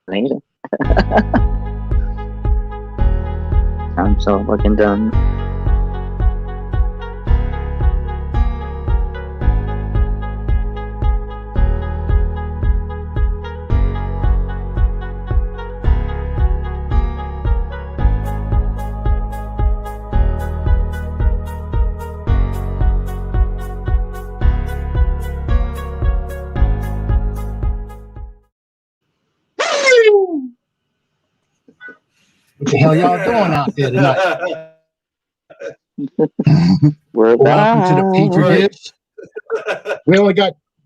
later. I'm so fucking done. What the hell y'all doing out there tonight? We're Welcome to the back. Pitre Dish.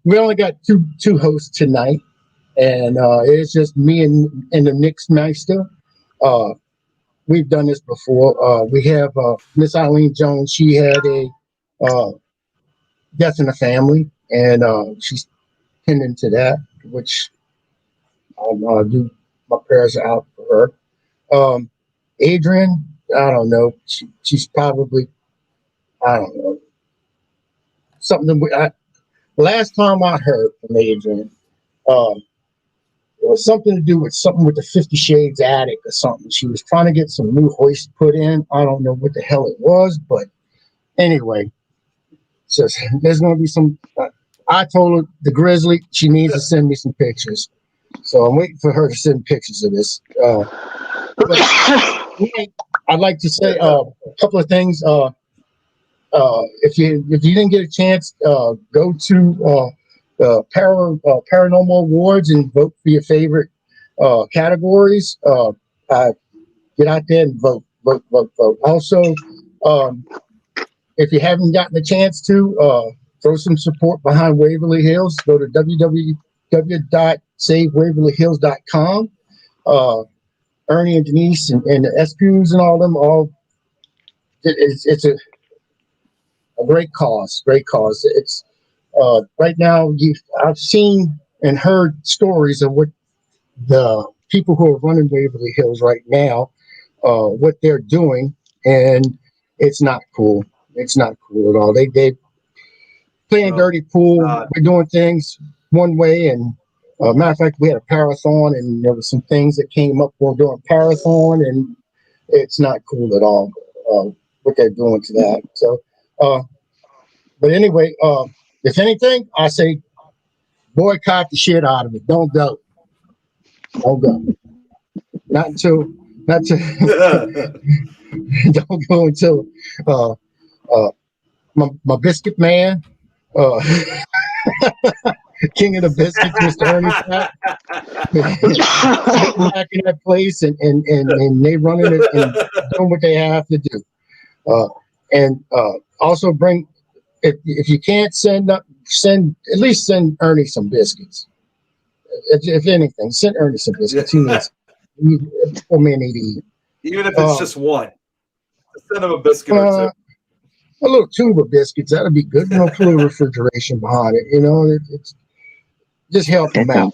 We only got two hosts tonight, and it's just me and the Nick's Meister. We've done this before. We have Miss Eileen Jones. She had a death in the family, and she's tending to that, which I'll do my prayers out for her. Adrian, I don't know. She's probably, I don't know, something. Last time I heard from Adrian, it was something to do with something with the 50 Shades attic or something. She was trying to get some new hoist put in. I don't know what the hell it was, but anyway, just there's going to be some. I told her the Grizzly she needs to send me some pictures, so I'm waiting for her to send pictures of this. But I'd like to say a couple of things. If you didn't get a chance, go to the Paranormal Awards and vote for your favorite categories. Get out there and vote. Also, if you haven't gotten a chance to, throw some support behind Waverly Hills. Go to www.savewaverlyhills.com. Ernie and Denise and the SPUs and all them, it's a great cause. It's right now I've seen and heard stories of what the people who are running Waverly Hills right now, what they're doing, and it's not cool. It's not cool at all. They playing dirty pool. We're doing things one way, and matter of fact, we had a parathon, and there were some things that came up while doing parathon, and it's not cool at all what they're doing to that. So, but anyway, if anything, I say boycott the shit out of it. Don't go. Not until. Don't go until my biscuit man. King of the biscuits, Mr. Ernie Pratt, back in that place, and they running it and doing what they have to do. And also bring, if you can't send at least send Ernie some biscuits. If anything, send Ernie some biscuits. Poor man need to eat. Even if it's just one, send him a biscuit or two. A little tube of biscuits, that'd be good. Put a little refrigeration behind it. It's just help them out.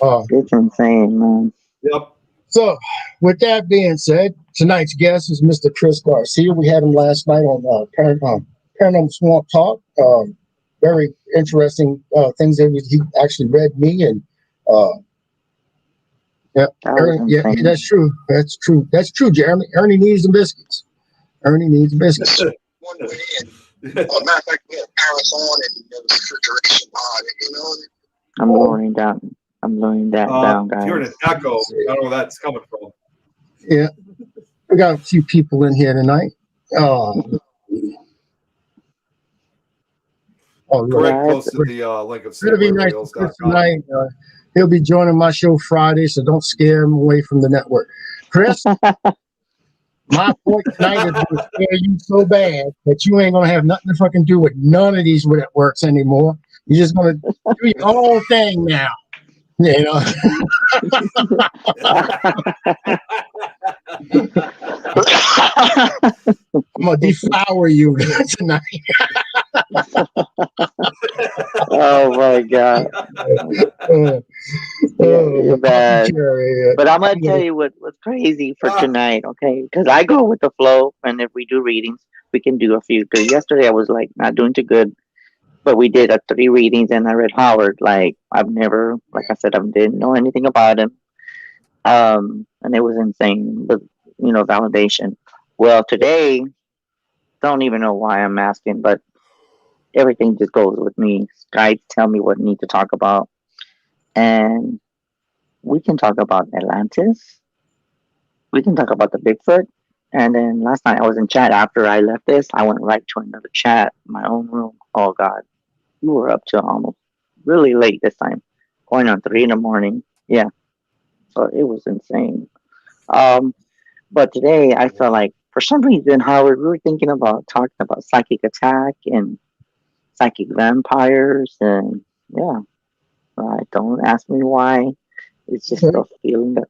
It's insane, man. Yep. So, with that being said, tonight's guest is Mr. Chris Garcia. We had him last night on Paranormal Swamp Talk. Very interesting things that he actually read me, and that's true. That's true, Jeremy. Ernie needs the biscuits. Matter of fact, we had Paris on and there was refrigeration on it, I'm lowering that down, guys. You're in an echo. I don't know where that's coming from. Yeah. We got a few people in here tonight. Greg posted the link of tonight. He'll be joining my show Friday, so don't scare him away from the network. Chris, my point tonight is to scare you so bad that you ain't gonna have nothing to fucking do with none of these networks anymore. You're just gonna do your own thing now. I'm gonna devour you tonight. Oh my god. You're bad. But I'm gonna tell you what's crazy for tonight, okay? Because I go with the flow, and if we do readings, we can do a few. Because yesterday I was like not doing too good, but we did 3 readings, and I read Howard. Like I said, I didn't know anything about him, And it was insane. The validation. Well, today, don't even know why I'm asking, but everything just goes with me. Guides tell me what I need to talk about, and we can talk about Atlantis. We can talk about the Bigfoot. And then last night I was in chat after I left this. I went right to another chat, my own room. Oh God, we were up till almost really late this time, going on 3 in the morning. Yeah, so it was insane. Um, but today I felt like for some reason, Howard, we were thinking about talking about psychic attack and psychic vampires, and yeah, don't ask me why. It's just Okay. a feeling that.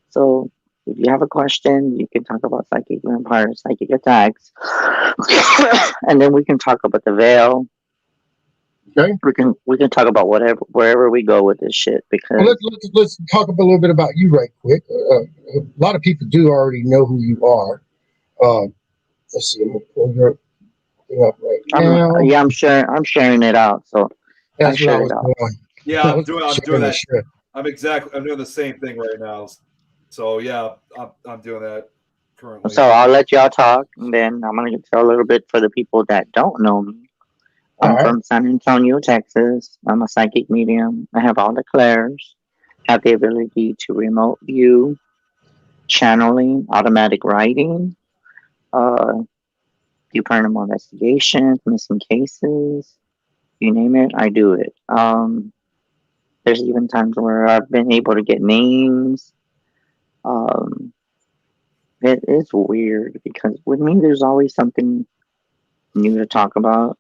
So if you have a question, you can talk about psychic vampires, psychic attacks, and then we can talk about the veil. Okay. We can talk about whatever wherever we go with this shit because Well, let's talk a little bit about you right quick. A lot of people do already know who you are. Let's see. I'm gonna pull your thing up right now. I'm sharing it out. So I That's what I shared was it out. doing. Yeah, I I'm was doing sharing the that. shit. I'm doing the same thing right now. So yeah, I'm doing that currently. So I'll let y'all talk, and then I'm gonna tell a little bit for the people that don't know me. All I'm right. from San Antonio, Texas. I'm a psychic medium. I have all the clairs. Have the ability to remote view, channeling, automatic writing, do paranormal investigations, missing cases, you name it, I do it. There's even times where I've been able to get names. Um, it is weird because with me, there's always something new to talk about.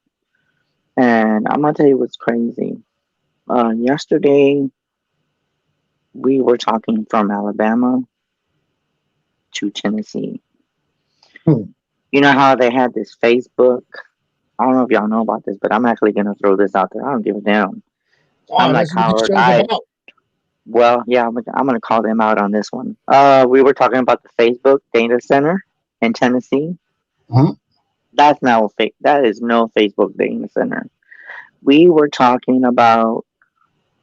And I'm gonna tell you what's crazy. Yesterday, we were talking from Alabama to Tennessee. Hmm. You know how they had this Facebook? I don't know if y'all know about this, but I'm actually gonna throw this out there. I don't give a damn. I'm Oh, like that's what this Howard. show's about. Well, yeah, I'm gonna call them out on this one. We were talking about the Facebook data center in Tennessee. Mhm. That's now fake. That is no Facebook data center. We were talking about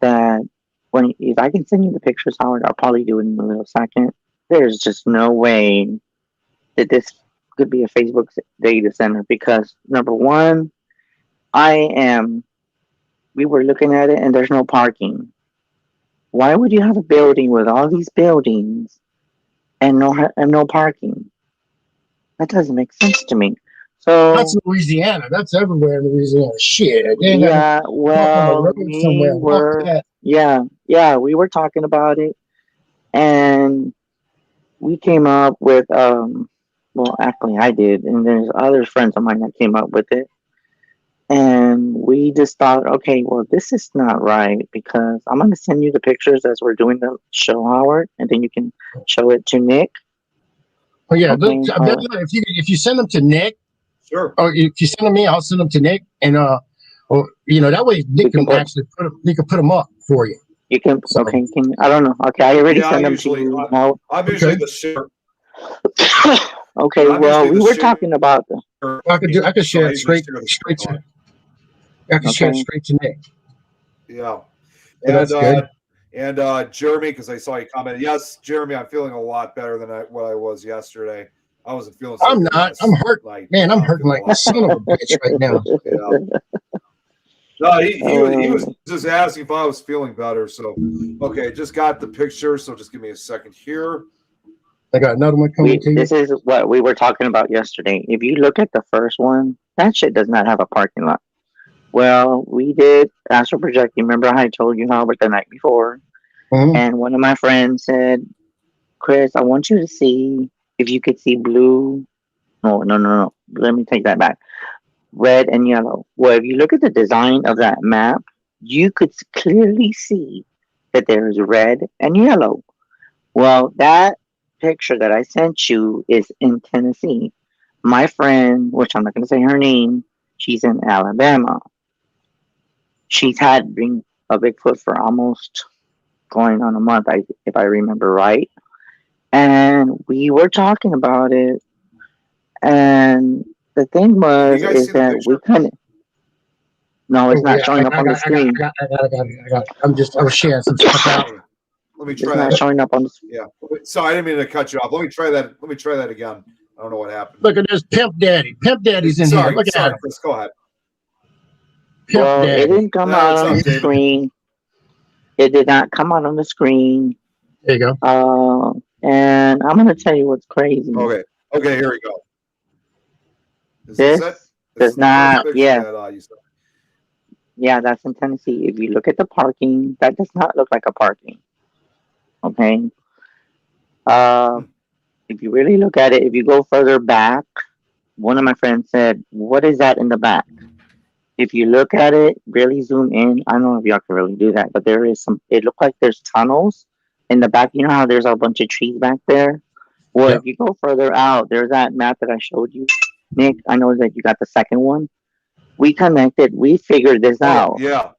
that when if I can send you the pictures, Howard, I'll probably do it in a little second. There's just no way that this could be a Facebook data center because number one, I am. We were looking at it and there's no parking. Why would you have a building with all these buildings and no parking? That doesn't make sense to me. That's So Louisiana. That's everywhere in Louisiana. Shit. They ain't got no yeah, park on the well, road somewhere. Fuck that. we were talking about it, and we came up with well, actually, I did, and there's other friends of mine that came up with it, and we just thought, okay, well, this is not right because I'm gonna send you the pictures as we're doing the show, Howard, and then you can show it to Nick. Oh yeah. Look, Okay, if you send them to Nick, Sure. or if you send them to me, I'll send them to Nick, and or that way Nick can actually put them up for you. You can So, okay? I don't know. Okay, I already Yeah, sent them to you. How? I'm usually the share. Okay, I'm well, usually we the were share. talking about the. I could So share I it usually straight share the straight screen to on. I can share it Okay. straight to Nick. Yeah. So that's good. And Jeremy, because I saw you comment. Yes, Jeremy, I'm feeling a lot better than what I was yesterday. I wasn't feeling so I'm good not. I'm hurt. like Man, I'm now I'm hurting feeling a like the lot son of a bitch right now. Yeah. No, he was just asking if I was feeling better. So, okay, just got the picture. So just give me a second here. I got another one coming to you. This is what we were talking about yesterday. If you look at the first one, that shit does not have a parking lot. Well, we did astral projecting. Remember, I told you Howard the night before, Mhm. and one of my friends said, "Chris, I want you to see if you could see blue." No. Let me take that back. Red and yellow. Well, if you look at the design of that map, you could clearly see that there is red and yellow. Well, that picture that I sent you is in Tennessee. My friend, which I'm not going to say her name, she's in Alabama. She's had a Bigfoot for almost going on a month, if I remember right. And we were talking about it. And the thing Can you guys is see the that we picture? kind of. No, it's Oh, not yeah, showing up on the screen. I got it. I was sharing some stuff out. Let me It's try not that. showing up on the. Yeah. Sorry, I didn't mean to cut you off. Let me try that. Let me try that again. I don't know what happened. Look at this Pimp Daddy. Pimp Daddy's in here. Look at him. Chris, go ahead. Pimp Well, Daddy. it didn't come out on the screen. It did not come out on the screen. There you go. And I'm going to tell you what's crazy. Okay, here we go. This does not, yeah. Yeah, that's in Tennessee. If you look at the parking, that does not look like a parking. Okay. If you really look at it, if you go further back, one of my friends said, "What is that in the back?" If you look at it, really zoom in. I don't know if y'all can really do that, but there is some. It looks like there's tunnels in the back. You know how there's a bunch of trees back there. Well, if you go further out, there's that map that I showed you, Nick. I know that you got the second one. We connected. We figured this out. Yeah.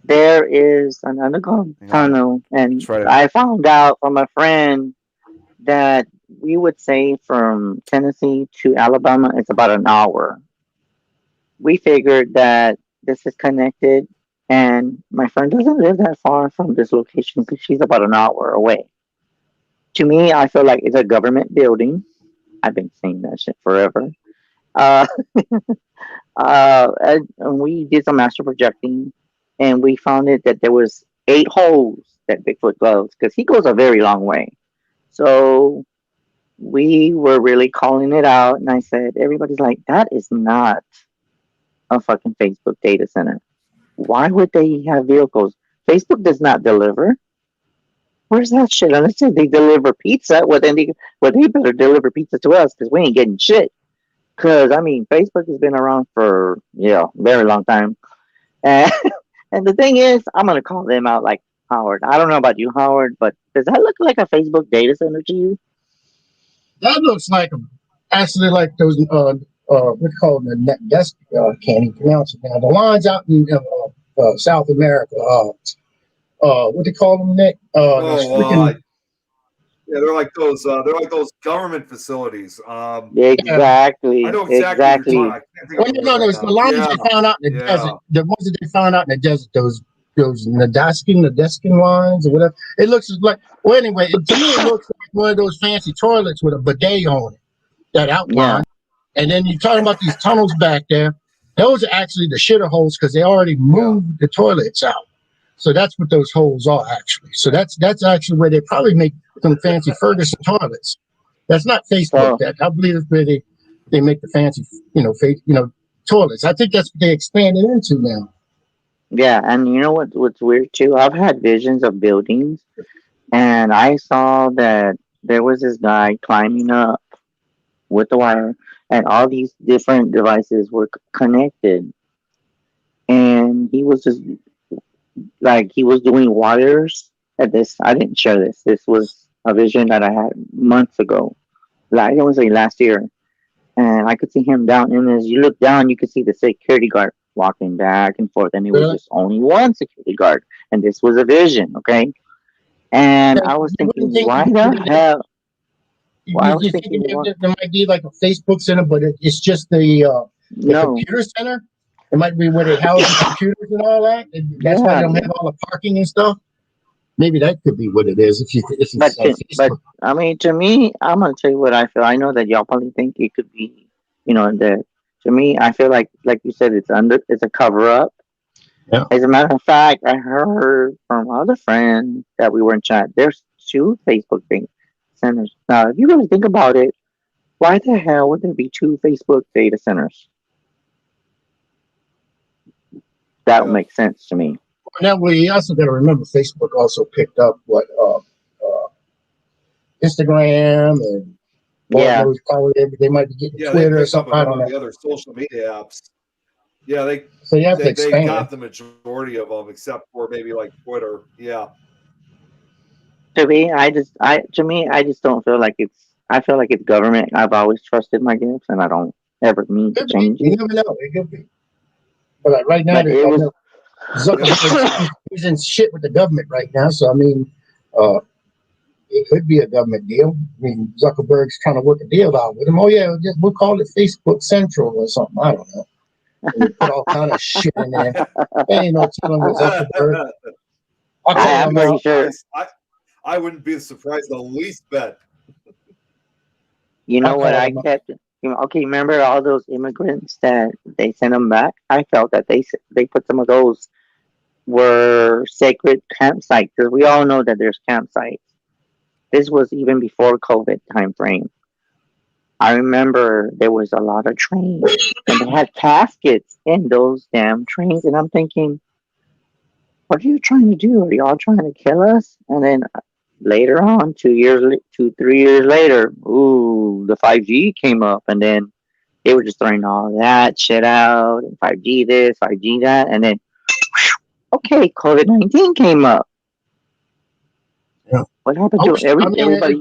There is an underground tunnel, and I found out from a friend that we would say from Tennessee to Alabama, it's about an hour. We figured that this is connected, and my friend doesn't live that far from this location because she's about an hour away. To me, I feel like it's a government building. I've been saying that shit forever. And we did some master projecting, and we found it that there was 8 holes that Bigfoot goes because he goes a very long way. So we were really calling it out, and I said, everybody's like, that is not a fucking Facebook data center. Why would they have vehicles? Facebook does not deliver. Where's that shit? Unless they deliver pizza, well, they better deliver pizza to us because we ain't getting shit. Because, I mean, Facebook has been around for, a very long time. And, and the thing is, I'm going to call them out like Howard. I don't know about you, Howard, but does that look like a Facebook data center to you? That looks like actually like those what do you call them? That's can't even pronounce it now. The lines out in South America. What do you call them, Nick? Yeah, they're like those. They're like those government facilities. Exactly. I know exactly. No, it's the lines they found out in the desert. The ones that they found out in the desert. Those Nadeskin lines or whatever. It looks like. Well, anyway, to me it looks like one of those fancy toilets with a bidet on it. That outline. Yeah. And then you're talking about these tunnels back there. Those are actually the shitter holes because they already moved the toilets out. So that's what those holes are actually. So that's actually where they probably make some fancy Ferguson toilets. That's not Facebook. That I believe it's where they make the fancy, toilets. I think that's what they expanded into now. Yeah, and you know what's weird too? I've had visions of buildings, and I saw that there was this guy climbing up with the wire, and all these different devices were connected, and he was just like he was doing wires at this. I didn't share this. This was a vision that I had months ago. Like I would say last year, and I could see him down. And as you look down, you could see the security guard walking back and forth, and it was just only one security guard, and this was a vision, okay? And I was thinking, why the hell? Well, I was thinking there might be like a Facebook center, but it's just the computer center. It might be where they house the computers and all that. And that's why they don't have all the parking and stuff. Maybe that could be what it is. But I mean, to me, I'm gonna tell you what I feel. I know that y'all probably think it could be, to me, I feel like you said, it's a cover up. Yeah. As a matter of fact, I heard from other friends that we were in chat. There's 2 Facebook centers. Now, if you really think about it, why the hell would there be 2 Facebook data centers? That would make sense to me. Now we also got to remember Facebook also picked up what Instagram and those probably they might be getting Twitter or something. I don't know. The other social media apps. Yeah, they got the majority of them except for maybe like Twitter. Yeah. To me, I just don't feel like it's. I feel like it's government. I've always trusted my gifts, and I don't ever mean to change it. You never know. It could be. But right now, he's in shit with the government right now. So I mean, it could be a government deal. I mean, Zuckerberg's trying to work a deal out with him. Oh yeah, we'll call it Facebook Central or something. I don't know. And put all kind of shit in there. There ain't no telling what Zuckerberg. I am pretty sure. I wouldn't be surprised the least bit. You know what I kept? Okay, remember all those immigrants that they sent them back? I felt that they put some of those were sacred campsites because we all know that there's campsites. This was even before COVID time frame. I remember there was a lot of trains and they had caskets in those damn trains, and I'm thinking, what are you trying to do? Are y'all trying to kill us? And then later on, 3 years later, ooh, the 5G came up, and then they were just throwing all that shit out, and 5G this, 5G that, and then okay, COVID-19 came up. Yeah. What happened to everybody?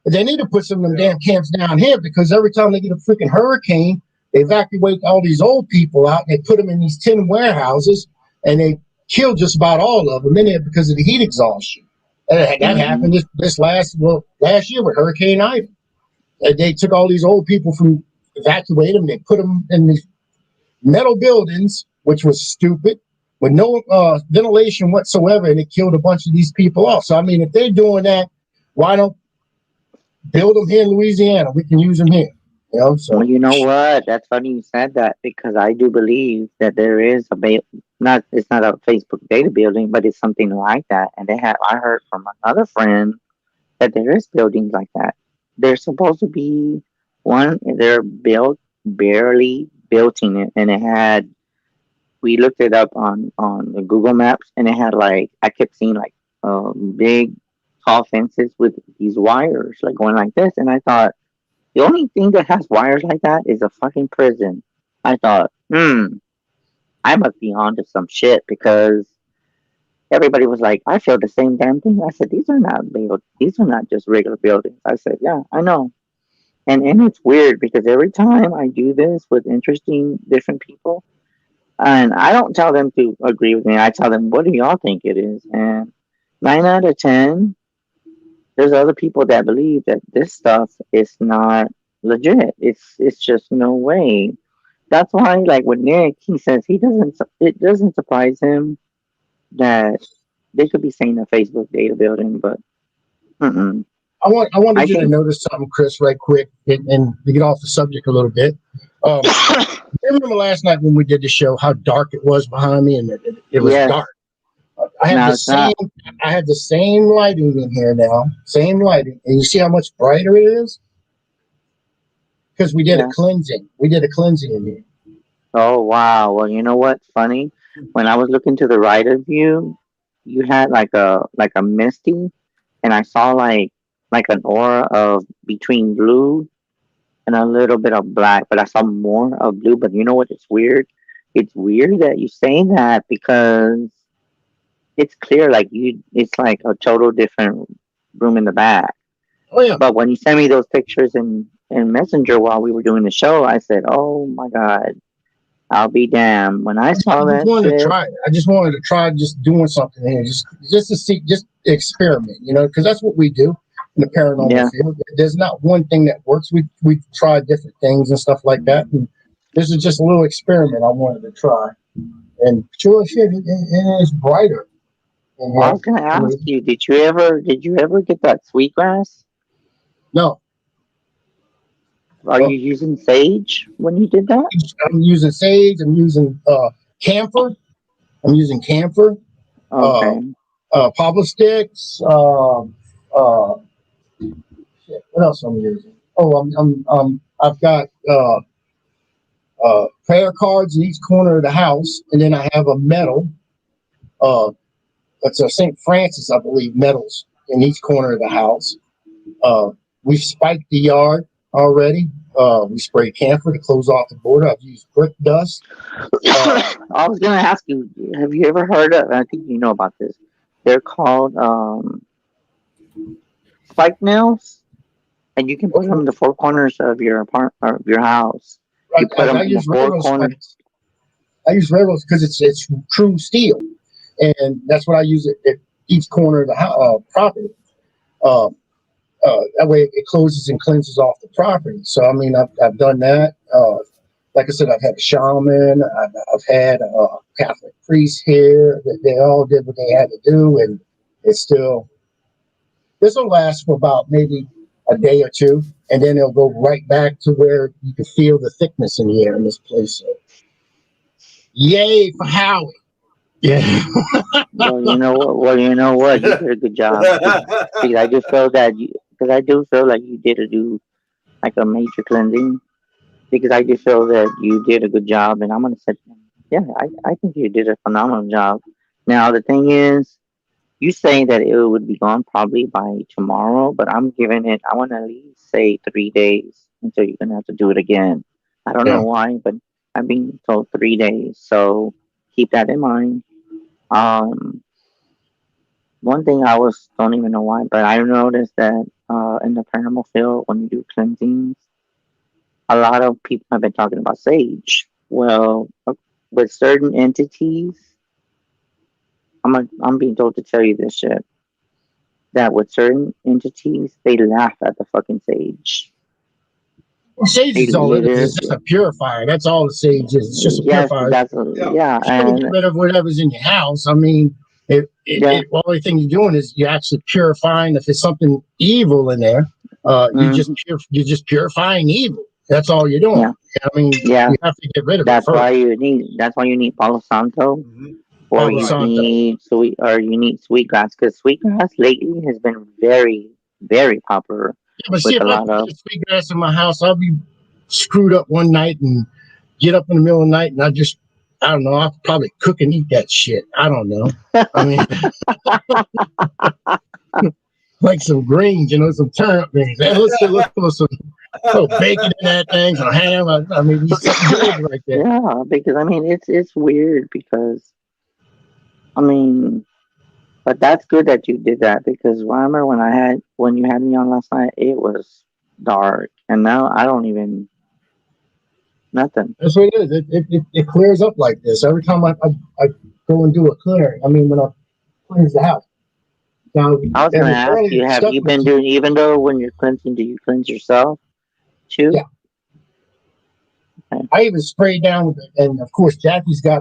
They need to put some of them damn camps down here because every time they get a freaking hurricane, they evacuate all these old people out and they put them in these tin warehouses and they kill just about all of them in there because of the heat exhaustion. And that happened this last year with Hurricane Ida. They took all these old people evacuated them. They put them in these metal buildings, which was stupid, with no ventilation whatsoever, and it killed a bunch of these people off. So, I mean, if they're doing that, why don't build them here in Louisiana? We can use them here. You know, so. Well, you know what? That's funny you said that because I do believe that there is it's not a Facebook data building, but it's something like that. And I heard from another friend that there is buildings like that. They're supposed to be they're barely built in it, and we looked it up on the Google Maps, and it had I kept seeing big tall fences with these wires going like this, and I thought the only thing that has wires like that is a fucking prison. I thought, I must be onto some shit because everybody was like, I feel the same damn thing. I said, these are not just regular buildings. I said, yeah, I know. And it's weird because every time I do this with interesting different people, and I don't tell them to agree with me. I tell them, what do y'all think it is? And 9 out of 10, there's other people that believe that this stuff is not legit. It's just no way. That's why, with Nick, he says it doesn't surprise him that they could be saying a Facebook data building, but I wanted you to notice something, Chris, right quick, and to get off the subject a little bit. I remember last night when we did the show how dark it was behind me, and it was dark. I have the same lighting in here now, same lighting, and you see how much brighter it is because we did a cleansing. We did a cleansing in here. Oh wow! Well, you know what's funny? When I was looking to the right of you, you had like a misty, and I saw like an aura of between blue and a little bit of black, but I saw more of blue. But you know what? It's weird. It's weird that you say that because it's clear, it's like a total different room in the back. Oh yeah. But when you sent me those pictures in Messenger while we were doing the show, I said, "Oh my God, I'll be damned." When I saw that, I just wanted to try just doing something here, just to see, just experiment, because that's what we do in the paranormal field. There's not one thing that works. We've tried different things and stuff like that, and this is just a little experiment I wanted to try. And sure shit, it is brighter. Well, I was gonna ask you, did you ever get that sweetgrass? No. Are you using sage when you did that? I'm using sage. I'm using camphor. Okay. Poplar sticks. What else I'm using? Oh, I've got prayer cards in each corner of the house, and then I have a medal. That's a St. Francis, I believe, medals in each corner of the house. We've spiked the yard already. We spray camphor to close off the border. I've used brick dust. I was going to ask you, have you ever heard of, I think you know about this, they're called spike nails, and you can put them in the four corners of your house. You put them in the four corners. I use railroads because it's true steel, and that's what I use at each corner of the property. That way it closes and cleanses off the property. So I mean, I've done that. like I said, I've had a shaman, I've had a Catholic priest here. They all did what they had to do, and it's still. This will last for about maybe a day or two, and then it'll go right back to where you can feel the thickness in the air in this place. So, yay for Howie! Yeah. Well, you know what? You did a good job because I just feel that because I do feel like you did do like a major cleansing because I just feel that you did a good job, and I'm gonna say, yeah, I think you did a phenomenal job. Now the thing is, you saying that it would be gone probably by tomorrow, but I'm giving it. I want to at least say 3 days until you're gonna have to do it again. I don't know Yeah. why, but I'm being told 3 days, so keep that in mind. Um, One thing I was don't even know why, but I noticed that in the paranormal field when you do cleansings, a lot of people have been talking about sage. Well, with certain entities, I'm being told to tell you this shit. That with certain entities, they laugh at the fucking sage. Well, sage They is all it is. It's just literally, a purifier. That's all the sage is. It's just a yes, purifier. that's Yeah. yeah, If you want to get and rid of whatever's in your house, I mean, yeah, the only thing you're doing is you're actually purifying. If there's something evil in there, mm, you're just purifying evil. That's all you're doing. yeah, I mean, yeah. you have to get rid of it first. That's why you need Palo Santo. Mhm. Or Palo you Right. Santo. need sweetgrass because sweetgrass lately has been very, very popular Yeah, but see, with if a I lot put of the sweetgrass in my house, I'll be screwed up one night and get up in the middle of the night, and I don't know, I'll probably cook and eat that shit. I don't know. I mean, like some greens, some turnip greens. Hey, let's put some little bacon in that thing, some ham. I mean, be something good right there. yeah, because I mean it's weird because I mean, but that's good that you did that because remember when you had me on last night, it was dark and now I don't even nothing. That's what it is. It clears up like this every time I go and do a clearing. I mean, when I cleanse the house. Now, I was gonna and ask earlier you, have stuff you been was doing even though when you're cleansing, do you cleanse yourself too? yeah. I even sprayed down with it, and of course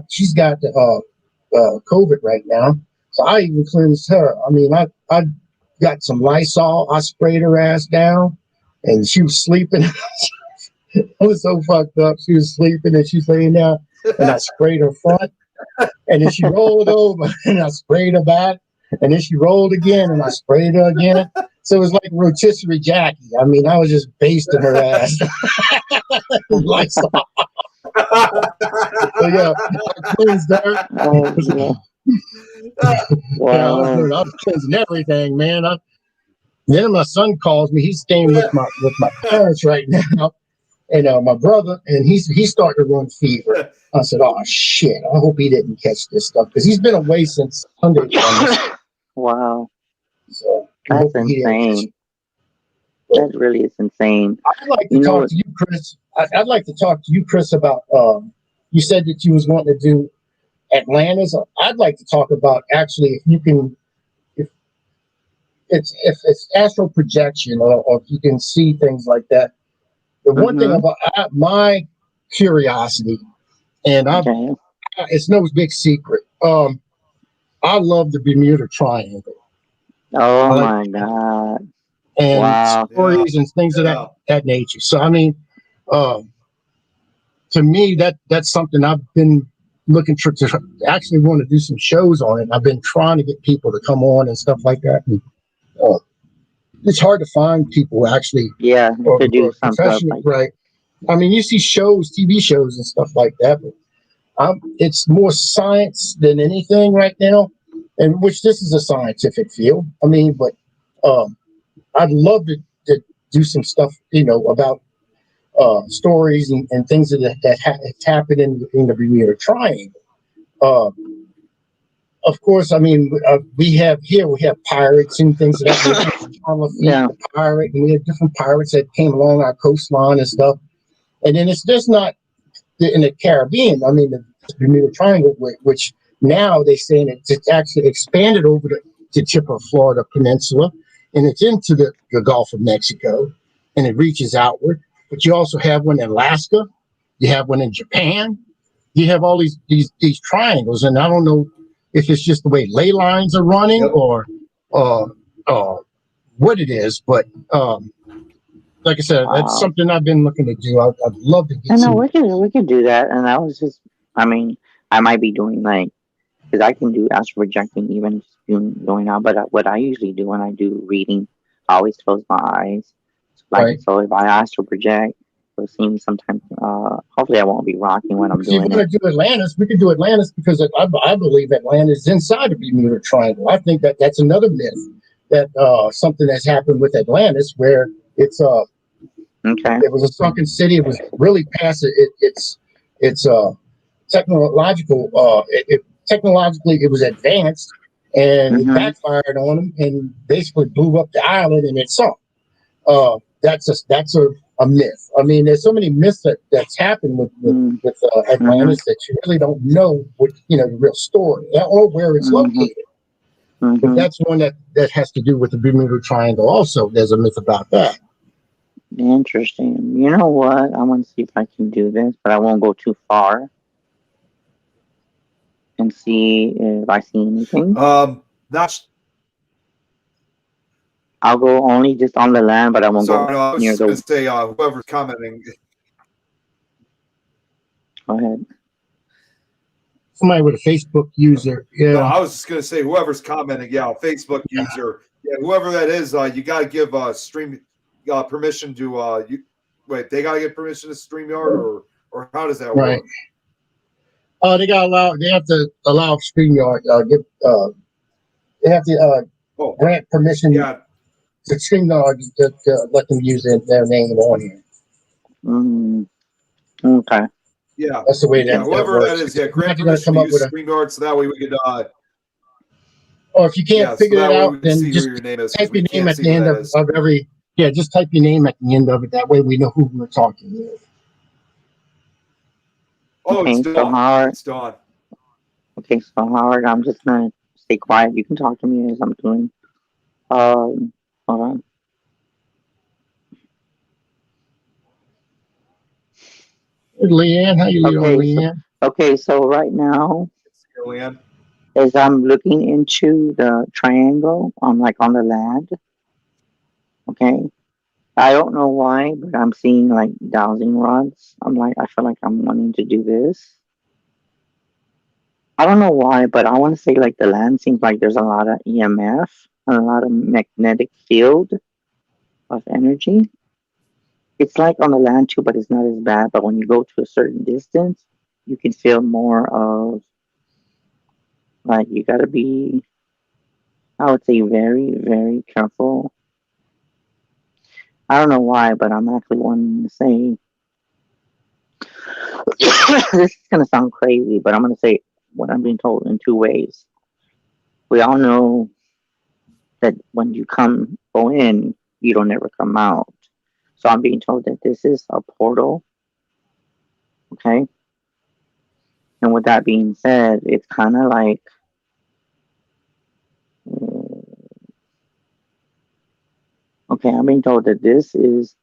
she's got COVID right now, so I even cleansed her. I mean, I got some Lysol. I sprayed her ass down, and she was sleeping. I was so fucked up. She was sleeping, and she's laying down, and I sprayed her front, and then she rolled over, and I sprayed her back, and then she rolled again, and I sprayed her again. So it was like rotisserie Jackie. I mean, I was just basting her ass. Lysol. So yeah, I cleansed her. Oh, Yeah, I wow. was cleansing everything, man. Then my son calls me. He's staying with my parents right now, and my brother, and he's starting to run fever. I said, "Oh shit! I hope he didn't catch this stuff because he's been away since Sunday from us." Wow, So I'm that's hoping he didn't catch it. insane. But That really is insane. I'd like to You know talk what? to you, Chris. I'd like to talk to you, Chris, about. You said that you was wanting to do Atlantis. I'd like to talk about actually if you can. If it's astral projection or if you can see things like that. The one thing Mm-hmm. about my curiosity, and Okay. it's no big secret. I love the Bermuda Triangle. I Oh like my God. and Wow. Yeah. stories and things of Yeah. that nature. So I mean, to me that's something I've been looking to actually want to do some shows on it. I've been trying to get people to come on and stuff like that. And, uh, it's hard to find people actually Yeah, to do or some stuff professional, like right? I mean, you see shows, TV shows, and stuff like that, but it's more science than anything right now, and which this is a scientific field. I mean, but um, I'd love to do some stuff, about stories and things that happened in the Bermuda Triangle. Uh, of course, I mean, we have pirates and things of that nature. yeah. The pirate, and we have different pirates that came along our coastline and stuff. And then it's just not in the Caribbean. I mean, the Bermuda Triangle, which now they're saying it's actually expanded over the tip of Florida Peninsula, and it's into the Gulf of Mexico, and it reaches outward. But you also have one in Alaska, You have one in Japan. You have all these triangles, and I don't know if it's just the way ley lines are running or what it is, but like I said, that's something I've been looking to do. I'd love to get. I know we could do that, and I was just, I mean, I might be doing like, because I can do astral projecting even going out, but what I usually do when I do reading, I always close my eyes. So if I astral project, it'll seem sometimes. Hopefully, I won't be rocking when I'm doing it. If we're going to do Atlantis, we can do Atlantis because I believe Atlantis is inside the Bermuda Triangle. I think that's another myth that something has happened with Atlantis where it's it was a sunken city. It was really past its technological. Technologically, it was advanced, and it backfired on them and basically blew up the island and it sunk. That's a myth. I mean, there's so many myths that's happened with Atlantis that you really don't know what the real story or where it's located. But that's one that has to do with the Bermuda Triangle. Also, there's a myth about that. Interesting. You know what? I want to see if I can do this, but I won't go too far and see if I see anything. I'll go only just on the land, but I won't go near the. I was going to say, whoever's commenting. Go ahead. Somebody with a Facebook user. Yeah. No, I was just going to say, whoever's commenting, Facebook user. Yeah, whoever that is, you got to give stream permission to. They got to get permission to StreamYard, or how does that work? They have to allow StreamYard. They have to grant permission. Yeah. To StreamYard to let them use their name on here. Okay. Yeah, that's the way that. Whoever that is, grant permission to use StreamYard so that way we could. Or if you can't figure it out, then just type your name at the end of every. Yeah, just type your name at the end of it. That way we know who we're talking with. Oh, okay, it's Dawn. Howard. It's Dawn. Okay, so Howard, I'm just gonna stay quiet. You can talk to me as I'm doing. Hold on. Leanne, how you doing, Leanne? Okay, so right now, Leanne, as I'm looking into the triangle, I'm like on the land. Okay, I don't know why, but I'm seeing like dowsing rods. I feel like I'm wanting to do this. I don't know why, but I want to say like the land seems like there's a lot of EMF, a lot of magnetic field of energy. It's like on the land too, but it's not as bad. But when you go to a certain distance, you can feel more of like you got to be, I would say, very, very careful. I don't know why, but I'm actually wanting to say this is going to sound crazy, but I'm going to say what I'm being told in two ways. We all know that when you go in, you don't ever come out. So I'm being told that this is a portal. Okay. And with that being said, it's kind of like okay, I'm being told that this is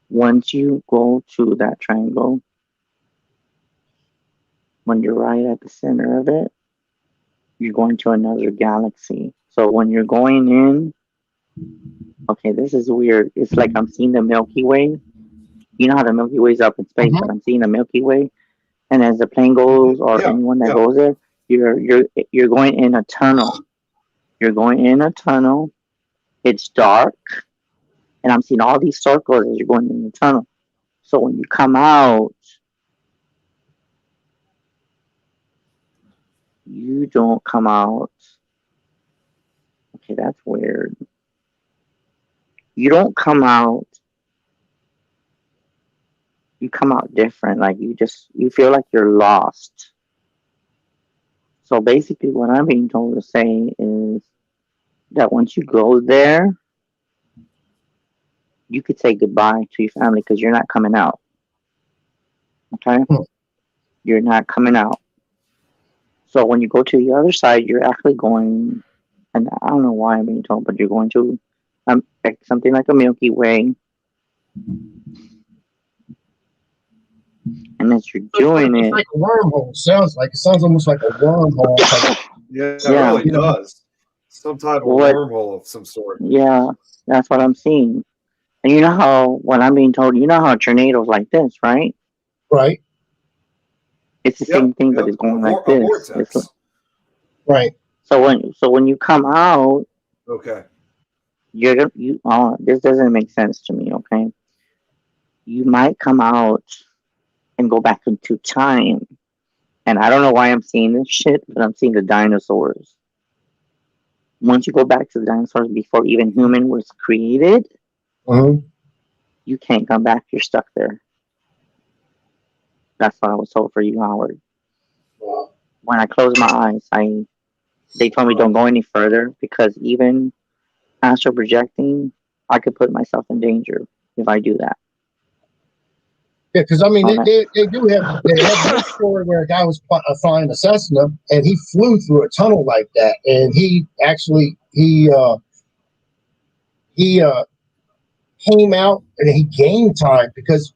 once you go to that triangle, when you're right at the center of it, you're going to another galaxy. So when you're going in, okay, this is weird. It's like I'm seeing the Milky Way. You know how the Milky Way's up in space, but I'm seeing the Milky Way. And as the plane goes, or anyone that goes there, you're going in a tunnel. You're going in a tunnel. It's dark, and I'm seeing all these circles as you're going in the tunnel. So when you come out, you don't come out. Okay, that's weird. You don't come out. You come out different. Like you feel like you're lost. So basically, what I'm being told to say is that once you go there, you could say goodbye to your family because you're not coming out. Okay? You're not coming out. So when you go to the other side, you're actually going, and I don't know why I'm being told, but you're going to something like a Milky Way. And as you're doing it's like a wormhole. It sounds almost like a wormhole. Yeah, it yeah, really does. Some type of wormhole of some sort. Yeah, that's what I'm seeing. And you know how, what I'm being told, you know how tornadoes like this, right? Right. It's the same thing, but it's going like A this. vortex. It's right. So when you come out, okay, this doesn't make sense to me. Okay, you might come out and go back into time, and I don't know why I'm seeing this shit, but I'm seeing the dinosaurs. Once you go back to the dinosaurs before even human was created, Mm-hmm. you can't come back. You're stuck there. That's what I was told for you, Howard. Wow. When I closed my eyes, they told me don't go any further because even astral projecting, I could put myself in danger if I do that. Yeah, because I mean, they do have one story where a guy was flying a Cessna and he flew through a tunnel like that, and he actually he came out and he gained time because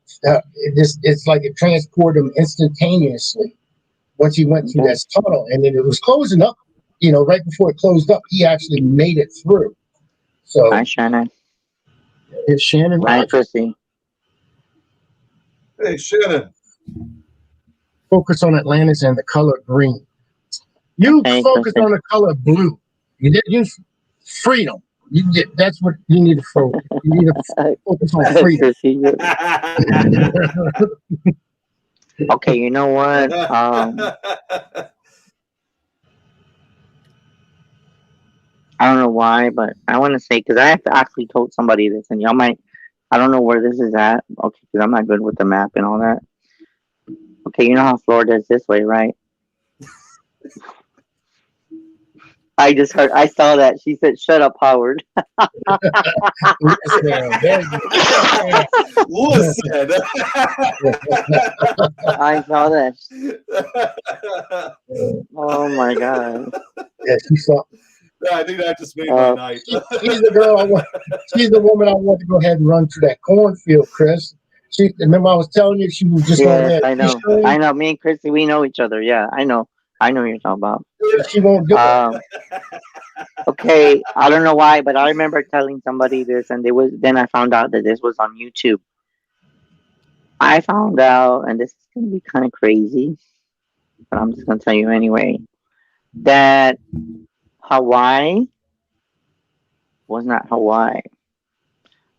it's like it transported him instantaneously once he went through that tunnel, and then it was closing up. Right before it closed up, he actually made it through. So, hi, Shannon. It's Shannon. Hi, Chrissy. Hey, Shannon. Focus on Atlantis and the color green. You focus on the color blue. You did use freedom. That's what you need to focus. You need to focus on freedom. Okay, you know what? I don't know why, but I want to say, because I have to actually told somebody this, and y'all might, I don't know where this is at. Okay, because I'm not good with the map and all that. Okay, you know how Florida is this way, right? I just heard, I saw that. She said, shut up, Howard. Listen. I saw that. Oh my God. Yeah, she saw. Yeah, I think that just made my night. She's the girl she's the woman I want to go ahead and run through that cornfield, Chris. Remember I was telling you she was just over there. I know. I know. Me and Chrissy, we know each other. Yeah, I know. I know what you're talking about. She won't do it. Okay, I don't know why, but I remember telling somebody this, and then I found out that this was on YouTube. I found out, and this is gonna be kind of crazy, but I'm just gonna tell you anyway, that Hawaii was not Hawaii.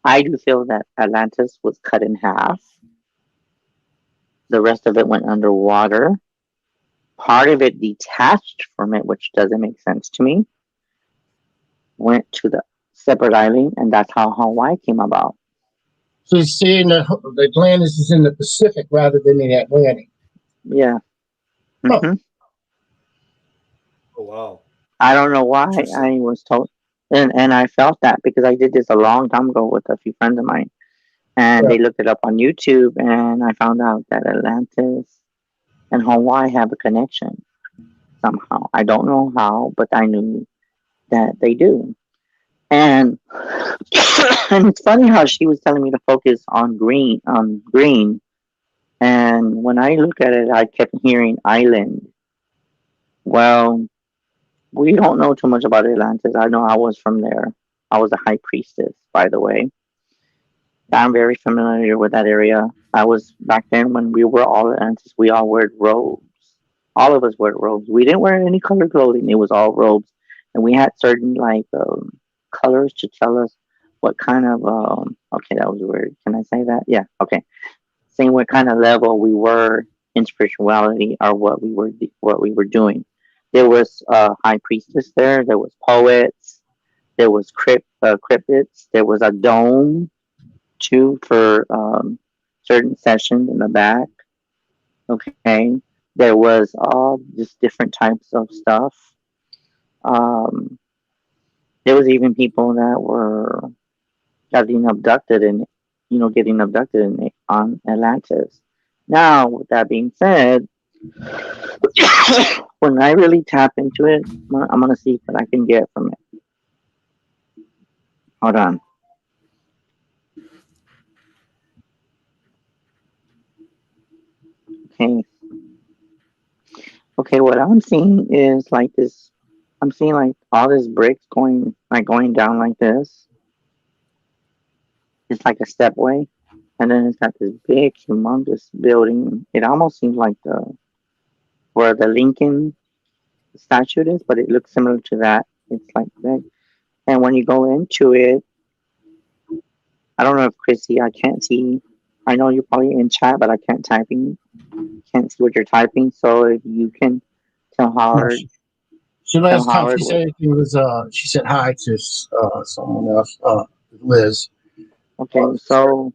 I do feel that Atlantis was cut in half. The rest of it went underwater. Part of it detached from it, which doesn't make sense to me. Went to the separate island, and that's how Hawaii came about. So you're saying that the Atlantis is in the Pacific rather than in the Atlantic? Yeah. Mm-hmm. Oh, wow. I don't know why I was told, and I felt that because I did this a long time ago with a few friends of mine, and they looked it up on YouTube, and I found out that Atlantis and Hawaii have a connection somehow. I don't know how, but I knew that they do. And and it's funny how she was telling me to focus on green, and when I look at it, I kept hearing island. Well, we don't know too much about Atlantis. I know I was from there. I was a high priestess, by the way. I'm very familiar with that area. I was back then when we were all Atlantis. We all wore robes. All of us wore robes. We didn't wear any colored clothing. It was all robes, and we had certain colors to tell us what kind of okay, that was weird. Can I say that? Yeah. Okay. Saying what kind of level we were in spirituality or what we were doing. There was high priestess there. There was poets. There was cryptids. There was a dome too for certain sessions in the back. Okay. There was all just different types of stuff. Um, there was even people that were getting abducted on Atlantis. Now, with that being said, when I really tap into it, I'm gonna see what I can get from it. Hold on. Okay. Okay, what I'm seeing is like this. I'm seeing like all this bricks going down like this. It's like a stepway, and then it's got this big, humongous building. It almost seems like the where the Lincoln statue is, but it looks similar to that. It's like that. And when you go into it, I don't know if Chrissy, I can't see. I know you're probably in chat, but I can't see what you're typing. So if you can tell No, Howard, tell last time she Howard what. said it was she said hi to someone else, Liz. Okay, Charles so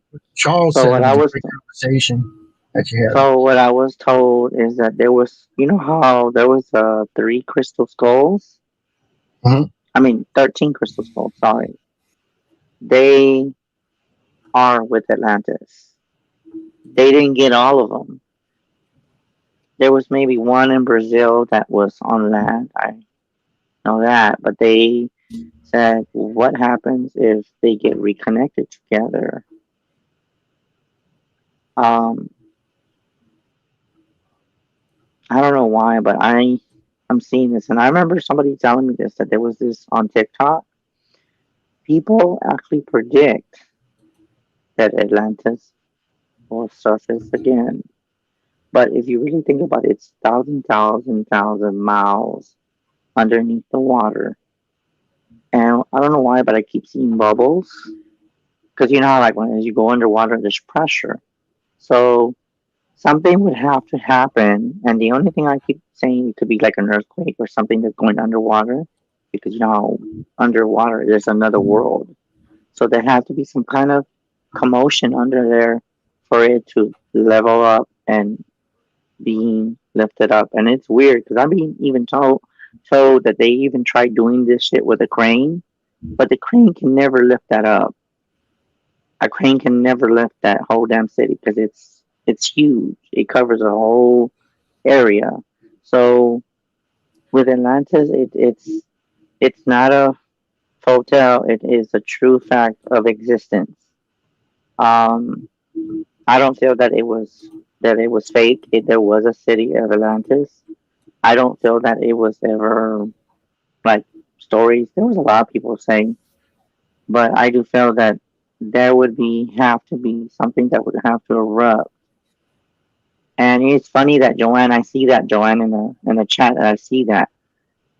said it what I was a was great conversation that you had. so what I was told is that there was, you know how there was three crystal skulls. Mhm. I mean 13 crystal skulls. Sorry, they are with Atlantis. They didn't get all of them. There was maybe one in Brazil that was on land. I know that, but they said what happens if they get reconnected together. Um, I don't know why, but I'm seeing this, and I remember somebody telling me this that there was this on TikTok. People actually predict that Atlantis will surface again. But if you really think about it, it's thousand miles underneath the water. And I don't know why, but I keep seeing bubbles. Because you know how, like, when as you go underwater, there's pressure. So something would have to happen. And the only thing I keep saying it could be like an earthquake or something that's going underwater. Because you know how underwater there's another world. So there has to be some kind of commotion under there for it to level up and being lifted up. And it's weird because I'm being even told that they even tried doing this shit with a crane, but the crane can never lift that up. A crane can never lift that whole damn city because it's huge. It covers a whole area. So with Atlantis, it's not a hotel. It is a true fact of existence. Um, I don't feel that it was fake. There was a city of Atlantis. I don't feel that it was ever like stories. There was a lot of people saying, but I do feel that there would be have to be something that would have to erupt. And it's funny that Joanne, I see that Joanne in the chat. I see that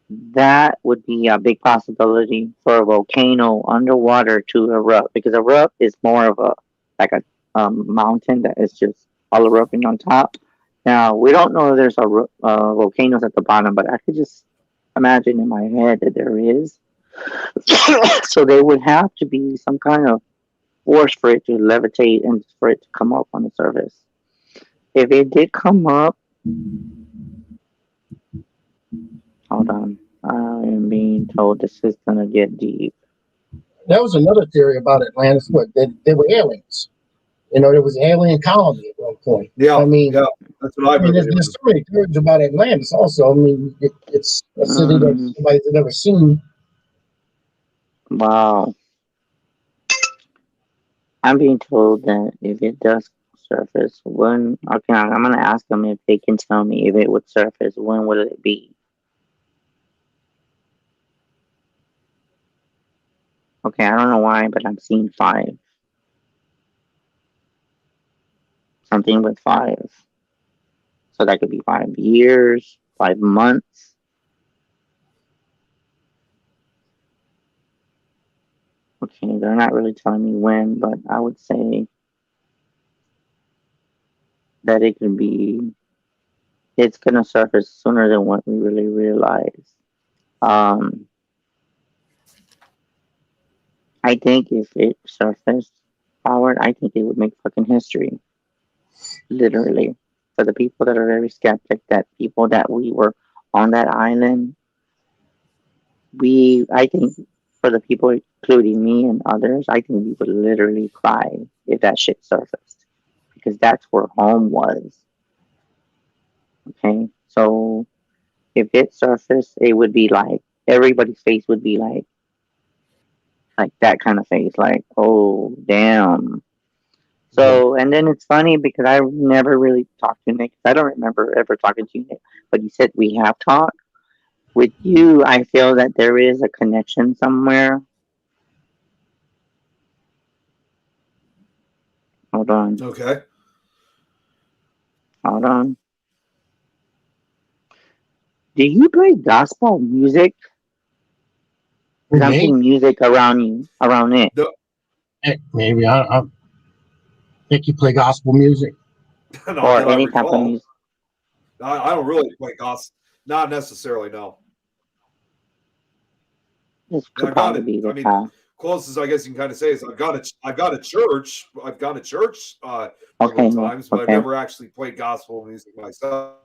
that would be a big possibility for a volcano underwater to erupt because erupt is more of a like a mountain that is just all erupting on top. Now we don't know if there's volcanoes at the bottom, but I could just imagine in my head that there is. So there would have to be some kind of force for it to levitate and for it to come up on the surface. If it did come up, hold on, I am being told this is gonna get deep. That was another theory about Atlantis. What they were aliens. There was an alien colony at one point. Yeah, I mean, yeah, that's what I remember. there's so many theories about Atlantis. Also, I mean, it's a city that nobody's ever seen. Wow. I'm being told that if it does surface, when okay, I'm gonna ask them if they can tell me if it would surface. When would it be? Okay, I don't know why, but I'm seeing 5. Something with 5. So that could be 5 years, 5 months. Okay, they're not really telling me when, but I would say that it could be. It's gonna surface sooner than what we really realize. Um, I think if it surfaced, Howard, I think it would make fucking history. Literally. For the people that are very skeptic, that people that we were on that island, I think for the people, including me and others, I think we would literally cry if that shit surfaced. Because that's where home was. Okay? So if it surfaced, it would be like, everybody's face would be like that kind of face, like, oh, damn. So, and then it's funny because I never really talked to Nick. I don't remember ever talking to you, Nick. But you said we have talked. With you, I feel that there is a connection somewhere. Hold on. Okay. Hold on. Do you play gospel music? With Because I'm me? seeing music around you, around it. No, Maybe I think you play gospel music. not Or that I any type of recall. music. I don't really play gospel. Not necessarily, no. This I could got probably it. be I the mean, time. closest I guess you can kind of say is I've got a church. I've got a church Okay, several Nick. times, but I've Okay. never actually played gospel music myself.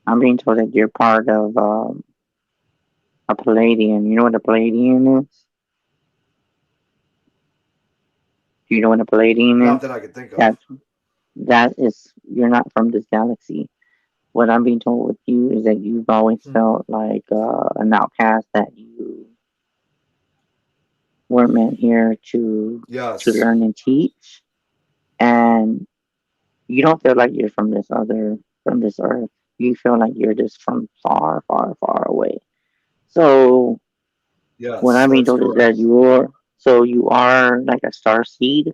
I'm being told that you're part of a Palladian. You know what a Palladian is? Do you know what a Palladian Not is? that I can think of. That is, you're not from this galaxy. What I'm being told with you is that you've always felt like an outcast, that you weren't meant here to Yes. learn and teach, and you don't feel like you're from this earth. You feel like you're just from far, far, far away. So what Yes, I'm being that's told is correct. that you are like a star seed.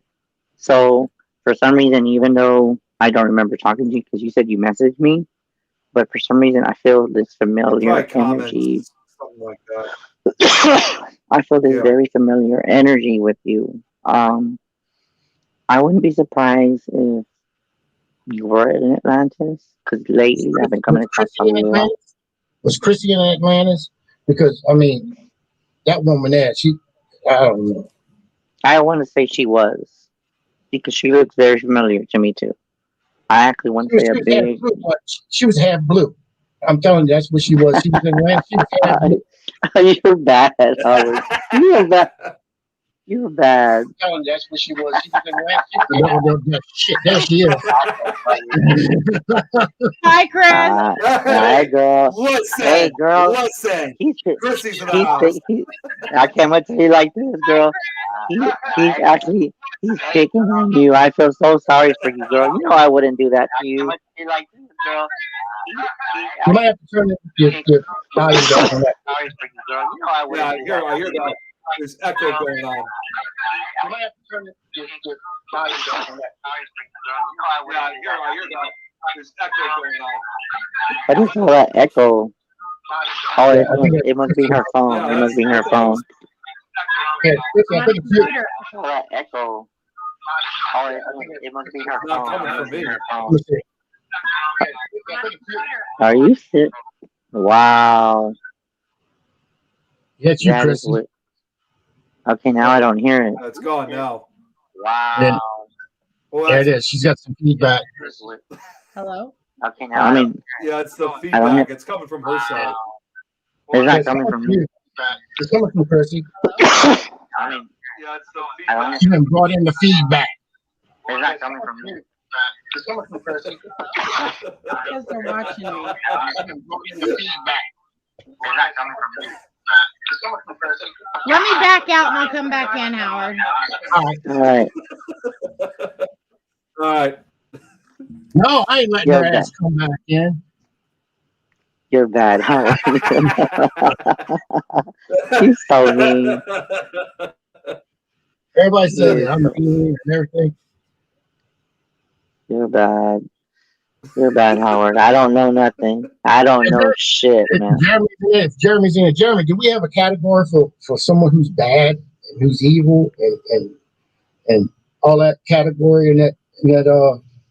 So for some reason, even though I don't remember talking to you because you said you messaged me, but for some reason I feel this You familiar probably comment energy. something like that. I feel this Yeah. very familiar energy with you. I wouldn't be surprised if you were in Atlantis, because lately I've been coming Was across Chrissy a in lot. Atlantis? Was Chrissy in Atlantis? Because I mean, that woman there, I don't know. I want to say she was, because she looks very familiar to me too. I actually want to say a She was half big. blue, but she was half blue. I'm telling you, that's what she was. She was in Atlantis. She was half blue. You're bad, Howard. You're bad. You're bad. I'm telling you, that's what she was. She was in Atlantis. Shit, there she is. Hi, Chris. Hi, girl. Listen, Hey, girl. listen. He's Chrissy's in the house. I can't wait to hear like this, girl. He's actually picking on you. I feel so sorry for you, girl. You know I wouldn't do that to you. You might have to turn your volume down on that. Yeah, I hear that. There's echo going on. You might have to turn your volume down on that. Yeah, I hear that. There's echo going on. What is all that echo? Oh, Yeah, I think it must be her phone. Yeah, It must be her phone. yeah, I think it's you. All that echo. Oh, it must be her It's not phone. coming It from must be me. her phone. Let's see. Are you sick? Wow. Yeah, it's you, That is Chrissy. what. Okay, now I don't hear it. It's gone now. And Well, there it is. She's got some feedback. Hello. Okay, now I mean, yeah, it's the I don't feedback. hear. It's coming from her side. It's not It's coming from me. It's coming from Chrissy. I mean, Yeah, it's the I don't hear. She done brought in the feedback. It's not coming from me. It's coming from Chrissy. Because they're watching me. She done brought in the feedback. It's not coming from me. It's coming from Chrissy. Let me back out and I'll come back in, Howard. All right. All right. All right. No, I ain't letting You're her bad. ass come back in. You're bad, Howard. He's so mean. Everybody said You're that I'm mean and everything. You're bad. You're bad, Howard. I don't know nothing. I don't know shit, man. Jeremy's in it. Jeremy, do we have a category for someone who's bad, who's evil, and all that category in that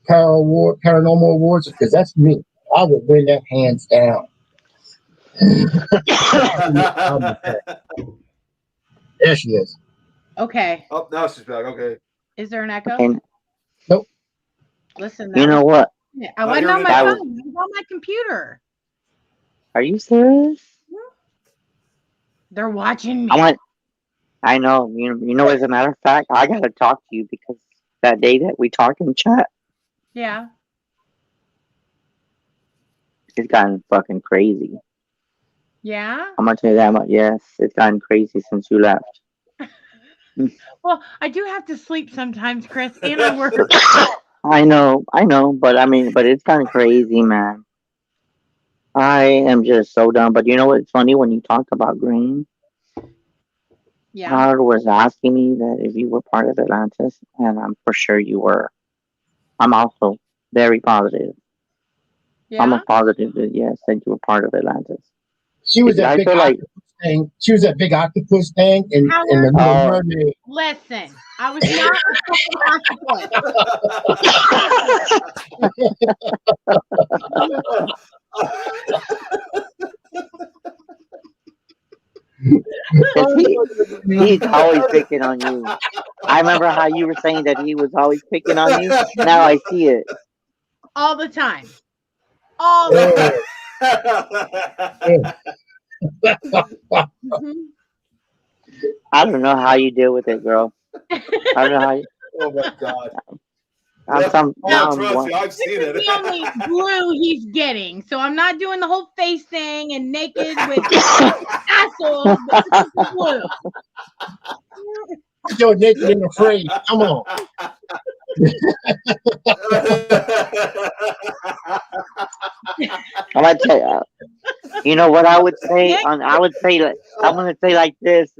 paranormal awards? Because that's me. I would win that hands down. There she is. Okay. Oh, now she's back. Okay. Is there an echo? And Nope. Listen, you know what? I wasn't on my phone. I was on my computer. Are you serious? They're watching me. I know. You know. As a matter of fact, I gotta talk to you because that day that we talked in chat, Yeah. it's gotten fucking crazy. Yeah. I'm gonna tell you that much. Yes, it's gotten crazy since you left. Well, I do have to sleep sometimes, Chris, and I work. I know, but I mean, but it's kind of crazy, man. I am just so dumb. But you know what's funny when you talked about green? Yeah. Howard was asking me that if you were part of Atlantis, and I'm for sure you were. I'm also very positive. I'm a Yeah. positive that yes, that you were part of Atlantis. She was Because that I big feel like, octopus thing. She was that big octopus thing in the Howard, Little oh, Mermaid. listen. I was not a fucking octopus. because he's always picking on you. I remember how you were saying that he was always picking on you. Now I see it. All the time. All the Oh, time. oh. Mhm. I don't know how you deal with it, girl. I don't know how. Oh my god. I'm some Yeah, Now, now. I'm trust one. me, I've this seen is it. the only blue he's getting. So I'm not doing the whole face thing and naked with tassels, but this is the blue. Put your naked and afraid. Come on. I'm gonna tell you. You know what I would say? Nick, I would say like I'm gonna say like this,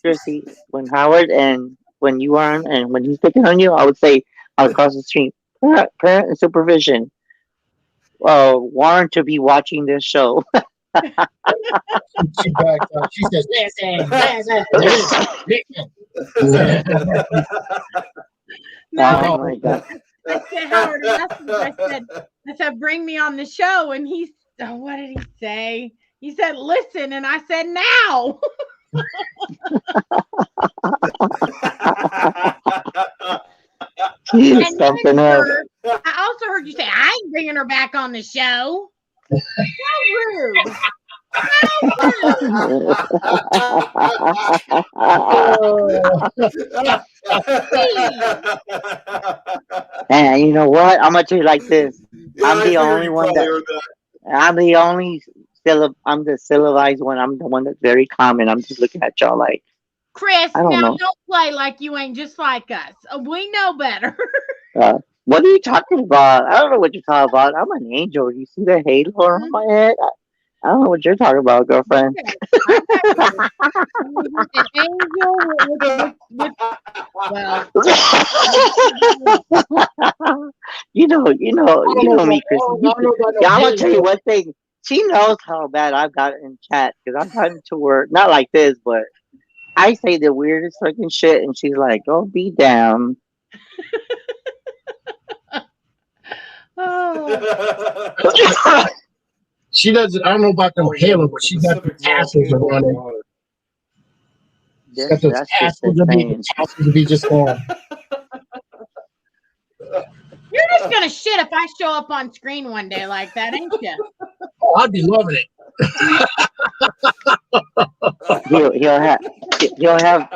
Chrissy. When Howard and when you are and when he's picking on you, I would say across the street, parent and supervision. Warrant to be watching this show. She backs up. She says, listen. no, Oh Oh, my god. I said Howard asked me, I said, bring me on the show. And he, oh, what did he say? He said, listen. And I said, now. She's And then something else. I also heard you say, I ain't bringing her back on the show. How rude. Please. And you know what? I'm gonna tell you like this. Yeah, I'm I the figured only you one probably that heard that. I'm the only I'm the civilized one. I'm the one that's very common. I'm just looking at y'all like Chris, I don't now know. don't play like you ain't just like us. We know better. What are you talking about? I don't know what you're talking about. I'm an angel. You see the halo on my head? I don't know what you're talking about, girlfriend. Okay, I got you. An angel with well, I don't you know know about, me, Chrissy. I don't know about no Yeah, I'm gonna tell you halo. one thing. She knows how bad I've got it in chat because I'm talking to her not like this, but I say the weirdest fucking shit, and she's like, "Oh, be damn." oh, She doesn't, I don't know about them halo, but she got the Pacific tassels volcano around it. water. She's got those That's just tassels the insane. tassels will be just gone. you're just gonna shit if I show up on screen one day like that, ain't you? Oh, I'd be loving it. He'll he'll have he'll have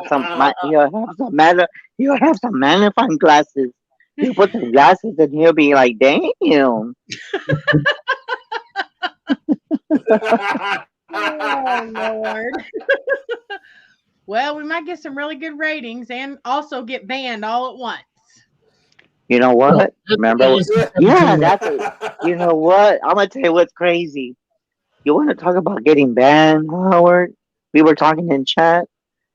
some magnifying glasses. He'll put the glasses and he'll be like, "Damn." Oh Lord. Well, we might get some really good ratings and also get banned all at once. You know No, what? Remember? Yeah, that's it. You know what? I'm gonna tell you what's crazy. You want to talk about getting banned, Howard? We were talking in chat,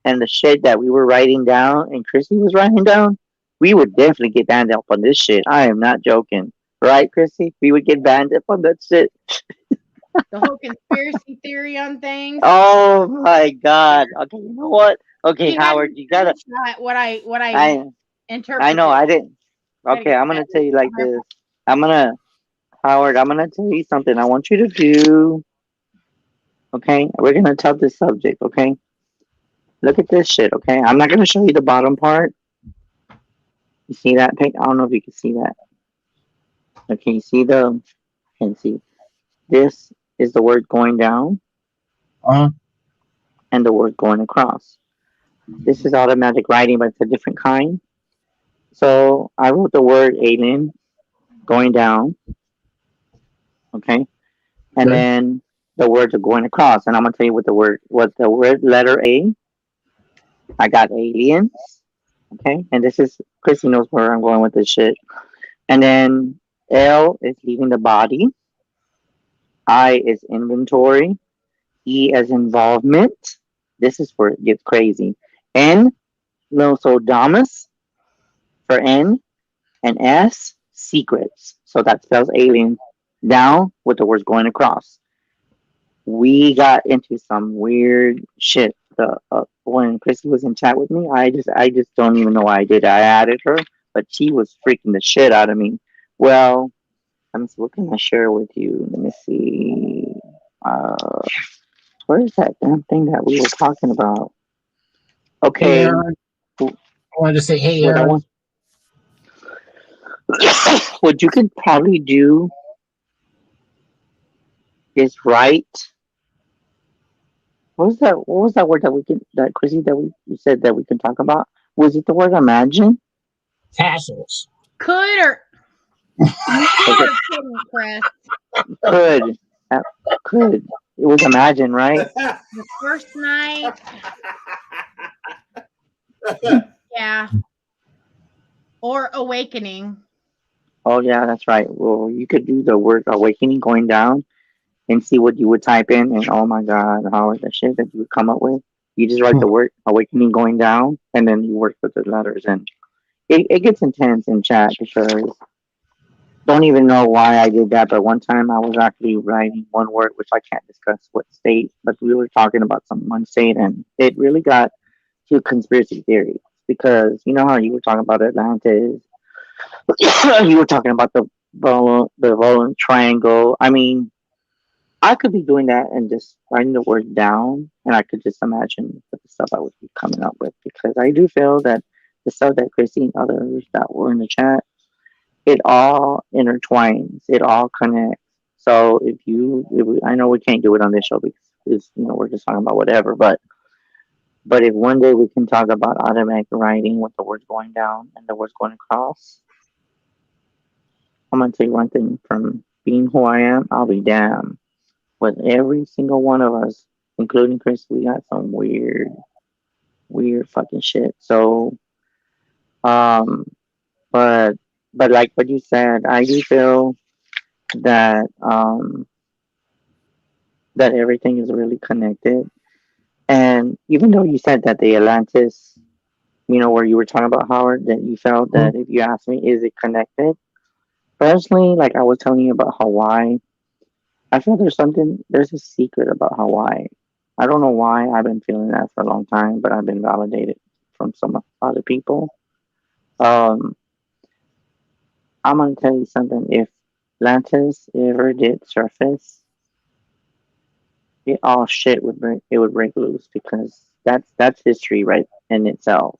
and the shit that we were writing down, and Chrissy was writing down. We would definitely get banned up on this shit. I am not joking, right, Chrissy? We would get banned up on that shit. The whole conspiracy theory on things. Oh my god. Okay, you know what? Okay, He had Howard, me you gotta. screenshot what I I I know interpreted. I didn't. Gotta Okay, get I'm that. gonna tell you like this. I'm gonna Howard. I'm gonna tell you something. I want you to do. Okay, we're gonna touch this subject. Okay, look at this shit. Okay, I'm not gonna show you the bottom part. You see that? Pic? I don't know if you can see that. Okay, you see the? I can see. This is the word going down Uh, and the word going across. This is automatic writing, but it's a different kind. So I wrote the word alien going down. Okay, and okay. then the words are going across. And I'm gonna tell you what the word letter A I got aliens. Okay, and this is Chrissy knows where I'm going with this shit. And then L is leaving the body. I is inventory. E as involvement. This is where it gets crazy. N, Nosodamus for N, and S, secrets. So that spells alien down with the words going across. We got into some weird shit. When Chrissy was in chat with me, I just don't even know why I did. I added her, but she was freaking the shit out of me. Well, let me see. What can I share with you? Let me see. Uh, where is that damn thing that we were talking about? Hey, Okay, Aaron. I wanted to say, hey, what I Aaron. want, what you could probably do is write. What was that? What was that word that we can that Chrissy that we you said that we can talk about? Was it the word imagine? Tassels. Could or you Okay, are kidding, Chris. could uh, could it was imagine, right? The first night, yeah, or awakening. Oh yeah, that's right. Well, you could do the word awakening going down and see what you would type in, and oh my god, how the shit that you would come up with. You just write the word awakening going down, and then you work with the letters, and it gets intense in chat because don't even know why I did that. But one time I was actually writing one word, which I can't discuss what state, but we were talking about some one state, and it really got to conspiracy theories because you know how you were talking about Atlantis, you were talking about the Volan Triangle. I mean, I could be doing that and just writing the word down, and I could just imagine the stuff I would be coming up with because I do feel that the stuff that Chrissy and others that were in the chat, it all intertwines, it all connects. So I know we can't do it on this show because we're just talking about whatever, but if one day we can talk about automatic writing with the words going down and the words going across, I'm gonna tell you one thing: from being who I am, I'll be damned. With every single one of us, including Chris, we got some weird fucking shit. So, um, but like what you said, I do feel that that everything is really connected. And even though you said that the Atlantis, where you were talking about Howard, that you felt that if you asked me, is it connected? Personally, like I was telling you about Hawaii, I feel there's a secret about Hawaii. I don't know why I've been feeling that for a long time, but I've been validated from some other people. Um, I'm gonna tell you something. If Atlantis ever did surface, all shit would break loose because that's history right in itself.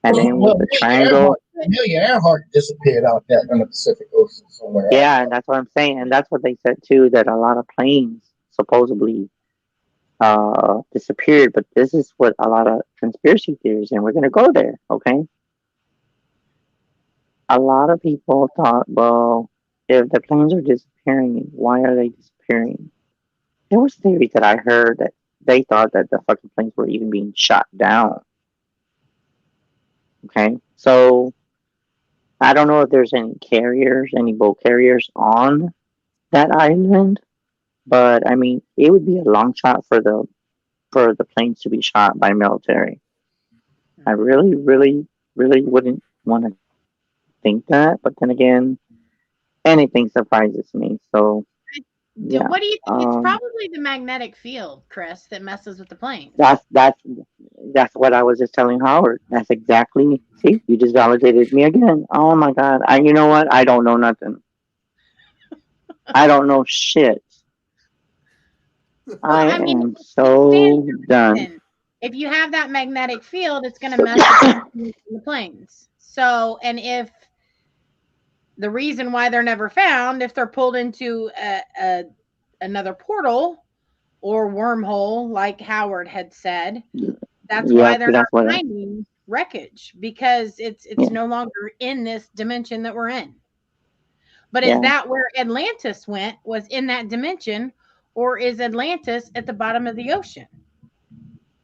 And then with the triangle, Amelia Earhart disappeared out there in the Pacific Ocean somewhere. yeah, and that's what I'm saying, and that's what they said too. That a lot of planes supposedly disappeared, but this is what a lot of conspiracy theories, and we're gonna go there, okay? A lot of people thought, well, if the planes are disappearing, why are they disappearing? There was theories that I heard that they thought that the fucking planes were even being shot down. Okay, so I don't know if there's any boat carriers on that island, but I mean, it would be a long shot for the planes to be shot by military. I really, really, really wouldn't want to think that, but then again, anything surprises me. So yeah, What do you think? It's probably the magnetic field, Chris, that messes with the planes. that's what I was just telling Howard. That's exactly. See, you just validated me again. Oh my god! You know what? I don't know nothing. I don't know shit. I am so done. If you have that magnetic field, it's going to mess with the planes. So, and if the reason why they're never found, if they're pulled into another portal or wormhole, like Howard had said, that's why they're not finding wreckage, because it's no longer in this dimension that we're in. But is that where Atlantis went? Was in that dimension, or is Atlantis at the bottom of the ocean?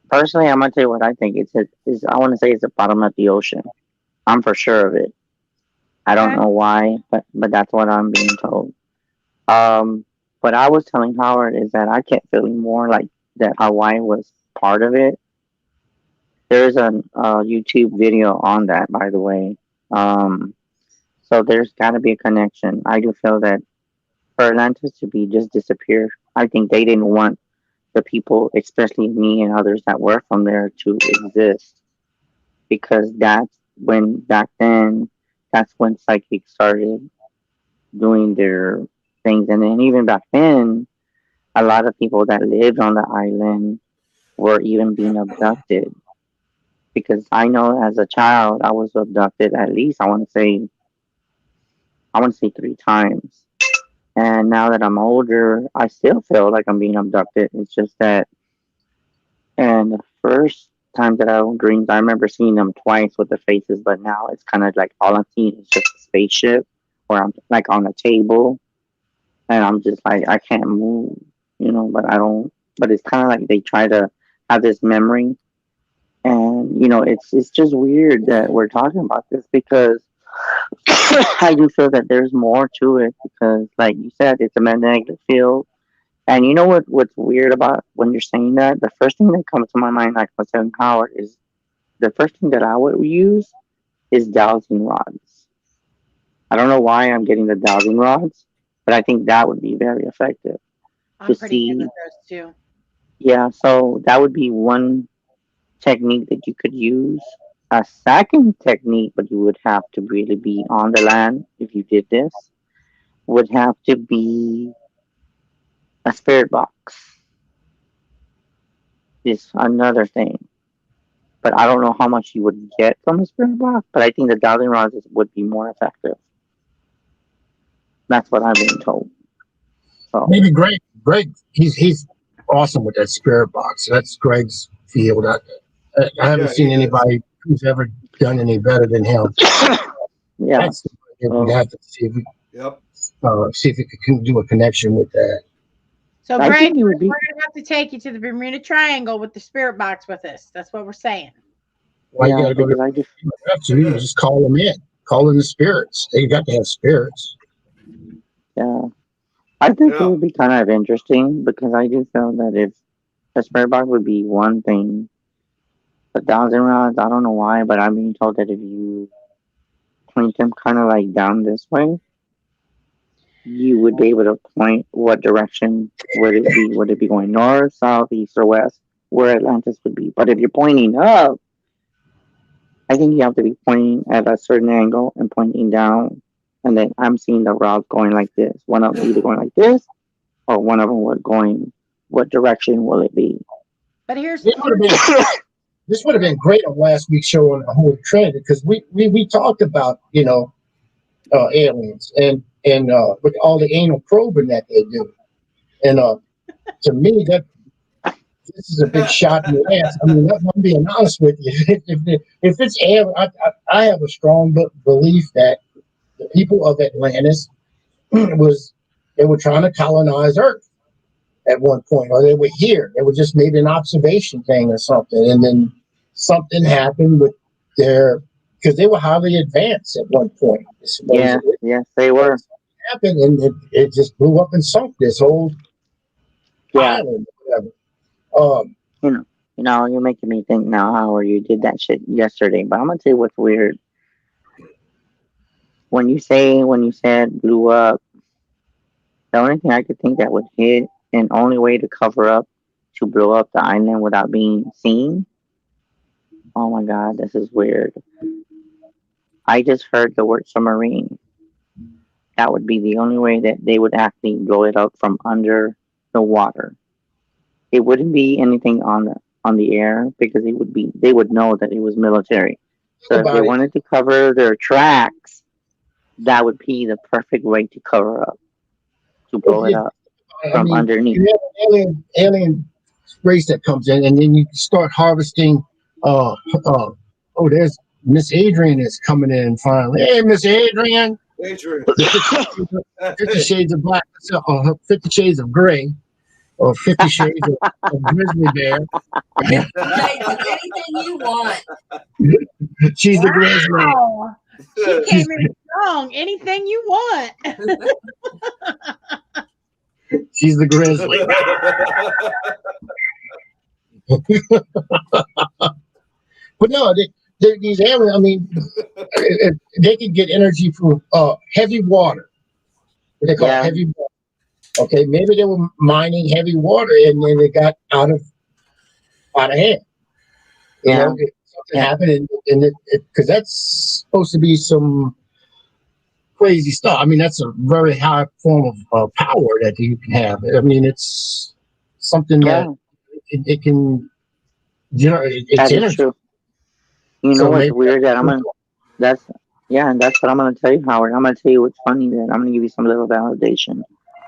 Personally, I'm gonna tell you what I think. I want to say it's the bottom of the ocean. I'm for sure of it. I don't Okay. know why, but that's what I'm being told. Um, what I was telling Howard is that I kept feeling more like that Hawaii was part of it. There's a YouTube video on that, by the way. Um, so there's got to be a connection. I do feel that for Atlantis to be just disappear, I think they didn't want the people, especially me and others that were from there, to exist because that's when back then, that's when psychics started doing their things, and then even back then, a lot of people that lived on the island were even being abducted. Because I know as a child, I was abducted at least I want to say 3 times. And now that I'm older, I still feel like I'm being abducted. It's just that, and the first time that I dreamed, I remember seeing them twice with the faces, but now it's kind of like all I'm seeing is just a spaceship, or I'm like on a table, and I'm just like I can't move, but I don't. But it's kind of like they try to have this memory, and it's just weird that we're talking about this because I do feel that there's more to it because, like you said, it's a magnetic field. And you know what's weird about when you're saying that? The first thing that comes to my mind, like I was telling Howard, is the first thing that I would use is dowsing rods. I don't know why I'm getting the dowsing rods, but I think that would be very effective to I'm pretty good see. with those too. Yeah, so that would be one technique that you could use. A second technique, but you would have to really be on the land if you did this, would have to be a spirit box. Is another thing. But I don't know how much you would get from a spirit box, but I think the dowsing rods would be more effective. That's what I'm being told. So, Maybe Greg, he's awesome with that spirit box. That's Greg's field. I haven't Yeah, seen he is. anybody who's ever done any better than him. yeah. That's the we'd have to Yep. see if we can do a connection with that. So, I Greg, think it would we're be. going to have to take you to the Bermuda Triangle with the spirit box with us. That's what we're saying. Why you Yeah, got to go to? because I just. You don't have to. You just call them in. Call in the spirits. They got to have spirits. Yeah. I think it Yeah. would be kind of interesting because I do feel that if a spirit box would be one thing, the dowsing rods, I don't know why, but I'm being told that if you point them kind of like down this way, you would be able to point what direction would it be? Would it be going north, south, east, or west? Where Atlantis would be. But if you're pointing up, I think you have to be pointing at a certain angle and pointing down. And then I'm seeing the rods going like this. One of them either going like this, or one of them would going. What direction will it be? But here's It would have been. This would have been great on last week's show on the Holy Trinity because we talked about aliens and with all the anal probing that they do, and to me that this is a big shot in the ass. I mean, I'm being honest with you. If it's alien, I have a strong belief that the people of Atlantis they were trying to colonize Earth at one point, or they were here. They were just maybe an observation thing or something, and then something happened with their because they were highly advanced at one point, Yeah, supposedly. yes, they were. Happened and it just blew up and sunk this whole Yeah, island, whatever. you know, you're making me think now how you did that shit yesterday. But I'm gonna tell you what's weird. When you said blew up, the only thing I could think that would hit and only way to cover up to blow up the island without being seen. Oh my god, this is weird. I just heard the word submarine. That would be the only way that they would actually blow it up from under the water. It wouldn't be anything on the air because they would know that it was military. So if they About it. wanted to cover their tracks, that would be the perfect way to cover up, to blow it up I from mean, underneath. you have an alien race that comes in, and then you start harvesting. Oh, there's Miss Adrian is coming in finally. Hey, Miss Adrian. Adrian. 50 Shades of Black, 50 Shades of Gray. or 50 Shades of Grizzly Bear. Jason, anything you want. She's the Grizzly. Wow. She came in strong. Anything you want. She's the Grizzly. But no, these aliens, I mean, they can get energy from heavy water. What they call heavy water. Okay, maybe they were mining heavy water and then it got out of hand. You know, something happened, and because that's supposed to be some crazy stuff. I mean, that's a very high form of power that you can have. I mean, it's something that it can generate. It's energy. True. You know what's weird? That's what I'm gonna tell you, Howard. I'm gonna tell you what's funny. That I'm gonna give you some little validation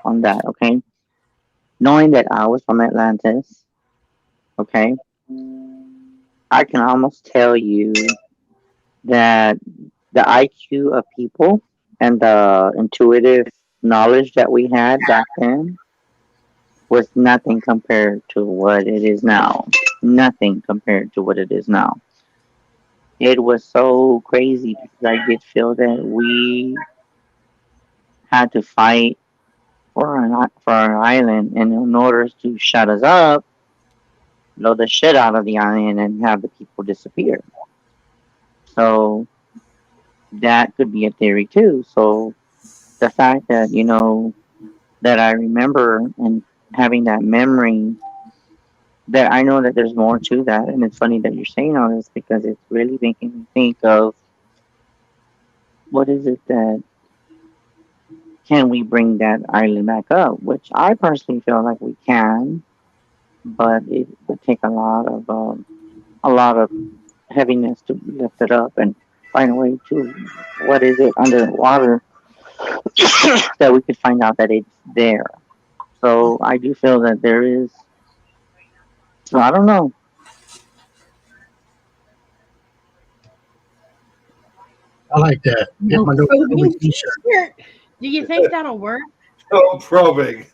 on that. Okay, knowing that I was from Atlantis. Okay, I can almost tell you that the IQ of people and the intuitive knowledge that we had back then was nothing compared to what it is now. Nothing compared to what it is now. It was so crazy because I did feel that we had to fight for our island, and in order to shut us up, blow the shit out of the island and have the people disappear. So that could be a theory too. So the fact that that I remember and having that memory, that I know that there's more to that, and it's funny that you're saying all this because it's really making me think of what is it that can we bring that island back up, which I personally feel like we can, but it would take a lot of heaviness to lift it up and find a way to what is it underwater that we could find out that it's there. So I do feel that there is. So I don't know. I like that. Get my t-shirt. Do you think that'll work? Oh, probing.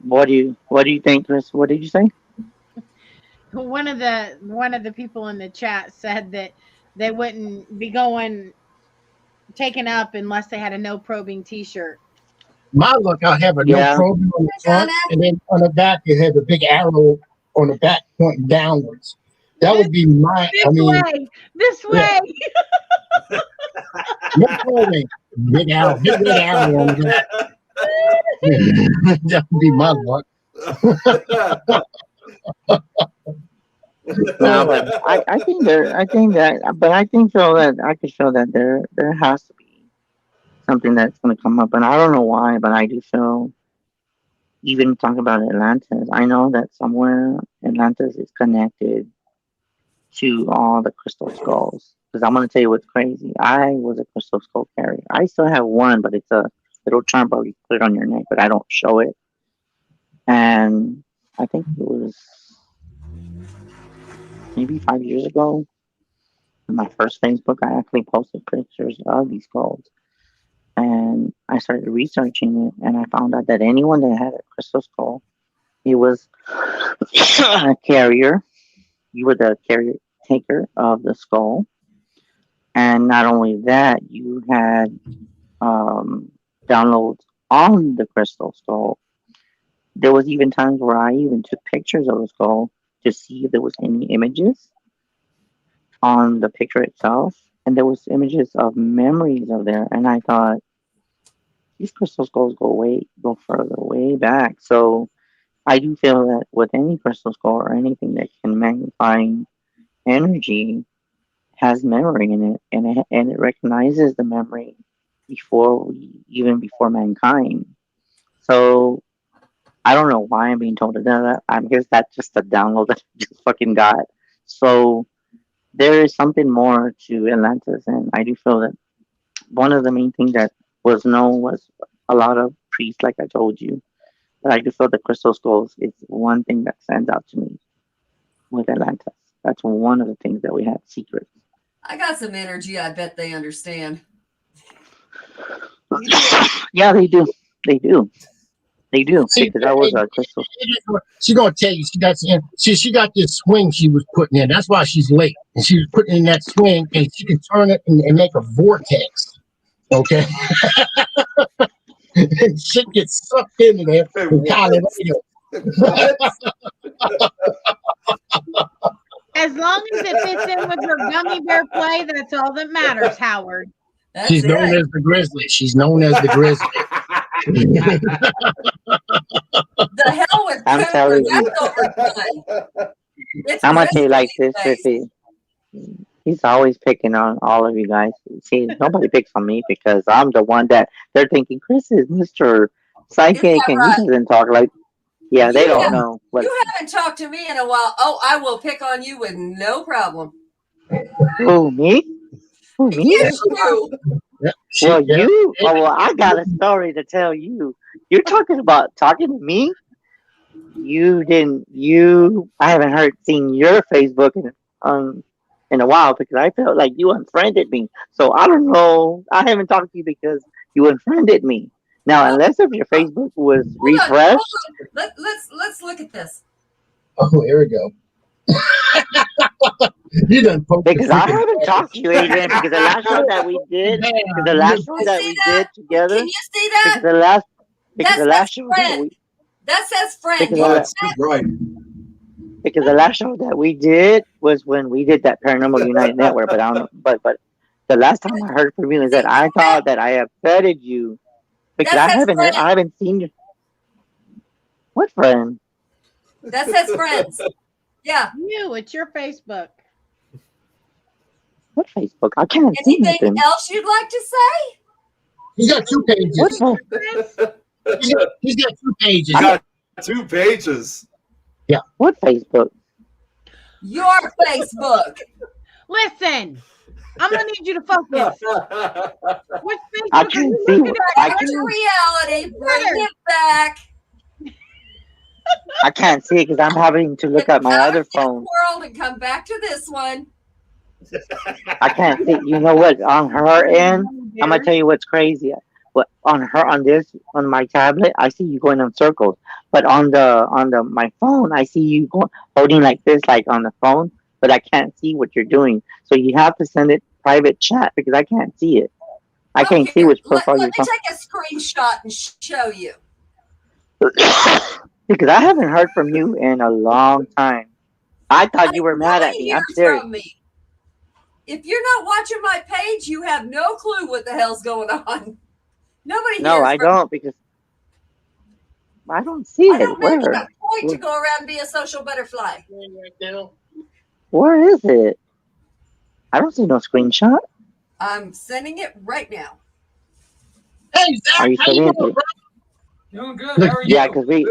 What do you think, Chris? What did you say? One of the people in the chat said that they wouldn't be taken up unless they had a no probing t-shirt. My look, I'll have a no probing on the front, and then on the back you have a big arrow on the back pointing downwards. That would be my. This way. No probing. Big arrow on the that would be my luck. No, but I think I could feel that there has to be something that's going to come up, and I don't know why, but I do feel, even talking about Atlantis, I know that somewhere Atlantis is connected to all the crystal skulls. Because I'm going to tell you what's crazy. I was a crystal skull carrier. I still have one, but it's a little charm, but you put it on your neck, but I don't show it. And I think it was maybe 5 years ago, in my first Facebook, I actually posted pictures of these skulls. And I started researching it, and I found out that anyone that had a crystal skull, he was a carrier. You were the caretaker of the skull. And not only that, you had downloads on the crystal skull. There was even times where I even took pictures of the skull to see if there was any images on the picture itself. And there was images of memories of there. And I thought, these crystal skulls go further, way back. So I do feel that with any crystal skull or anything that can magnify energy has memory in it, and it recognizes the memory before mankind. So I don't know why I'm being told to do that. I guess that's just a download that I just fucking got. So there is something more to Atlantis, and I do feel that one of the main things that was known was a lot of priests, like I told you. But I do feel the crystal skulls is one thing that stands out to me with Atlantis. That's one of the things that we had secrets. I got some energy. I bet they understand. Yeah, they do. They do. They do, See, because I was Crystal. she's gonna tell you she got this swing she was putting in. That's why she's late. And she was putting in that swing, and she can turn it and make a vortex. Okay, and shit gets sucked into there. As long as it fits in with her gummy bear play, that's all that matters, Howard. She's known as the Grizzly. She's known as the Grizzly. The hell with I'm Cooper. telling you. That's overdone. I'm gonna tell you like this, Sissy. He's always picking on all of you guys. See, nobody picks on me because I'm the one that they're thinking Chris is Mr. Psychic and he doesn't talk like. Yeah, they don't know. You haven't talked to me in a while. Oh, I will pick on you with no problem. Who, me? Who, me? Yes, you. Well, you. Oh, well, I got a story to tell you. You're talking about talking to me. You didn't. I haven't seen your Facebook in a while because I felt like you unfriended me. So I don't know. I haven't talked to you because you unfriended me. Now, unless if your Facebook was refreshed. Let's look at this. Oh, here we go. You done because I haven't talked to you, Adrian. Because the last show that we did, together. Can you see that? Because the last show that says friend. Right. Because the last show that we did was when we did that Paranormal United Network. But I don't. But the last time I heard from you is that I thought that I offended you because I haven't seen you. What friend? That says friends. Yeah. It's your Facebook. What Facebook? I can't see anything. Anything else you'd like to say? He's got 2 pages. He's got 2 pages. I got 2 pages. Yeah. What Facebook? Your Facebook. Listen, I'm gonna need you to focus. What Facebook? I can't see. Reality. Bring it back. I can't see it because I'm having to look at my other phone. World and come back to this one. I can't see. You know what? On her end, I'm gonna tell you what's crazy. What on my tablet, I see you going in circles. But on my phone, I see you holding like this, like on the phone. But I can't see what you're doing. So you have to send it private chat because I can't see it. I can't see which profile you're talking. Let me take a screenshot and show you. Because I haven't heard from you in a long time. I thought you were mad at me. I'm serious. If you're not watching my page, you have no clue what the hell's going on. Nobody. No, I don't because I don't see it. Where? Point to go around and be a social butterfly. Where is it? I don't see no screenshot. I'm sending it right now. Hey, Zach, are you sending it? Doing good. How are you? Yeah, because the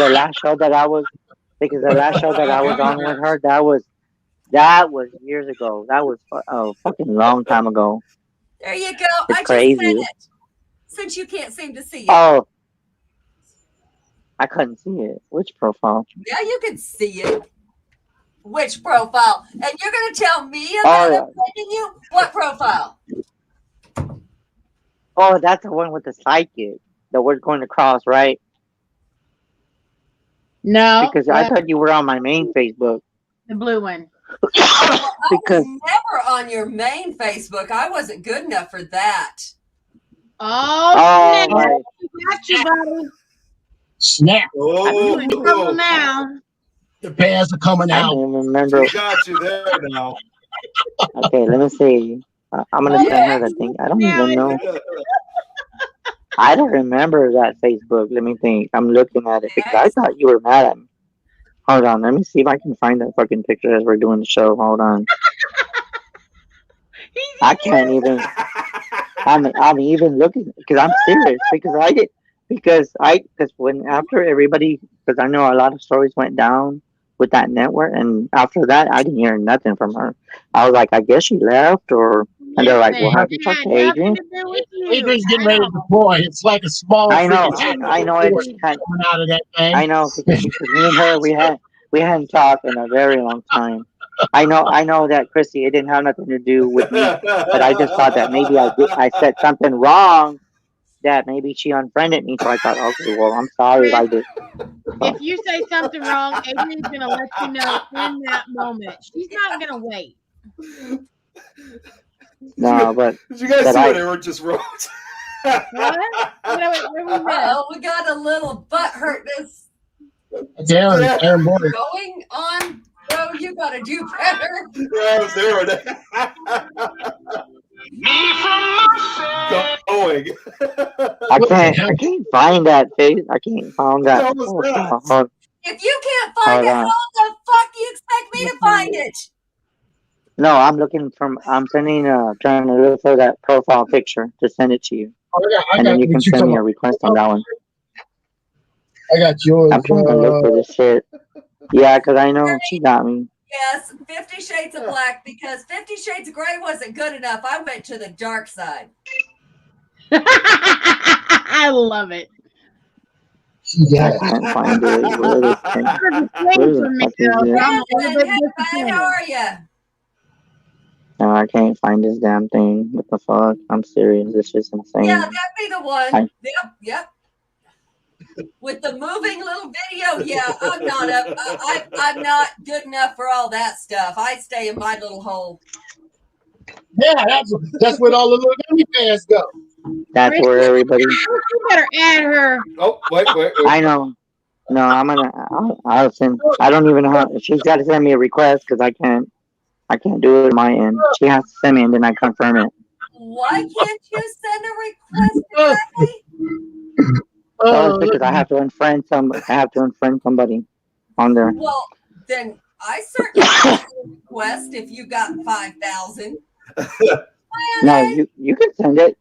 last show that I was on with her, that was years ago. That was a fucking long time ago. There you go. It's I crazy. just sent it. Since you can't seem to see it. Oh, I couldn't see it. Which profile? Yeah, you can see it. Which profile? And you're going to tell me about offending you? What profile? Oh, that's the one with the psychic that we're going across, right? No. Because I thought you were on my main Facebook. The blue one. I was never on your main Facebook. I wasn't good enough for that. Oh, snap. Got you, buddy. Snap. I'm in trouble now. The bears are coming out. I don't remember. We got you there now. Okay, let me see. I'm going to send her the thing. I don't even know. I don't remember that Facebook. Let me think. I'm looking at it because I thought you were mad at me. Hold on. Let me see if I can find that fucking picture as we're doing the show. Hold on. I can't even. I'm even looking because I'm serious because when after everybody, because I know a lot of stories went down with that network, and after that I didn't hear nothing from her. I was like, I guess she left, and they're like, well, have you talked to Adrian? Adrian's getting ready to deploy. It's like a small. I know it. Coming out of that thing. I know because me and her we hadn't talked in a very long time. I know that Chrissy, it didn't have nothing to do with me, but I just thought that maybe I said something wrong that maybe she unfriended me. So I thought, okay, well, I'm sorry if I did. If you say something wrong, Adrian's gonna let you know in that moment. She's not gonna wait. No, but did you guys see what Aaron just wrote? What? We got a little butt hurtness. Aaron Boyer. Going on, bro. You gotta do better. Yeah, I was there. Going. I can't find that face. I can't find that. If you can't find it, how the fuck do you expect me to find it? No, I'm looking from. I'm sending. Trying to look for that profile picture to send it to you, and then you can send me a request on that one. I got yours. I'm trying to look for this shit. Yeah, because I know she got me. Yes, 50 Shades of Black, because 50 Shades of Grey wasn't good enough. I went to the dark side. I love it. Yeah. I can't find it. Hey, how are you? No, I can't find this damn thing. What the fuck? I'm serious. This is insane. Yeah, that'd be the one. Yep. With the moving little video, yeah, I'm not good enough for all that stuff. I stay in my little hole. Yeah, that's where all the little gummy bears go. That's where everybody. You better add her. Oh, wait. I know. No, I'm gonna. I'll send. I don't even know how. She's got to send me a request because I can't do it on my end. She has to send me and then I confirm it. Why can't you send a request exactly? Oh, it's because I have to unfriend somebody on there. Well, then I certainly can request if you got 5,000. No, you can send it.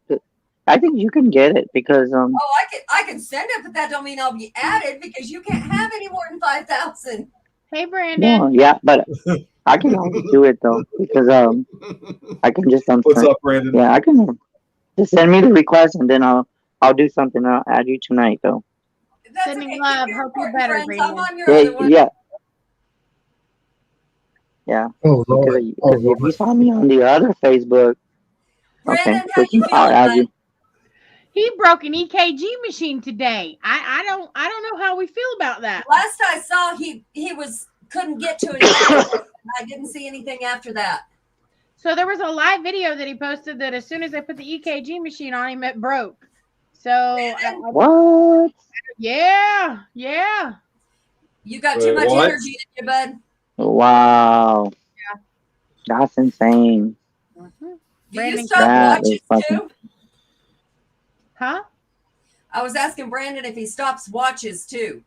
I think you can get it because I can send it, but that don't mean I'll be added because you can't have any more than 5,000. Hey, Brandon. No, yeah, but I can always do it though because I can just unfriend. What's up, Brandon? Yeah, I can just send me the request and then I'll do something. I'll add you tonight though. That's Sending love. Hope you're better, Brandon. I'm on your other one. Yeah. Oh, Lord. If you saw me on the other Facebook, Brandon, okay, how you feeling, I'll add you. He broke an EKG machine today. I don't know how we feel about that. Last I saw, he couldn't get to it. I didn't see anything after that. So there was a live video that he posted that as soon as I put the EKG machine on him, it broke. So what? Yeah. You got too much energy in you, bud. Wow. Yeah. That's insane. Mm-hmm. Do you stop watches too? Huh? I was asking Brandon if he stops watches too.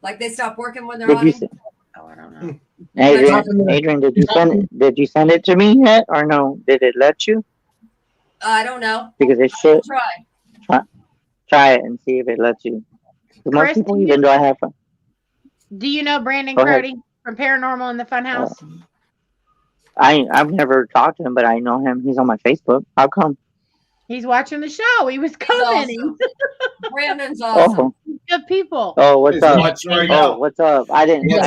Like they stop working when they're on him? Oh, I don't know. Adrian, did you send it to me yet or no? Did it let you? I don't know. Because it should. Try it and see if it lets you. Most people, even though I have fun. Do you know Brandon Crody from Paranormal in the Funhouse? I've never talked to him, but I know him. He's on my Facebook. How come? He's watching the show. He was commenting. Awesome. Brandon's awesome. Good people. Oh, what's up? Right what's up? I didn't know.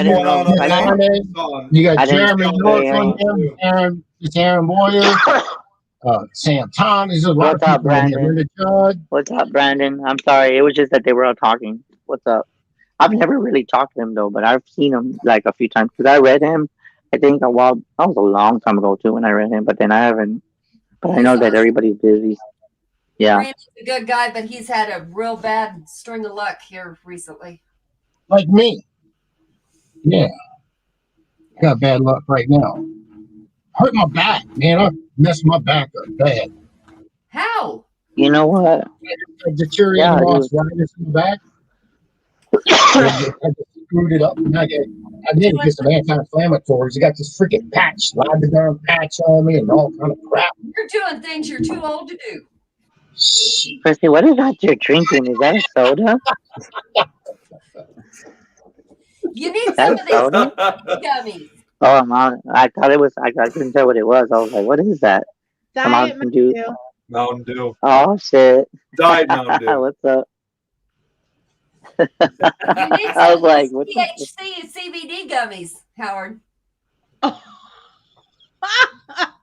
You got Jeremy York on there. Aaron Boyer. Sam Thomas. What's up, Brandon? What's up, Brandon? I'm sorry. It was just that they were all talking. What's up? I've never really talked to him though, but I've seen him like a few times because I read him. I think that was a long time ago too when I read him, but then I haven't. But I know that everybody's busy. Yeah. Brandon's a good guy, but he's had a real bad string of luck here recently. Like me. Yeah. Got bad luck right now. Hurt my back, man. I messed my back up bad. How? You know what? Deteriorating arthritis in the back. I just screwed it up and I did get some anti-inflammatories. I got this freaking patch, slide the darn patch on me and all kind of crap. You're doing things you're too old to do. Christy, what is that you're drinking? Is that a soda? You need some of these gummies. Oh, I thought it was. I couldn't tell what it was. I was like, "What is that?" Mountain Dew. Mountain Dew. Oh shit! Diet Mountain Dew. What's up? I was like, "What?" THC and CBD gummies, Howard.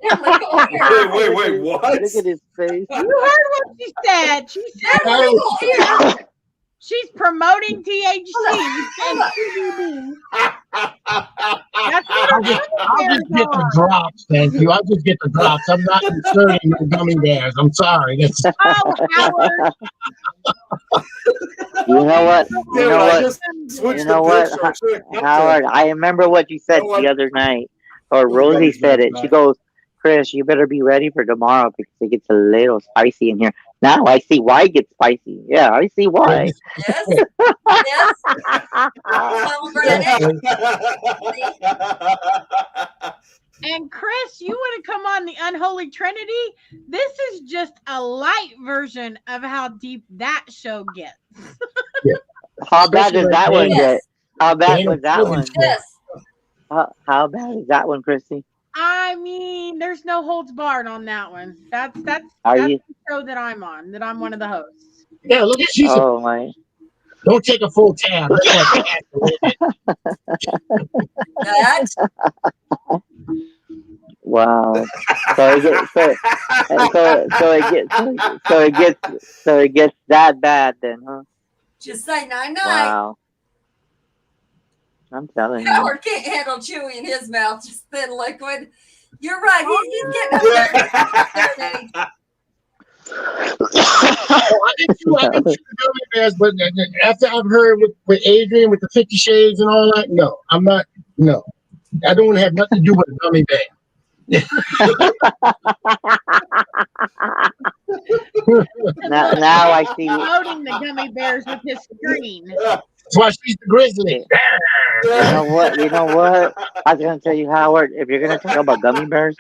Wait, what? Look at his face. You heard what she said. She said she's promoting THC and CBD. I'll just get the drops, thank you. I'll just get the drops. I'm not inserting no gummy bears. I'm sorry. Oh, Howard. You know what? You know what? Howard, I remember what you said the other night. Or Rosie said it. She goes, Chris, you better be ready for tomorrow because it gets a little spicy in here. Now I see why it gets spicy. Yeah, I see why. Yes. Yes. And Chris, you want to come on the Unholy Trinity? This is just a light version of how deep that show gets. Yeah. How bad does that one get? How bad was that one? Yes. How bad is that one, Christy? I mean, there's no holds barred on that one. That's the show that I'm on, that I'm one of the hosts. Yeah, look at she's. Oh my! Don't take a full tab. Wow. So it gets that bad then, huh? Just say night. Wow. I'm telling you. Howard can't handle chewy in his mouth, just thin liquid. You're right. He's getting up there. I didn't chew gummy bears, but after I've heard with Adrian with the 50 Shades and all that, no, I'm not. No, I don't have nothing to do with a gummy bear. now I see. Promoting the gummy bears with his screen. That's why she's the grizzly. You know what? I was gonna tell you, Howard. If you're gonna talk about gummy bears,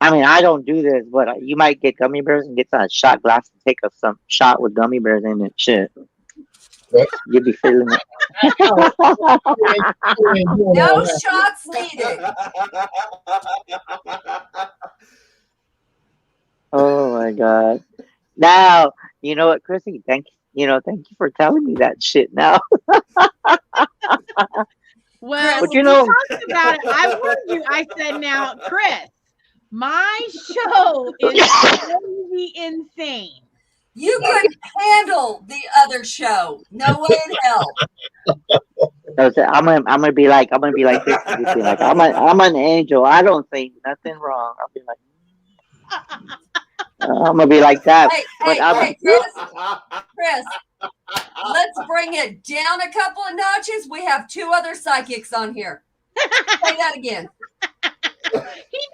I mean, I don't do this, but you might get gummy bears and get a shot glass and take some shot with gummy bears in it. Shit, you'd be feeling it. No shots needed. Oh my God! Now you know what, Chrissy. Thank you for telling me that shit. Now. Well, but we talked about it. I warned you. I said, now, Chris, my show is crazy insane. You couldn't handle the other show. No way in hell. I'm gonna be like this. Like, I'm an angel. I don't think nothing wrong. I'll be like. I'm gonna be like that. Hey, Chris, let's bring it down a couple of notches. We have two other psychics on here. Say that again.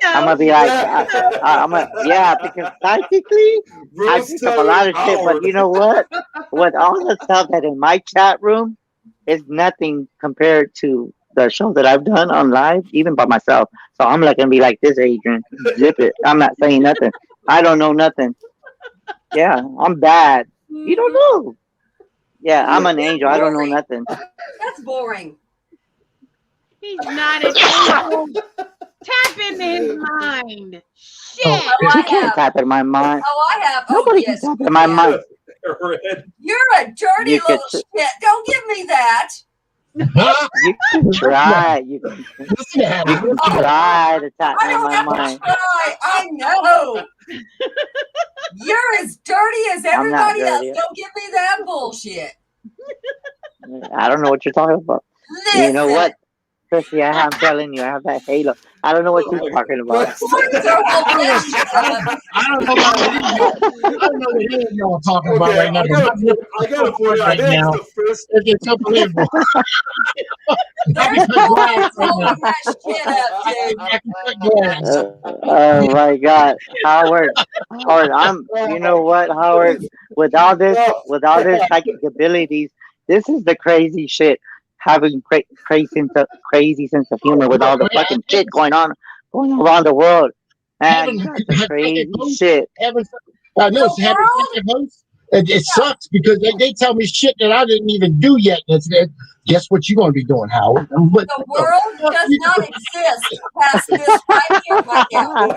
I'm gonna be like, because psychically, I pick up a lot of shit. But you know what? With all the stuff that in my chat room is nothing compared to the show that I've done on live, even by myself. So I'm like gonna be like this, Adrian. Zip it. I'm not saying nothing. I don't know nothing. Yeah, I'm bad. You don't know. Yeah, I'm an angel. I don't know nothing. That's boring. He's not an angel. Tap into his mind. Shit. You can't tap in my mind. Oh, I have. Nobody can tap in my mind. You're a dirty little shit. Don't give me that. You can try. You can try to tap in my mind. I know. You're as dirty as everybody else. Don't give me that bullshit. I don't know what you're talking about. Listen. You know what, Chrissy? I'm telling you, I have that halo. I don't know what you're talking about. I don't know what y'all talking about right now. I got to point out right now. It's unbelievable. Oh my God, Howard, you know what, Howard? With all this psychic abilities, this is the crazy shit. Having crazy sense of humor with all the fucking shit going around the world. Man, that's crazy shit. I know it sucks because they tell me shit that I didn't even do yet. Guess what you're going to be doing, Howard? The world does not exist past this right here, my gal.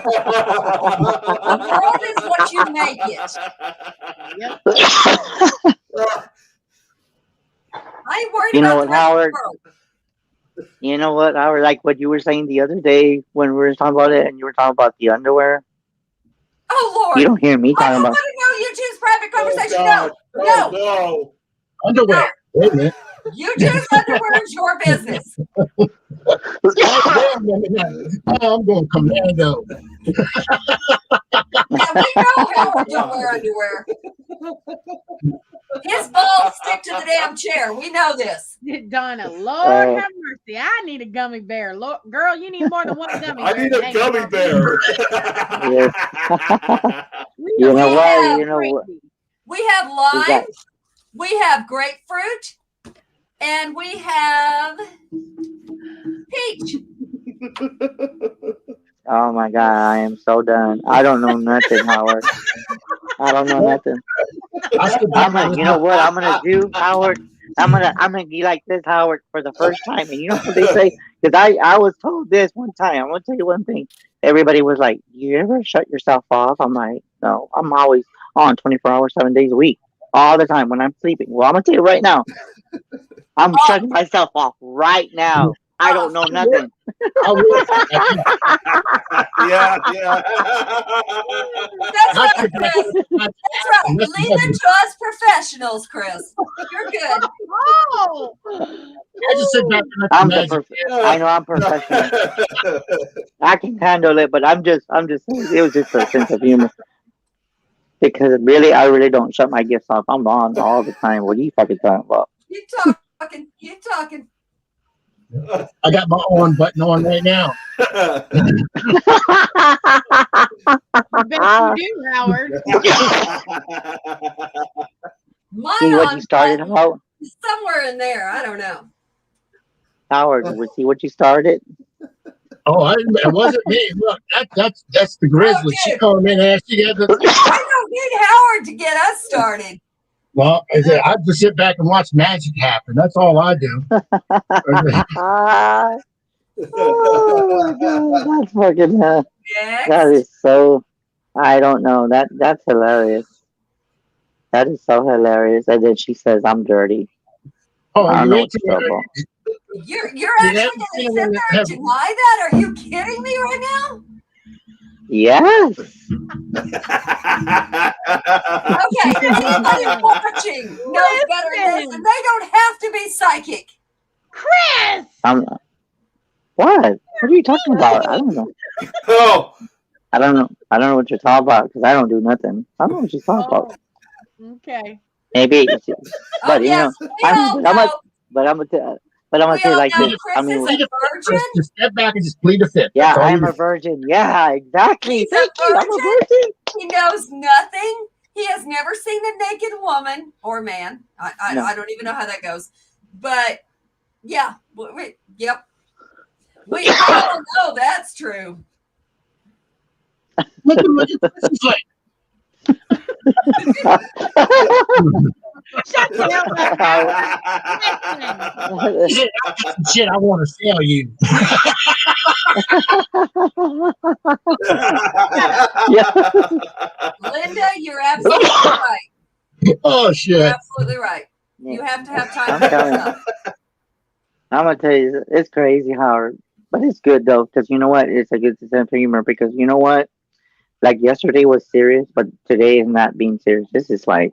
The world is what you make it. I ain't worried you know about what, Howard? You know what? I was like what you were saying the other day when we were talking about it, and you were talking about the underwear. Oh Lord! You don't hear me I talking don't about. want to know you two's private conversation. God. No, No. Underwear. Wait a minute. you two's underwear is your business. I'm going commando. Yeah, we know Howard don't wear underwear. His balls stick to the damn chair. We know this. Donna, Lord have mercy. I need a gummy bear. Lord, girl, you need more than one gummy bear. I need a gummy bear. You know what? You know what? We have lime, we have grapefruit, and we have peach. Oh my God, I am so done. I don't know nothing, Howard. I don't know nothing. You know what I'm gonna do, Howard? I'm gonna be like this, Howard, for the first time. And you know what they say? Because I was told this one time. I'm gonna tell you one thing. Everybody was like, "You ever shut yourself off?" I'm like, "No, I'm always on 24 hours, 7 days a week, all the time when I'm sleeping." Well, I'm gonna tell you right now, I'm shutting myself off right now. I don't know nothing. Yeah. That's right, Chris. That's right. Leave it to us professionals, Chris. You're good. Oh, I just sit back and I know I'm professional. I can handle it, but I'm just saying it was just a sense of humor. Because really, I really don't shut my gifts off. I'm on all the time. What are you fucking talking about? Keep talking. I got my on button on right now. I bet you do, Howard. See what you started, Howard? Somewhere in there. I don't know. Howard, see what you started? Oh, it wasn't me. Look, that's the Grizzly. She came in and she had the. I don't need Howard to get us started. Well, I just sit back and watch magic happen. That's all I do. Oh my God, that's fucking that is so. I don't know. That's hilarious. That is so hilarious. And then she says, "I'm dirty." Oh, I don't know what's trouble. You're actually going to sit there and deny that? Are you kidding me right now? Yes. Okay, anybody watching knows better than this, and they don't have to be psychic. Chris! What? What are you talking about? I don't know. Oh. I don't know. I don't know what you're talking about because I don't do nothing. I don't know what you're talking about. Okay. Maybe, but yes, I'm gonna tell you like this. I mean, just step back and just plead the fifth. Yeah, I'm a virgin. Yeah, exactly. Thank you. I'm a virgin. He knows nothing. He has never seen a naked woman or man. I don't even know how that goes. But yeah, yep. We all know that's true. Shut the hell up. Shit, I want to sell you. Linda, you're absolutely right. Oh shit! You're absolutely right. You have to have time. I'm gonna tell you, it's crazy, Howard, but it's good though because you know what? It's a good sense of humor because you know what? Like yesterday was serious, but today is not being serious. This is like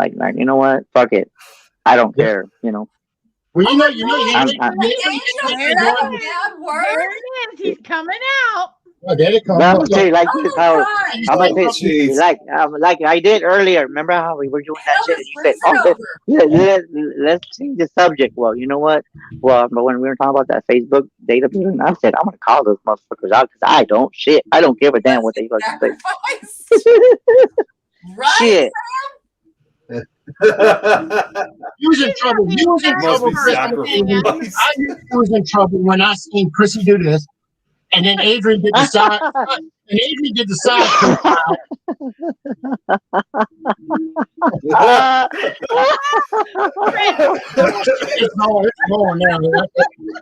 you know what? Fuck it. I don't care. You know. Well, you know, he's coming out. Oh, there it comes. I'm gonna tell you like this, Howard. I'm gonna tell you like I did earlier. Remember how we were doing that shit? And you said, "Oh, let's change the subject." Well, you know what? Well, but when we were talking about that Facebook data meeting, I said I'm gonna call those motherfuckers out because I don't give a damn what they fucking say. Right? Shit. You was in trouble. You was in trouble. I was in trouble when I seen Chrissy do this, and then Adrian did the side. And Adrian did the side. It's going now.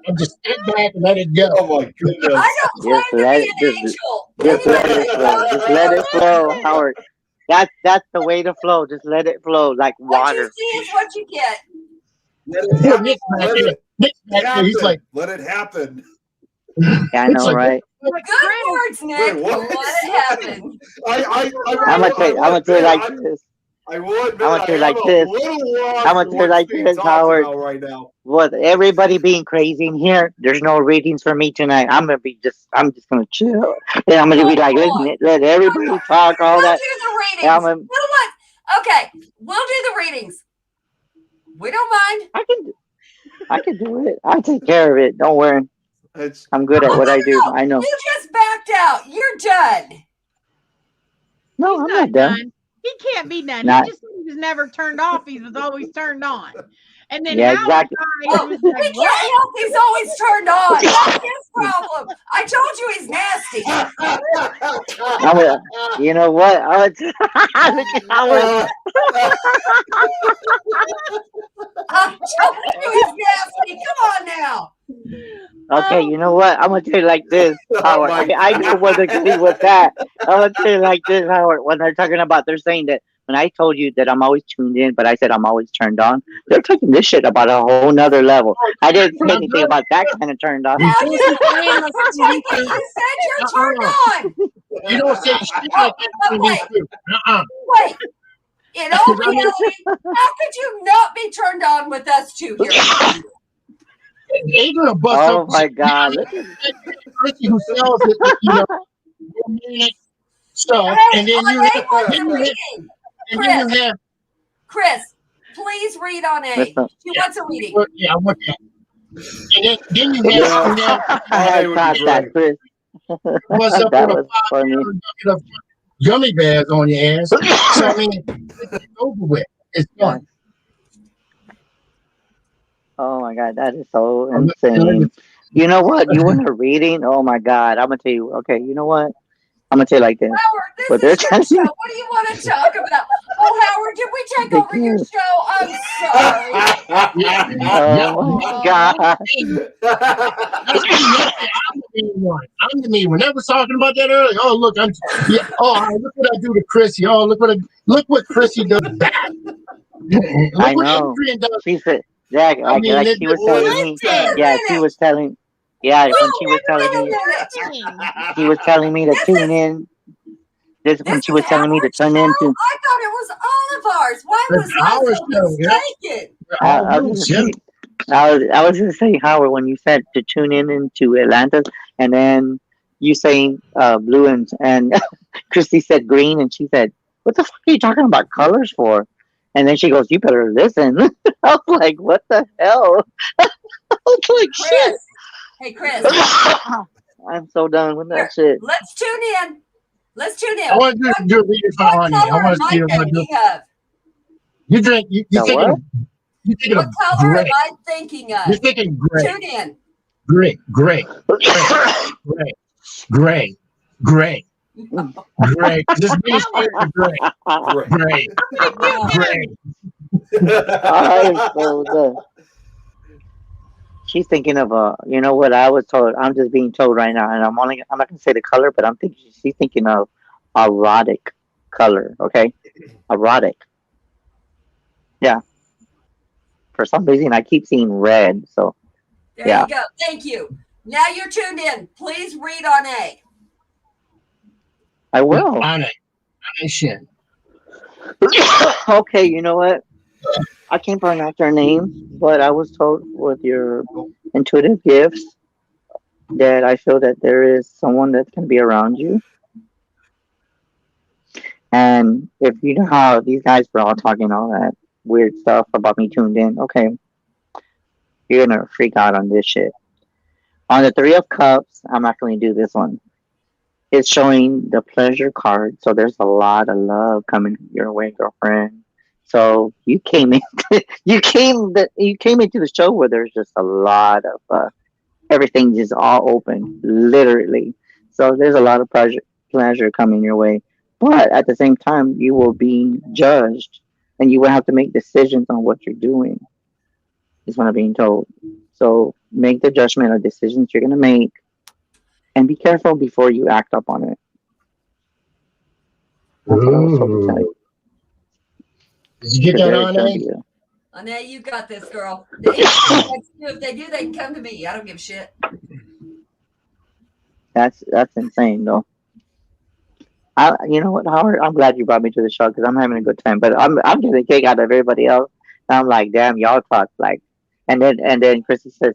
I'm just sit back and let it go. Oh my goodness! I don't claim to be an angel. Just let it flow, Howard. That's the way to flow. Just let it flow like water. What you see is what you get. He's like, let it happen. Yeah, I know, right? Good words, Nick. Wait, what? Let it happen. I'm gonna tell you like this. I will admit, I'm gonna tell you like a this. little lost I'm gonna tell you like this, Howard. right now. With everybody being crazy in here, there's no readings for me tonight. I'm just gonna chill. And I'm gonna be like, let everybody talk, all that. We'll do the readings. You know what? Okay, we'll do the readings. We don't mind. I can do it. I take care of it. Don't worry. I'm good at what I do. I know. You just backed out. You're done. No, I'm not done. He can't be done. He just was never turned off. He was always turned on. And then exactly. We can't help he's always turned on. That's his problem. I told you he's nasty. You know what? I told you he's nasty. Come on now. Okay, you know what? I'm gonna tell you like this, Howard. I know where they're going with that. I'm gonna tell you like this, Howard. When they're talking about, they're saying that when I told you that I'm always tuned in, but I said I'm always turned on. They're taking this shit about a whole nother level. I didn't say anything about that kind of turned on. You said you're turned on. You don't say shit like that. Wait. In all reality, how could you not be turned on with us two here? Adrian will bust up. My God! Chrissy who sells it, stuff, and then you have Chris. Please read on A. She wants a reading. Yeah, I want that. And then you have that, Chris. What's up that with was funny. a gummy bears on your ass? So I mean, it's over with. It's done. Oh my God, that is so insane. You know what? You want a reading? Oh my God, I'm gonna tell you. Okay, you know what? I'm gonna tell you like this. Howard, this is your show. What do you want to talk about? Oh, Howard, did we take over your show? I'm sorry. Oh my God. I'm the mean one. I was talking about that earlier. Oh look, look what I do to Chrissy. Oh look what Chrissy does back. I know. She said, Jack, like she was telling me. Yeah, she was telling. Yeah, when she was telling me to tune in. This when she was telling me to turn into. I thought it was all of ours. Why was I was gonna say, Howard, when you said to tune in into Atlanta, and then you saying blue and Christy said green, and she said, "What the fuck are you talking about colors for?" And then she goes, "You better listen." I was like, "What the hell?" I was like, "Shit." Hey, Chris. I'm so done with that shit. Let's tune in. I want to do a reading for Arnie. I want to see what you drink. You thinking of what color gray. am I thinking of? You're thinking gray. Tune in. Gray. Just be straight to gray. Gray. I'm so done. She's thinking of you know what I was told. I'm just being told right now, and I'm not gonna say the color, but I'm thinking she's thinking of erotic color. Okay, erotic. Yeah. For some reason, I keep seeing red. So. There you go. Thank you. Now you're tuned in. Please read on A. I will. On A. Shit. Okay, you know what? I can't pronounce their names, but I was told with your intuitive gifts that I feel that there is someone that can be around you. And if you know how these guys were all talking all that weird stuff about me tuned in, okay, you're gonna freak out on this shit. On the Three of Cups, I'm not going to do this one. It's showing the pleasure card, so there's a lot of love coming your way, girlfriend. So you came into the show where there's just a lot of everything just all open, literally. So there's a lot of pleasure coming your way, but at the same time, you will be judged, and you will have to make decisions on what you're doing. Is what I'm being told. So make the judgment of decisions you're gonna make, and be careful before you act up on it. That's what I was told to tell you. Did you get that on? I know you got this, girl. If they do, they can come to me. I don't give a shit. That's insane, though. You know what, Howard? I'm glad you brought me to the show because I'm having a good time. But I'm getting a kick out of everybody else. And I'm like, damn, y'all talk like, and then Chrissy says,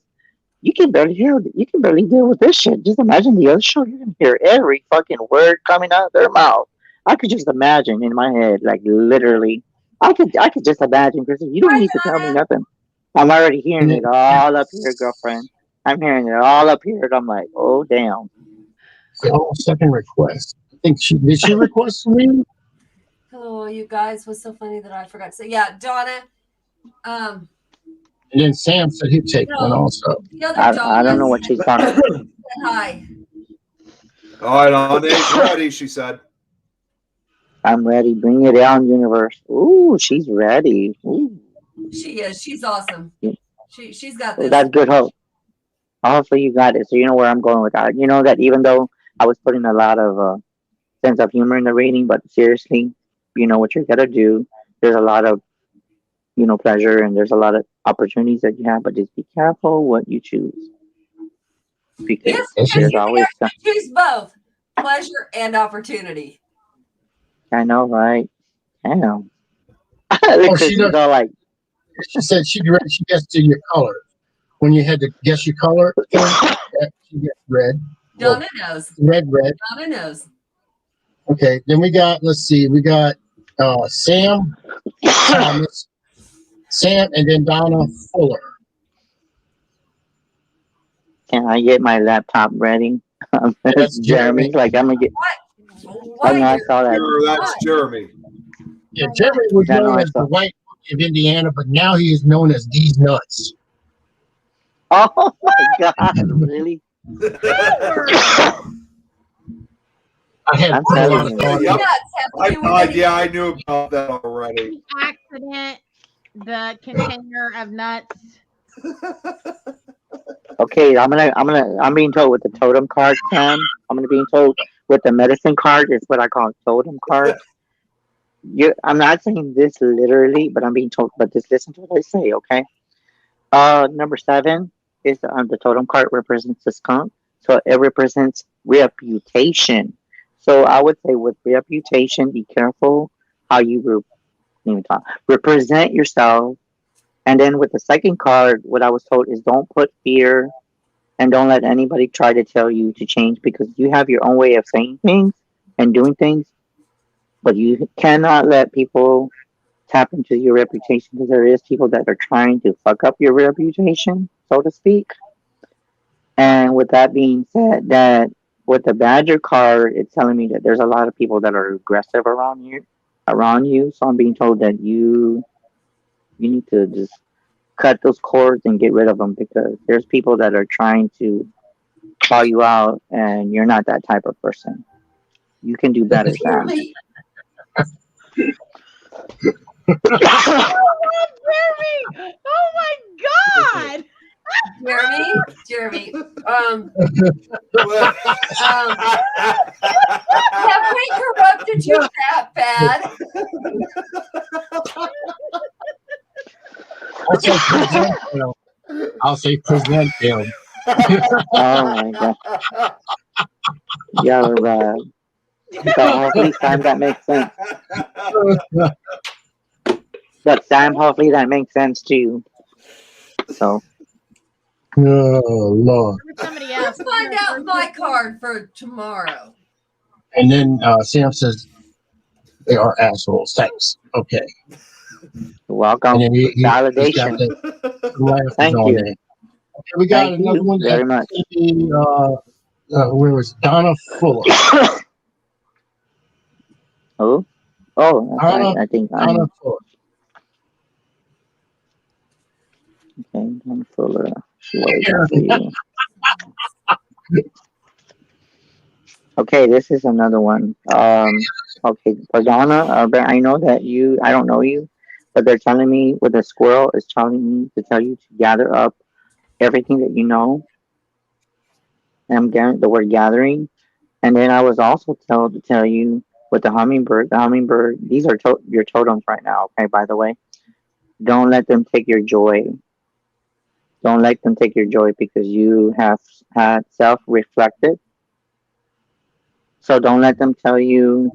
you can barely deal with this shit. Just imagine the other show. You can hear every fucking word coming out of their mouth. I could just imagine in my head, like literally. I could just imagine, Chrissy. You don't need to tell me nothing. I'm already hearing it all up here, girlfriend. I'm hearing it all up here. And I'm like, oh damn. Oh, second request. I think did she request me? Oh, you guys, was so funny that I forgot to say. Yeah, Donna. And then Sam said he'd take one also. The other I don't know what she's talking about. Hi. All right, Ana's ready, she said. I'm ready. Bring it down, universe. Ooh, she's ready. Ooh. She is. She's awesome. Yeah. She's got this. That's good hope. Hopefully you got it. So you know where I'm going with that. You know that even though I was putting a lot of sense of humor in the reading, but seriously, you know what you're gonna do. There's a lot of pleasure, and there's a lot of opportunities that you have, but just be careful what you choose. Because there's always choose both pleasure and opportunity. I know, right? Damn. She said she gets to your color. When you had to guess your color, she gets red. Donna knows. Red. Donna knows. Okay, then we got Sam Thomas, Sam, and then Donna Fuller. Can I get my laptop ready? That's Jeremy. Like I'm gonna get. What? I saw that. That's Jeremy. Yeah, Jeremy was known as the White Monkey of Indiana, but now he is known as These Nuts. Oh my God! Really? I had put a lot of thought. I knew about that already. Accident. The container of nuts. Okay, I'm being told with the totem card, Sam. I'm gonna be told with the medicine card is what I call a totem card. I'm not saying this literally, but I'm being told. But just listen to what I say, okay? Number 7 is the totem card represents the skunk, so it represents reputation. So I would say with reputation, be careful how you represent yourself. And then with the second card, what I was told is don't put fear and don't let anybody try to tell you to change because you have your own way of saying things and doing things, but you cannot let people tap into your reputation because there is people that are trying to fuck up your reputation, so to speak. And with that being said, that with the Badger card, it's telling me that there's a lot of people that are aggressive around you. So I'm being told that you need to just cut those cords and get rid of them because there's people that are trying to call you out and you're not that type of person. You can do better, Sam. Oh my God! Jeremy. Have we corrupted you that bad? I'll say present him. Oh my God. Yeah, so hopefully, Sam, that makes sense. But Sam, hopefully that makes sense too. So. Oh Lord. Somebody else. Let's find out my card for tomorrow. And then Sam says they are assholes. Thanks. Okay. Welcome. Validation. Thank you. Okay, we got another one. Very much. Where was Donna Fuller? Oh, I think Donna Fuller. Okay, Donna Fuller. Okay, this is another one. Okay, for Donna, I know that I don't know you, but they're telling me with a squirrel is telling me to tell you to gather up everything that you know. And I'm getting the word gathering. And then I was also told to tell you with the hummingbird, these are your totems right now, okay, by the way. don't let them take your joy. Don't let them take your joy because you have had self-reflected. So don't let them tell you,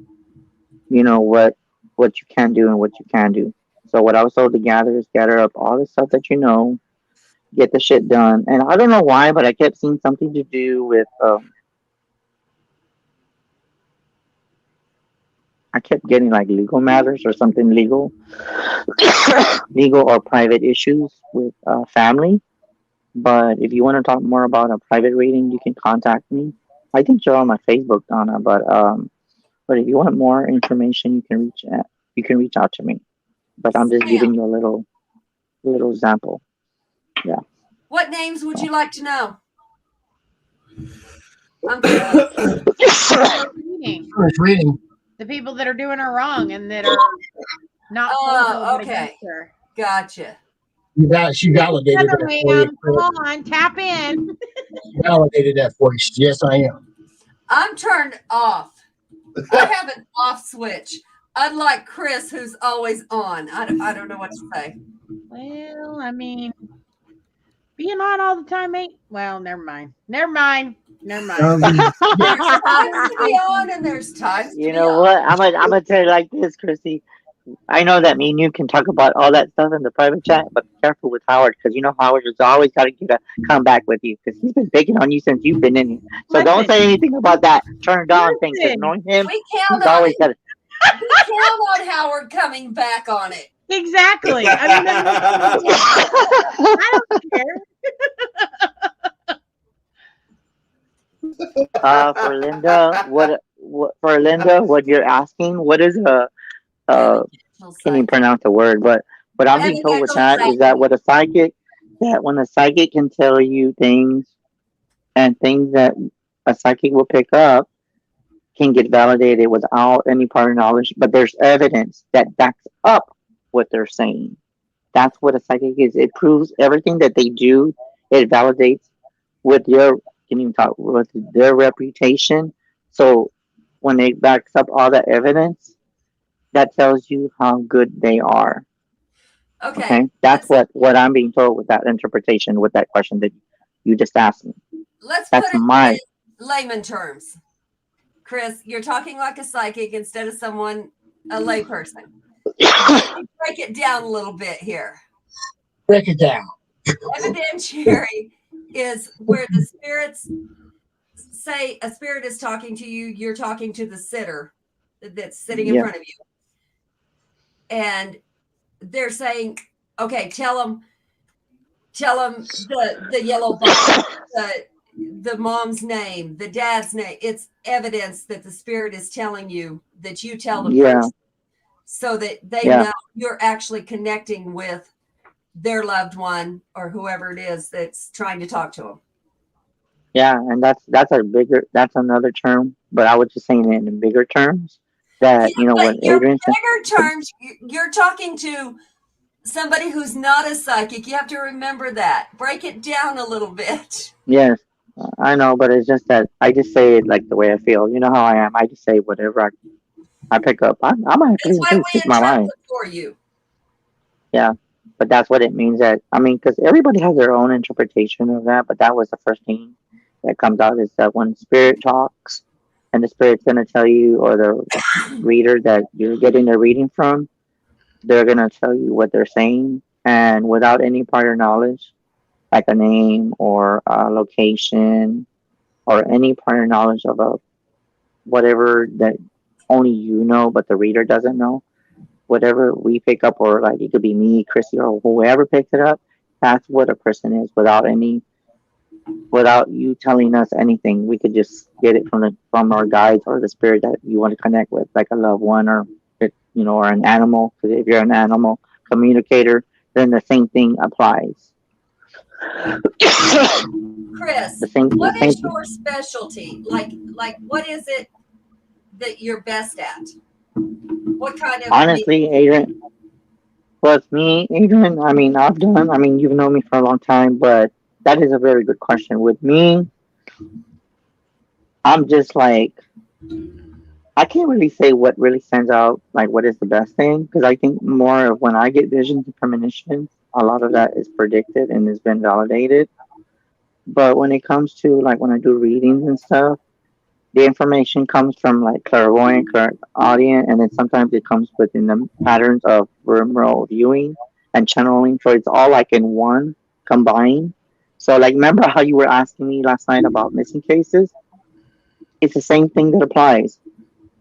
what you can do and what you can do. So what I was told to gather is gather up all the stuff that you know, get the shit done. And I don't know why, but I kept seeing something to do with I kept getting like legal matters or something legal, legal or private issues with family. But if you want to talk more about a private reading, you can contact me. I think you're on my Facebook, Donna. But if you want more information, you can reach out to me. But I'm just Sam, giving you a little example. Yeah. what names would you like to know? I'm curious. Reading. First reading. The people that are doing her wrong and that are not Oh, against okay. her. Gotcha. She validated Heather, that for you. ma'am, come on, tap in. Validated that for you. Yes, I am. I'm turned off. I have an off switch. Unlike Chris, who's always on. I don't know what to say. Well, I mean, being on all the time ain't. Well, never mind. Never mind. There's times to be on and there's times to You be know off. what? I'm gonna tell you like this, Chrissy. I know that me and you can talk about all that stuff in the private chat, but be careful with Howard because you know Howard has always got to get a comeback with you because he's been picking on you since you've been in here. So don't say anything about that turned on thing because knowing him, We count he's on always it. got to. We count on Howard coming back on it. Exactly. I mean, I don't care. For Linda, for Linda, what you're asking? What is can't even pronounce the word, but what I'm being told with that is that when a psychic can tell you things and things that a psychic will pick up can get validated without any prior knowledge, but there's evidence that backs up what they're saying. That's what a psychic is. It proves everything that they do. It validates with your can even talk with their reputation. So when it backs up all the evidence, that tells you how good they are. Okay. That's what I'm being told with that interpretation, with that question that you just asked me. Let's That's put it my in layman terms. Chris, you're talking like a psychic instead of a layperson. Break it down a little bit here. Break it down. Evidentiary is where the spirits say a spirit is talking to you, you're talking to the sitter that's sitting in front of you. And they're saying, okay, tell them the yellow box, the mom's name, the dad's name. It's evidence that the spirit is telling you that you tell the person so that they know you're actually connecting with their loved one or whoever it is that's trying to talk to them. Yeah, and that's another term, but I was just saying it in bigger terms. That when Adrian said bigger terms, you're talking to somebody who's not a psychic. You have to remember that. Break it down a little bit. Yes, I know, but it's just that I just say it like the way I feel. You know how I am. I just say whatever I pick up. I might That's why we speak my mind. for you. Yeah, but that's what it means. Because everybody has their own interpretation of that. But that was the first thing that comes out is that when spirit talks, and the spirit's going to tell you, or the reader that you're getting the reading from, they're going to tell you what they're saying, and without any prior knowledge, like a name or a location or any prior knowledge of whatever that only you know, but the reader doesn't know. Whatever we pick up, or like it could be me, Chrissy, or whoever picks it up. That's what a person is without you telling us anything. We could just get it from our guides or the spirit that you want to connect with, like a loved one or or an animal. Because if you're an animal communicator, then the same thing applies. Chris, what is your specialty? Like what is it that you're best at? What kind of honestly, Adrian? With me, Adrian, you've known me for a long time, but that is a very good question. With me, I'm just like I can't really say what really stands out, like what is the best thing, because I think more of when I get visions and premonitions, a lot of that is predicted and has been validated. But when it comes to like when I do readings and stuff, the information comes from like clairvoyant, clairaudient, and then sometimes it comes within the patterns of remote viewing and channeling. So it's all like in one combined. So like, remember how you were asking me last night about missing cases? It's the same thing that applies.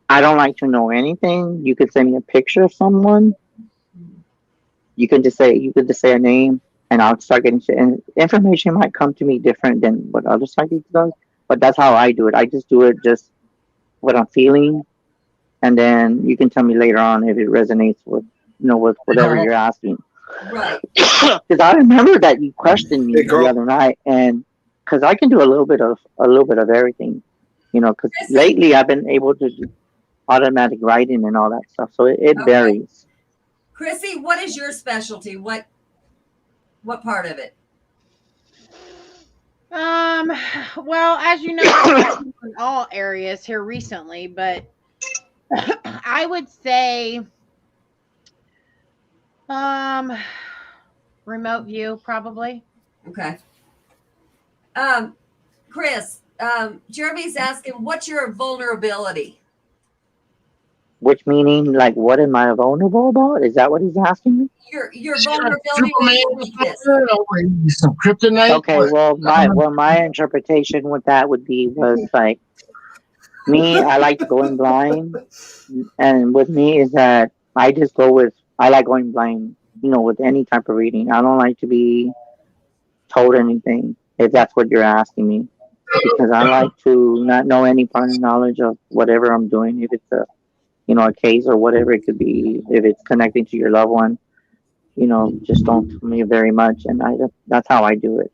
I don't like to know anything. You could send me a picture of someone. You could just say a name, and I'll start getting shit. And information might come to me different than what other psychics does, but that's how I do it. I just do it just what I'm feeling, and then you can tell me later on if it resonates with with whatever you're asking. Right. Because I remember that you questioned me the other night, and because I can do a little bit of everything, because lately I've been able to do automatic writing and all that stuff, so it varies. Chrissy, what is your specialty? What part of it? Well, as you know, I've been in all areas here recently, but I would say remote view probably. Okay. Chris, Jeremy's asking, what's your vulnerability? Which meaning, like, what am I vulnerable about? Is that what he's asking me? Your vulnerability or weakness. Some kryptonite. Okay, well, my interpretation with that was like me. I like going blind, and with me is that I like going blind. With any type of reading, I don't like to be told anything. If that's what you're asking me, because I like to not know any part of knowledge of whatever I'm doing. If it's a case or whatever it could be, if it's connecting to your loved one, just don't tell me very much. And that's how I do it.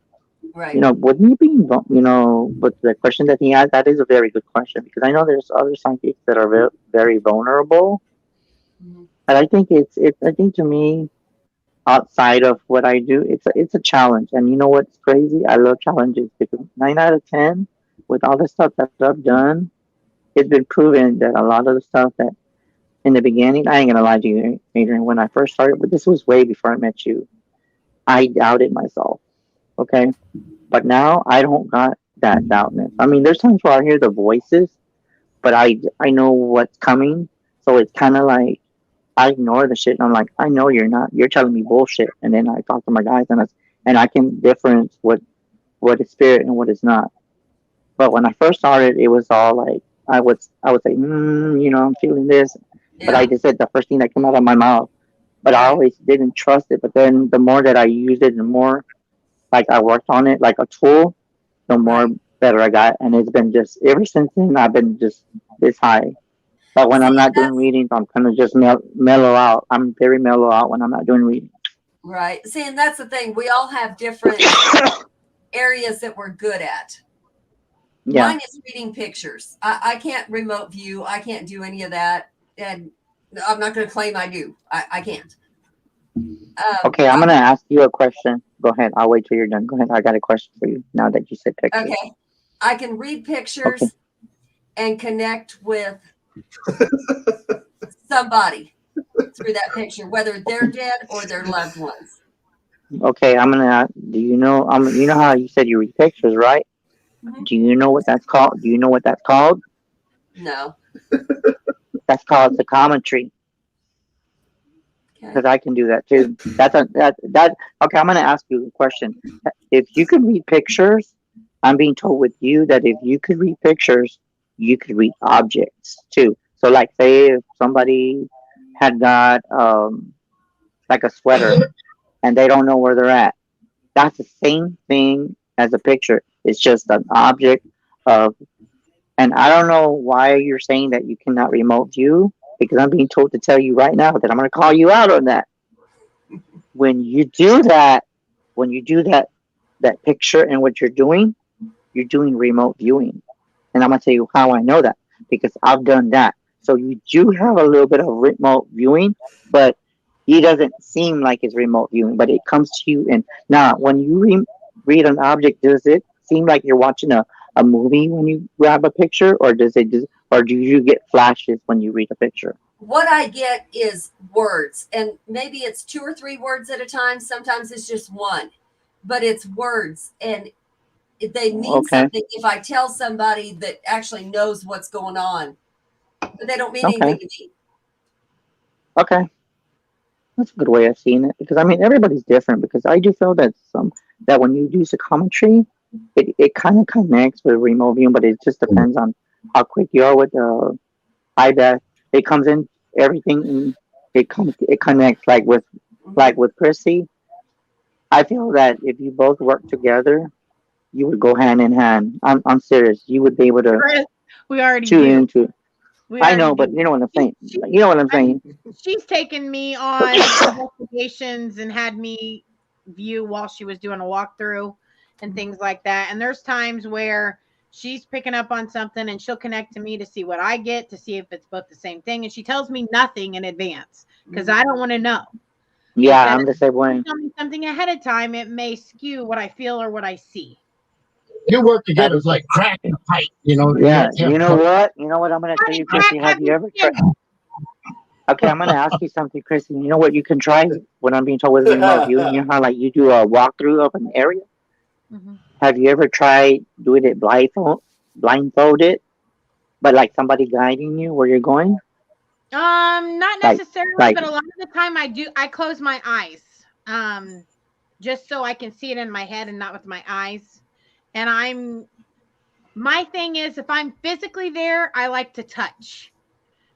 Right. With me being, but the question that he asked, that is a very good question, because I know there's other psychics that are very, very vulnerable. Mm-hmm. And I think I think to me, outside of what I do, it's a challenge. And you know what's crazy? I love challenges, because 9 out of 10, with all the stuff that I've done, it's been proven that a lot of the stuff that in the beginning, I ain't gonna lie to you, Adrian, when I first started, but this was way before I met you, I doubted myself. Okay. But now I don't got that doubtness. I mean, there's times where I hear the voices, but I know what's coming. So it's kind of like I ignore the shit. And I'm like, I know you're telling me bullshit. And then I talk to my guys, and I can difference what is spirit and what is not. But when I first started, it was all like, I would say, I'm feeling this. Yeah. But I just said the first thing that came out of my mouth. But I always didn't trust it. But then the more that I used it, the more like I worked on it like a tool, the more better I got. And it's been just, ever since then, I've been just this high. But when I'm not doing readings, I'm kind of just mellow out. I'm very mellow out when I'm not doing readings. Right. See, and that's the thing. We all have different areas that we're good at. Yeah. Mine is reading pictures. I can't remote view. I can't do any of that. And I'm not going to claim I do. I can't. Okay, I'm going to ask you a question. Go ahead. I'll wait till you're done. Go ahead. I got a question for you now that you said pictures. Okay. I can read pictures and connect with somebody through that picture, whether they're dead or their loved ones. Okay, I'm going to ask, you know how you said you read pictures, right? Mm-hmm. Do you know what that's called? No. That's called psychometry. Because I can do that too. Okay, I'm going to ask you a question. If you could read pictures, I'm being told with you that if you could read pictures, you could read objects too. So like say if somebody had got like a sweater and they don't know where they're at, that's the same thing as a picture. It's just an object of, and I don't know why you're saying that you cannot remote view, because I'm being told to tell you right now that I'm going to call you out on that. When you do that picture and what you're doing remote viewing. And I'm going to tell you how I know that, because I've done that. So you do have a little bit of remote viewing, but it doesn't seem like it's remote viewing, but it comes to you. And now when you read an object, does it seem like you're watching a movie when you grab a picture, or or do you get flashes when you read a picture? What I get is words, and maybe it's 2 or 3 words at a time. Sometimes it's just one, but it's words, and they mean something if I tell somebody that actually knows what's going on, but they don't mean anything to me. Okay. That's a good way of seeing it, because I mean everybody's different, because I do feel that when you do psychometry, it kind of connects with remote viewing, but it just depends on how quick you are with the iPad. It comes in everything, and it connects like with Chrissy. I feel that if you both work together, you would go hand in hand. I'm serious. You would be able to we already tune do. into. I know, but you know what I'm saying. You know what I'm saying. She's taken me on investigations and had me view while she was doing a walkthrough and things like that. And there's times where she's picking up on something and she'll connect to me to see what I get, to see if it's both the same thing. And she tells me nothing in advance because I don't want to know. Yeah, I'm the same way. Tell me something ahead of time, it may skew what I feel or what I see. You work together, it's like cracking a pipe, you know. Yeah, you know what? You know what I'm going to tell you, Chrissy? Have you ever tried? Okay, I'm going to ask you something, Chrissy. You know what you can try when I'm being told with remote viewing? You know how like you do a walkthrough of an area? Mm-hmm. Have you ever tried doing it blindfolded, but like somebody guiding you where you're going? Not necessarily, but a lot of the time I close my eyes, just so I can see it in my head and not with my eyes. And my thing is, if I'm physically there, I like to touch.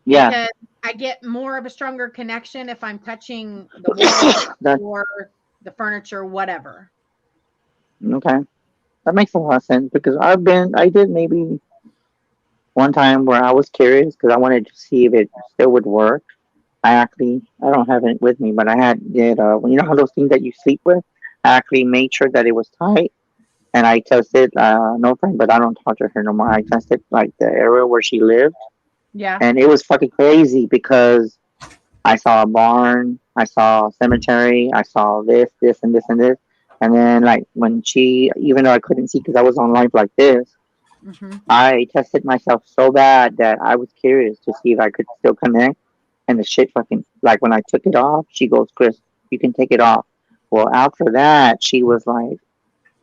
Yeah. Because I get more of a stronger connection if I'm touching the wall or the furniture, whatever. Okay. That makes a lot of sense, because I did maybe one time where I was curious because I wanted to see if it still would work. I don't have it with me, but you know how those things that you sleep with? I actually made sure that it was tight. And I tested, no friend, but I don't talk to her no more. I tested like the area where she lived. Yeah. And it was fucking crazy because I saw a barn, I saw a cemetery, I saw this, and this, and this. And then like when even though I couldn't see because I was on live like this, I tested myself so bad that I was curious to see if I could still connect. And the shit fucking, like when I took it off, she goes, Chris, you can take it off. Well, after that, she was like,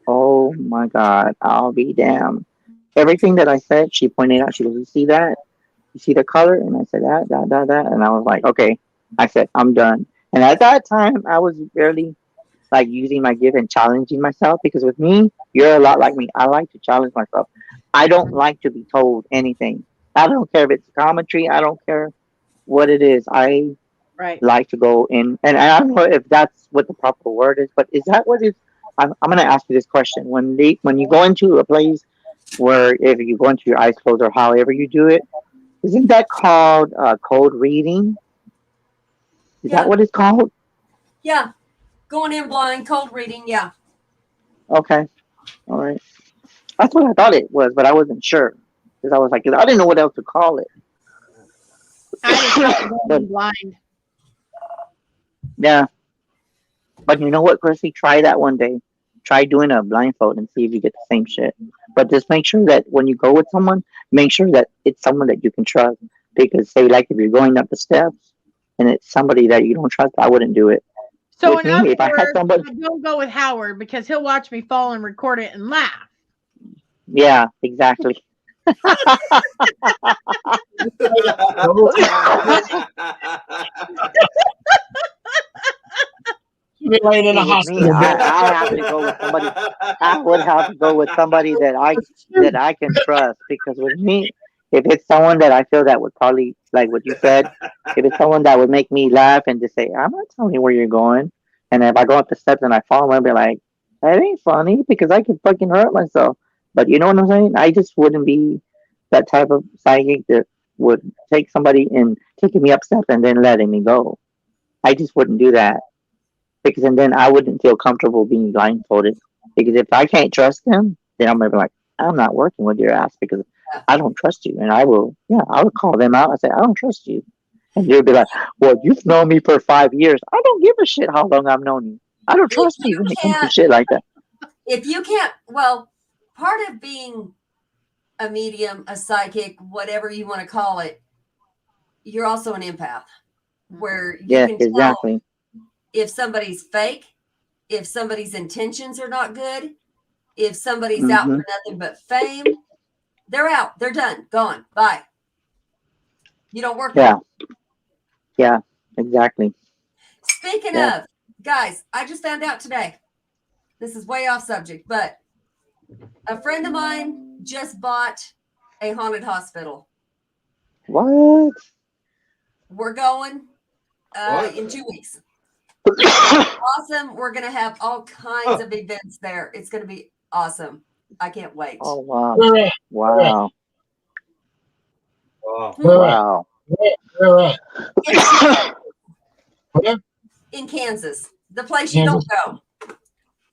oh my God, I'll be damned. Everything that I said, she pointed out. She goes, you see that? You see the color? And I said, that. And I was like, okay. I said, I'm done. And at that time, I was barely like using my gift and challenging myself, because with me, you're a lot like me. I like to challenge myself. I don't like to be told anything. I don't care if it's geometry. I don't care what it is. I like to go in. And I don't know if that's what the proper word is, but is that what it is? I'm going to ask you this question. When you go into a place where if you go into your eyes closed or however you do it, isn't that called code reading? Is that what it's called? Yeah. Going in blind, cold reading. Yeah. Okay. All right. That's what I thought it was, but I wasn't sure. Because I was like, I didn't know what else to call it. I didn't go blind. Yeah. But you know what, Chrissy? Try that one day. Try doing a blindfold and see if you get the same shit. But just make sure that when you go with someone, make sure that it's someone that you can trust. Because say like if you're going up the steps and it's somebody that you don't trust, I wouldn't do it. So in other words, don't go with Howard because he'll watch me fall and record it and laugh. Yeah, exactly. Laying in a hospital. I have to go with somebody. I would have to go with somebody that I can trust, because with me, if it's someone that I feel that would probably, like what you said, if it's someone that would make me laugh and just say, I'm not telling you where you're going, and if I go up the steps and I fall, I'll be like, that ain't funny because I could fucking hurt myself. But you know what I'm saying? I just wouldn't be that type of psychic that would take somebody and taking me up steps and then letting me go. I just wouldn't do that. Because and then I wouldn't feel comfortable being blindfolded. Because if I can't trust them, then I'm gonna be like, I'm not working with your ass because I don't trust you. And I will call them out and say, I don't trust you. And they'll be like, well, you've known me for 5 years. I don't give a shit how long I've known you. I don't trust you when it comes to shit like that. If you can't, well, part of being a medium, a psychic, whatever you want to call it, you're also an empath, where you can tell if somebody's fake, if somebody's intentions are not good, if somebody's out for nothing but fame. They're out. They're done. Gone. Bye. You don't work there. Yeah, exactly. Speaking of, guys, I just found out today. This is way off subject, but a friend of mine just bought a haunted hospital. What? We're going in 2 weeks. Awesome. We're going to have all kinds of events there. It's going to be awesome. I can't wait. Oh, wow. Wow. Wow. In Kansas, the place you don't go.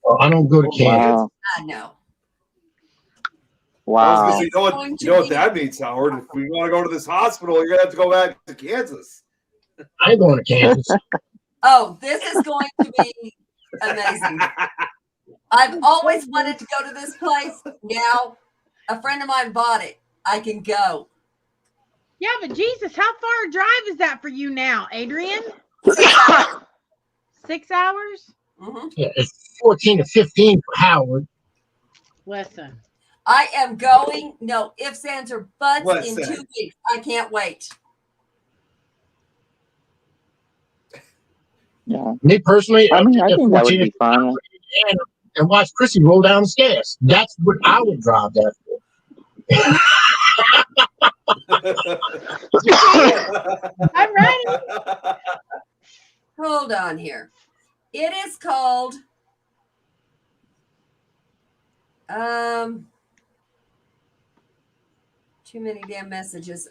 Oh, I don't go to Kansas. Wow. I know. Wow. I was gonna say, you know what that means, Howard? If we want to go to this hospital, you're gonna have to go back to Kansas. I ain't going to Kansas. Oh, this is going to be amazing. I've always wanted to go to this place. Now, a friend of mine bought it. I can go. Yeah, but Jesus, how far a drive is that for you now, Adrian? 6 hours? Mm-hmm. Yeah, it's 14 to 15 for Howard. Listen. I am going. No ifs, ands, or buts in 2 weeks. I can't wait. Yeah. Me personally, I mean, I think that would be fun. And watch Chrissy roll down the stairs. That's what I would drive that for. I'm ready. Hold on here. It is called too many damn messages.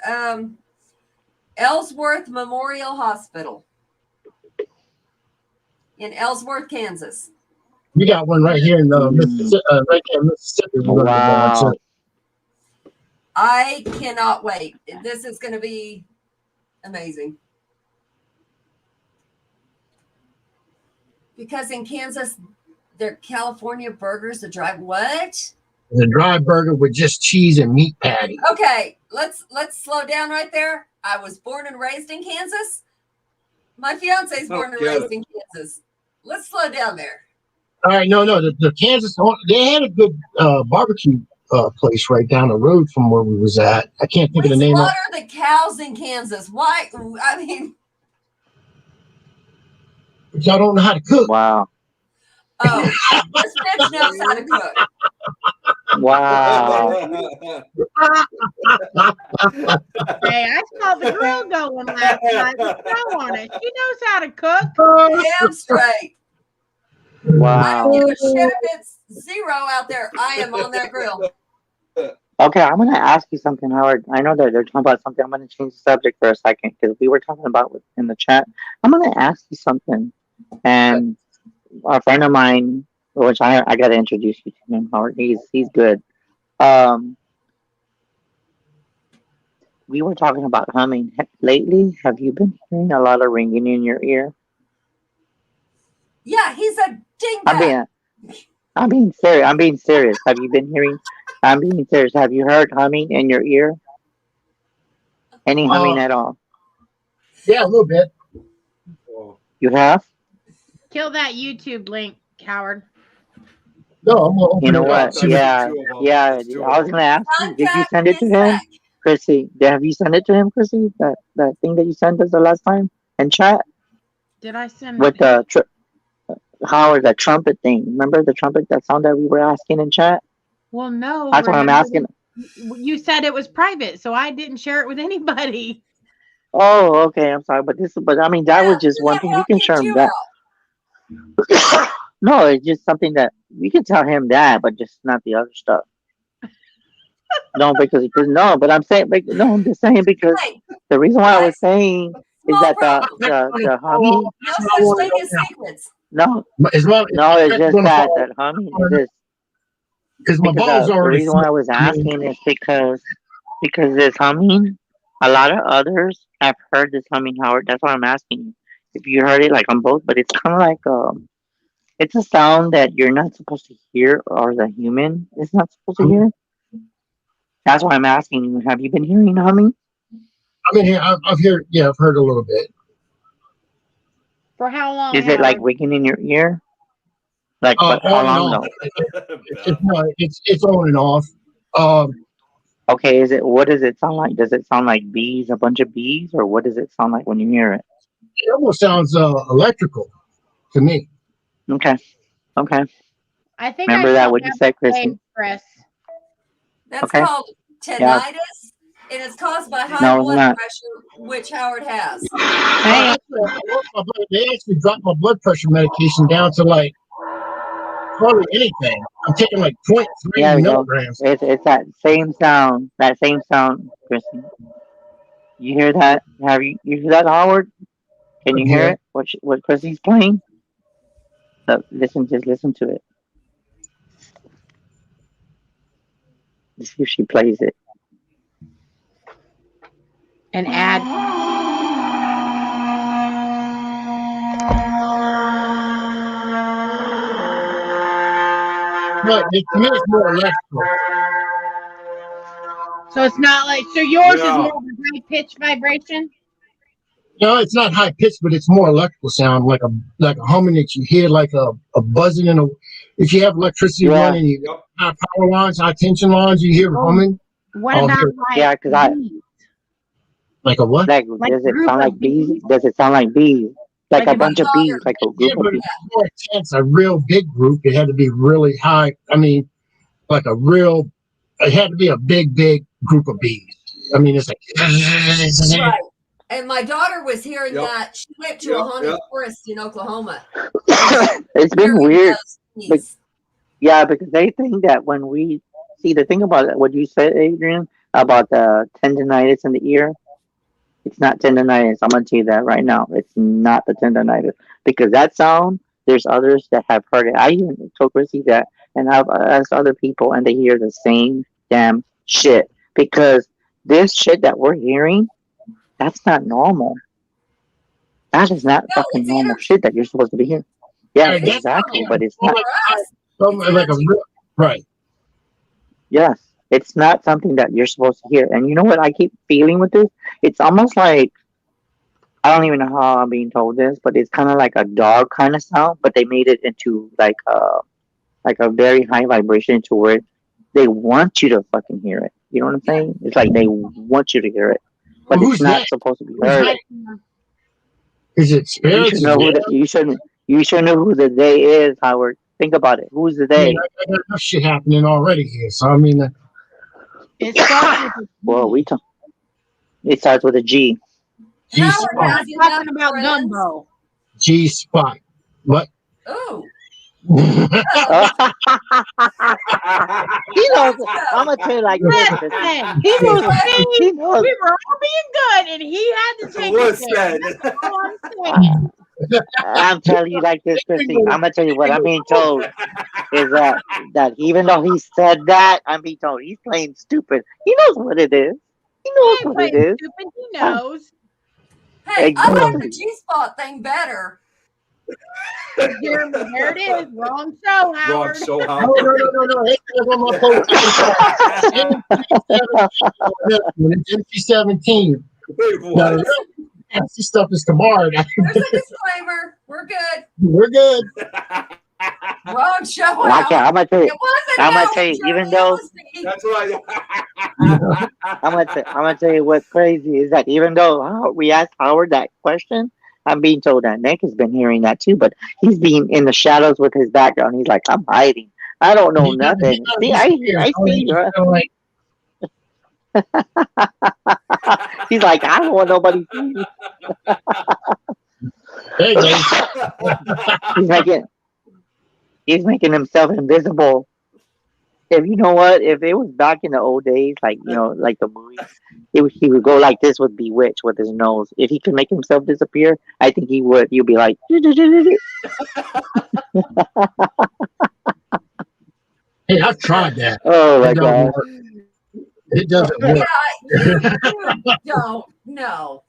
Ellsworth Memorial Hospital in Ellsworth, Kansas. We got one right here in Mississippi. Right there in Mississippi. Wow. I cannot wait. This is going to be amazing. Because in Kansas, they're California burgers, the dry what? The dry burger with just cheese and meat patty. Okay, let's slow down right there. I was born and raised in Kansas. My fiance's born and raised in Kansas. Let's slow down there. All right, no, the Kansas, they had a good barbecue place right down the road from where we was at. I can't think of the name. What are the cows in Kansas? Why? I mean, y'all don't know how to cook. Wow. Oh, this bitch knows how to cook. Wow. Hey, I saw the grill going last night with throw on it. She knows how to cook. Damn straight. Wow. I don't give a shit if it's 0 out there. I am on that grill. Okay, I'm going to ask you something, Howard. I know that they're talking about something. I'm going to change the subject for a second because we were talking about in the chat. I'm going to ask you something. And a friend of mine, which I got to introduce you to him, Howard. He's good. We were talking about humming. Lately, have you been hearing a lot of ringing in your ear? Yeah, he's a dingbat. I'm being serious. I'm being serious. Have you been hearing? I'm being serious. Have you heard humming in your ear? Any humming at all? Yeah, a little bit. You have? Kill that YouTube link, Howard. No, I'm gonna open You know it what? up. Yeah. I was gonna ask you. Did you send it to him, Chrissy? Have you sent it to him, Chrissy? That thing that you sent us the last time in chat. Did I send with the Howard, that trumpet thing? Remember the trumpet, that sound that we were asking in chat? Well, no. That's what I'm asking. You said it was private, so I didn't share it with anybody. Oh, okay. I'm sorry, but I mean, that was just one thing. You can share him that. No, it's just something that we can tell him that, but just not the other stuff. No, because no, but I'm saying, no, I'm just saying because the reason why I was saying is that the humming. No such thing as secrets. No, it's just that humming is this. Because my balls the reason why I was asking is because this humming, a lot of others have heard this humming, Howard. That's why I'm asking you if you heard it like on both. But it's kind of like it's a sound that you're not supposed to hear, or the human is not supposed to hear. That's why I'm asking you. Have you been hearing the humming? I mean, I've heard. Yeah, I've heard a little bit. For how long? Is it like Howard? ringing in your ear? Like, but how On and long off. though? It's on and off. Um, Okay, what does it sound like? Does it sound like bees, a bunch of bees, or what does it sound like when you hear it? it almost sounds electrical to me. Okay, okay. I think Remember I that felt what you that said, way, Chrissy? Chris. That's Okay. called Yeah. tinnitus, and it's caused by high No, it's blood not. pressure, which Howard has. They actually dropped my blood pressure medication down to like hardly anything. I'm taking like 0.3 Yeah, we go. milligrams. It's that same sound. That same sound, Chrissy. You hear that? You hear that, Howard? Can you hear Yeah. it? What Chrissy's playing? So just listen to it. Let's see if she plays it. And add. But to me, it's more electrical. So it's not like yours is Yeah. more of a high pitch vibration. No, it's not high pitched, but it's more electrical sound, like a humming that you hear, like a buzzing in a. If you have electricity Yeah. running, you high power lines, high tension lines, you hear humming. What I'll about hear- like Yeah, 'cause bees? Like a what? Like, Like does it group sound of like bees? bees? Does it sound like bees? Like Like a a bunch of bees, like a Yeah, group of but bees. it's more intense. A real big group. It had to be really high. I mean, like a real. It had to be a big group of bees. I mean, it's like. Right. And my daughter was hearing Yep. that. She went to a haunted Yep. forest in Oklahoma. It's been Hearing weird. those bees. Yeah, because they think that when we see the thing about what you said, Adrian, about the tendonitis in the ear, it's not tendonitis. I'm gonna tell you that right now. It's not the tendonitis because that sound. There's others that have heard it. I even told Chrissy that, and I've asked other people, and they hear the same damn shit. Because this shit that we're hearing, that's not normal. That is not No, fucking it's normal energy. shit that you're supposed to be hearing. Yeah, It is exactly. normal. But it's For not. us, Something like a energy. real. Right. Yes, it's not something that you're supposed to hear. And you know what I keep feeling with this? It's almost like I don't even know how I'm being told this, but it's kind of like a dog kind of sound, but they made it into like a very high vibration to where they want you to fucking hear it. You know what I'm saying? It's like they want you to hear it, but Well, it's who's not that? supposed to be Who's heard. that? Is it You spirits? should know who you should know who the they is, Howard. Think about it. Who's the I mean, they? I got enough shit happening already here. So I mean, It starts with Well, it starts with a G. G Howard spot. has enough talking about friends. gumbo. G spot. What? Oh. He knows. I'm gonna tell you like this. Listen, He knows. He we knows. were all being good, and he had to take it Listen. there. That's all I'm saying. I'm telling you like this, Chrissy. I'm gonna tell you what I'm being told is that even though he said that, I'm being told he's playing stupid. He knows what it is. He He knows ain't what playing it is. stupid. He knows. Hey, I like Exactly. the G-spot thing better. Jeremy, there it is. Wrong show, Wrong Howard. show, No. Howard. It was on my post. It's empty 17. Wait, Now, what? the real nasty stuff is tomorrow. There's a disclaimer. We're good. We're good. Wrong show. Okay, Howard. I'm gonna tell you. It wasn't I'm gonna Howard, tell you, Jeremy, even though it was me. That's what I'm gonna tell you what's crazy is that even though we asked Howard that question, I'm being told that Nick has been hearing that too, but he's being in the shadows with his background. He's like, I'm hiding. I don't know nothing. See, I see you. Like, He's like, I don't want nobody to see me. there you go. He's making himself invisible. If you know what, if it was back in the old days, like like the movies, he would go like this with Bewitched with his nose. If he could make himself disappear, I think he would. You'd be like, Hey, I've tried that. oh my It doesn't god. work. It doesn't work. You don't. No.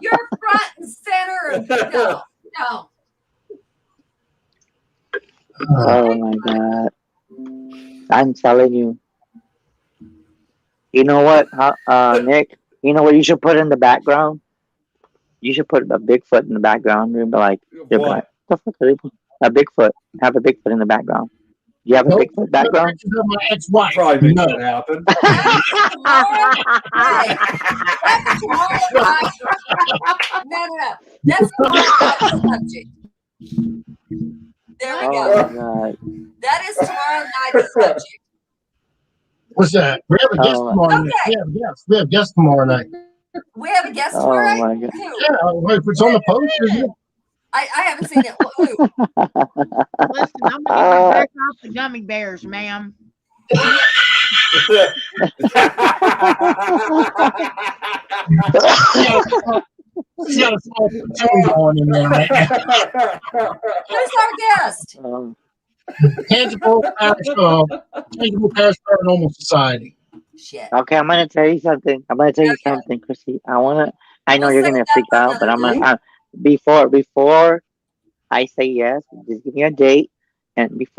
You're front and center. No. Oh my god. I'm telling you. You know what, Nick? You know what you should put in the background? You should put a Bigfoot in the background. You'll be like, What? the fuck are they put-" A Bigfoot. Have a Bigfoot in the background. Do you have a Nope. Bigfoot background? Pictures of my ex-wife. Probably make No. that happen. Hey, that's tomorrow night. No. That's tomorrow night's subject. There we Oh go. my god. That is tomorrow night's subject. What's that? We have a guest Oh, tomorrow night. Okay. We have guests tomorrow night. We have a guest oh tomorrow my night? god. Who? Yeah, if it's on the post, isn't it? I haven't seen it. Who? Listen, I'm gonna get my back off the gummy bears, ma'am. She's got a small platoon going in there right now. Who's our guest? Tangible Parish Paranormal Society. Shit. Okay, I'm gonna tell you something. Chrissy. I know We'll you're save gonna that freak for out, but another I'm gonna before I say yes, just give me a date, and if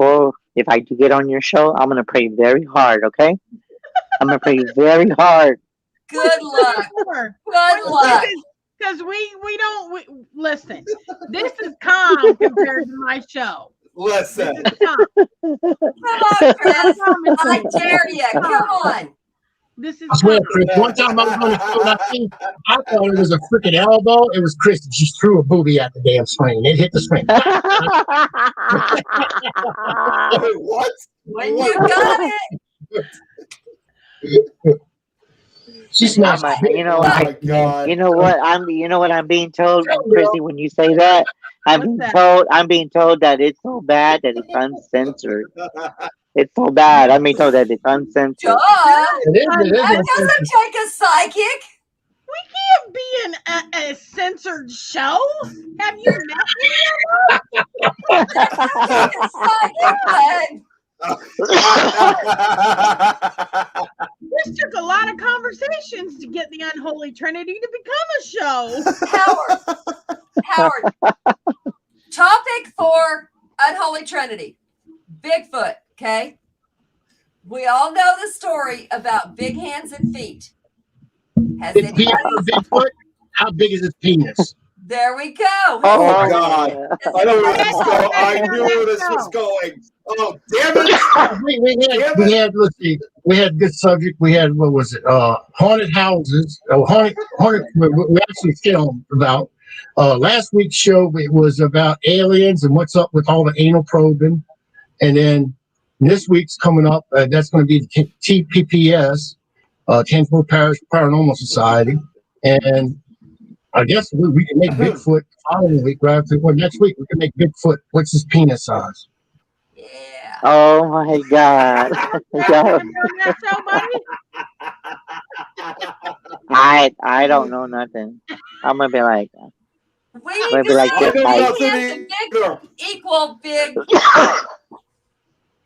I do get on your show, I'm gonna pray very hard. Okay, I'm gonna pray very hard. Good luck. Good luck. Because we don't listen. This is calm compared to my show. Listen. This is calm. Come on, Chris. I dare you. Come on. This is I swear, calm. Chris, one time I was on the show and I thought it was a freaking elbow. It was Chris that just threw a booby at the damn screen. It hit the screen. Wait, what? When you got it. She smashed You know Oh what? my God. You know what I'm being told, Tell me, Chrissy, when you say that? I'm What's being told that it's so bad that it's uncensored. It's so bad. I'm being told that it's uncensored. Duh. That doesn't take a psychic. We can't be in a censored show. Have you met me ever? Take a psychic. This took a lot of conversations to get the Unholy Trinity to become a show. Howard. Topic for Unholy Trinity. Bigfoot, okay? We all know the story about big hands and feet. Has It's anybody... Bigfoot. How big is his penis? There we go. Oh God! I know where this is going. I knew where this was going. Oh damn it! We had good subject. We had haunted houses. Haunted. We actually filmed about last week's show. It was about aliens and what's up with all the anal probing, and then this week's coming up. That's going to be the TPPS, Tangible Parish Paranormal Society, and I guess we can make Bigfoot the following week, right? Next week we can make Bigfoot. What's his penis size? Yeah. Oh my God! I don't know nothing. I'm gonna be like. We need to say big equal big.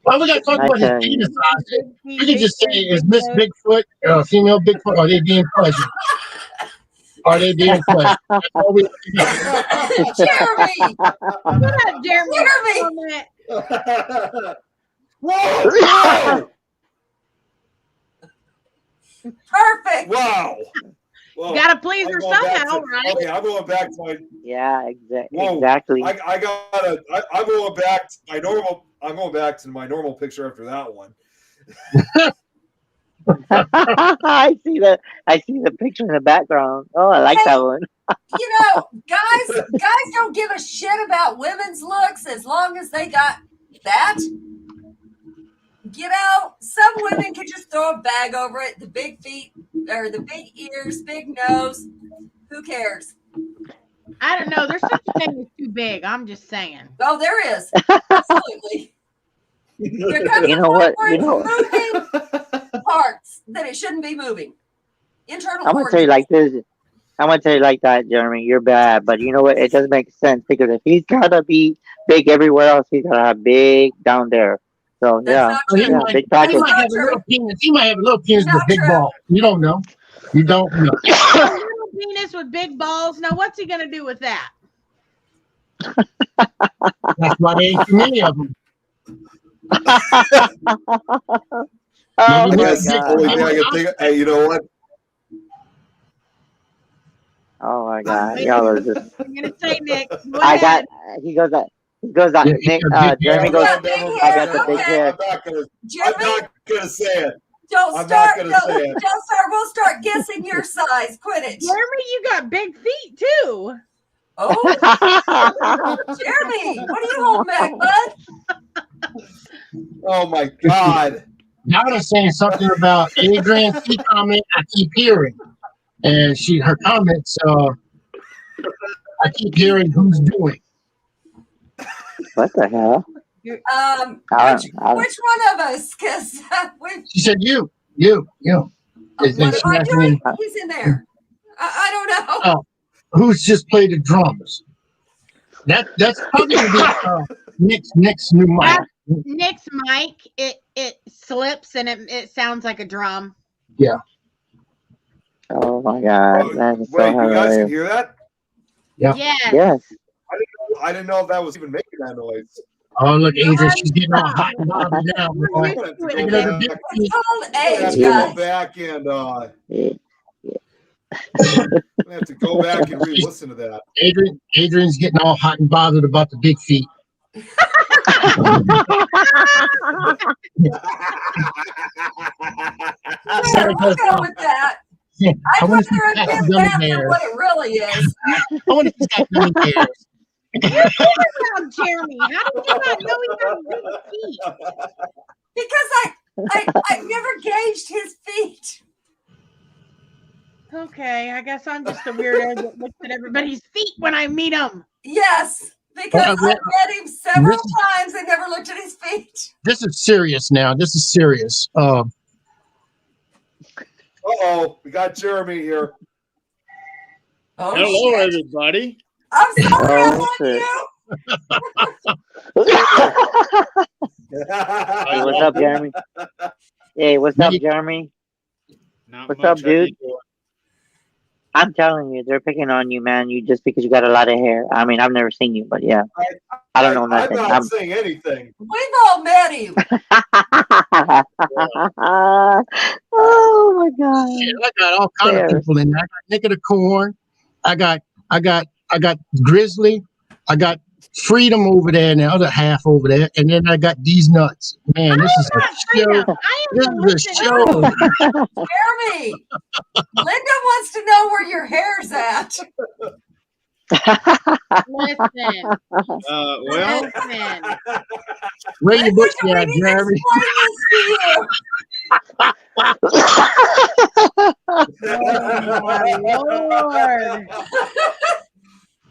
Well, we got to talk about his penis size. We can just say, is Miss Bigfoot, female Bigfoot, are they being pleasure? Are they being pleasure? Jeremy! What up, Jeremy? Whoa! Perfect. Wow. Well, gotta please her somehow, right? Okay, I'm going back to my. Yeah, exactly. I'm going back to my normal. I'm going back to my normal picture after that one. I see the picture in the background. Oh, I like that one. Guys don't give a shit about women's looks as long as they got that. Some women can just throw a bag over it. The big feet or the big ears, big nose. Who cares? I don't know. There's such a thing as too big. I'm just saying. Oh, there is. Absolutely. You know what? Moving parts that it shouldn't be moving. Internal. I'm gonna tell you like this. I'm gonna tell you like that, Jeremy. You're bad, but you know what? It does make sense because if he's gotta be big everywhere else, he's gotta have big down there. So big package. He might have a little penis. He might have a little penis with big balls. You don't know. You don't know. A little penis with big balls. Now, what's he gonna do with that? That's why there ain't too many of them. Oh my That's the only thing I can think of. Hey, you know what? Oh my God, y'all are just. I'm gonna say Nick. Go I ahead. got. He goes. He goes. Yeah, Nick. big Jeremy hair. goes. Yeah, big I hair. got the big Okay. hair. I'm not gonna say it. Don't I'm start. not gonna say it. Don't start. We'll start guessing your size. Quit it. Jeremy, you got big feet too. Oh, Jeremy, what are you holding back, bud? Oh my God. Donna's saying something about Adrian. She comment I keep hearing, and her comments. I keep hearing who's doing. What the hell? Which one of us? Because She said you. what am I doing? He's in there. I don't know. Who's just played the drums? That's probably gonna be Nick's new mic. Nick's mic, it slips and it sounds like a drum. Yeah. Oh my God! That is Wait, so you guys can hilarious. hear that? Yeah. Yes. I didn't know if that was even making that noise. Oh look, Adrian, she's getting all hot and bothered now. Boy. It's called I have age, to go guys. back and Yeah. I have to go back and re-listen to that. Adrian's getting all hot and bothered about the big feet. I'm go with that. I'd rather admit that than what it really is. I wonder if he's got gummy bears. About Jeremy, how did you not know he got big feet? Because I never gauged his feet. Okay, I guess I'm just a weirdo that looks at everybody's feet when I meet them. Yes, because I've met him several times and never looked at his feet. This is serious now. This is serious. We got Jeremy here. Oh, hello, shit. everybody. I'm sorry I you. Hey, what's up, Jeremy? Hey, what's up, Jeremy? What's up, dude? I'm telling you, they're picking on you, man. You just because you got a lot of hair. I mean, I've never seen you, but yeah, I don't know nothing. I'm not saying anything. We've all met him. Oh my God! Shit, I got all kinds of people in there. I got Nick of the Corn. I got Grizzly. I got Freedom over there and the other half over there, and then I got these nuts. Man, this is a show. This is a show. Jeremy, Linda wants to know where your hair's at. Listen. Well, where your bush at, Jeremy? Oh, Lord.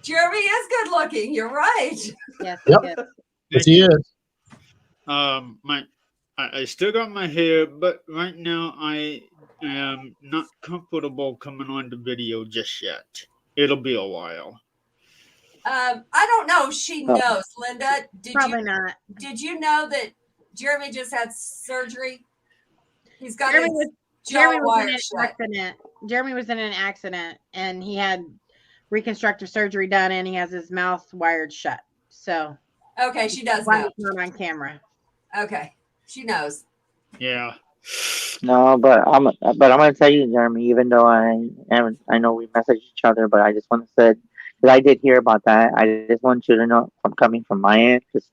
Jeremy is good looking. You're right. Yes, yep. Yes, he is. I still got my hair, but right now I am not comfortable coming on the video just yet. It'll be a while. I don't know if she knows, Linda. Probably not. Did you know that Jeremy just had surgery? He's got Jeremy his Jeremy jaw was in wired an shut. accident. Jeremy was in an accident and he had reconstructive surgery done and he has his mouth wired shut. So okay, she does why know. he's not on camera. Okay, she knows. Yeah. No, but I'm gonna tell you, Jeremy. Even though I know we messaged each other, but I just want to say because I did hear about that. I just want you to know from coming from my end, because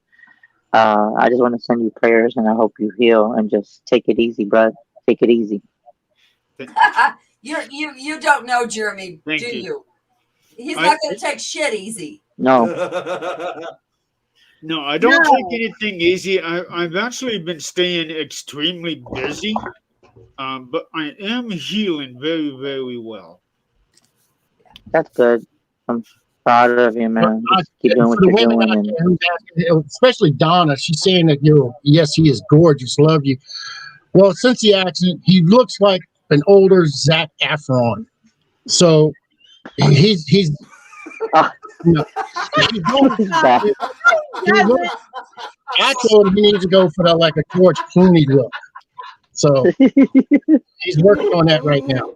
I just want to send you prayers and I hope you heal and just take it easy, bro. Take it easy. You don't know Jeremy, Thank do you. you? He's not going to take shit easy. No. No, I don't take anything easy. I've actually been staying extremely busy, but I am healing very, very well. That's good. I'm proud of you, man. Just keep doing what you're doing. And especially Donna, she's saying that yes, he is gorgeous. Love you. Well, since the accident, he looks like an older Zac Efron. So he's I told him he needs to go for like a George Clooney look. So he's working on that right now.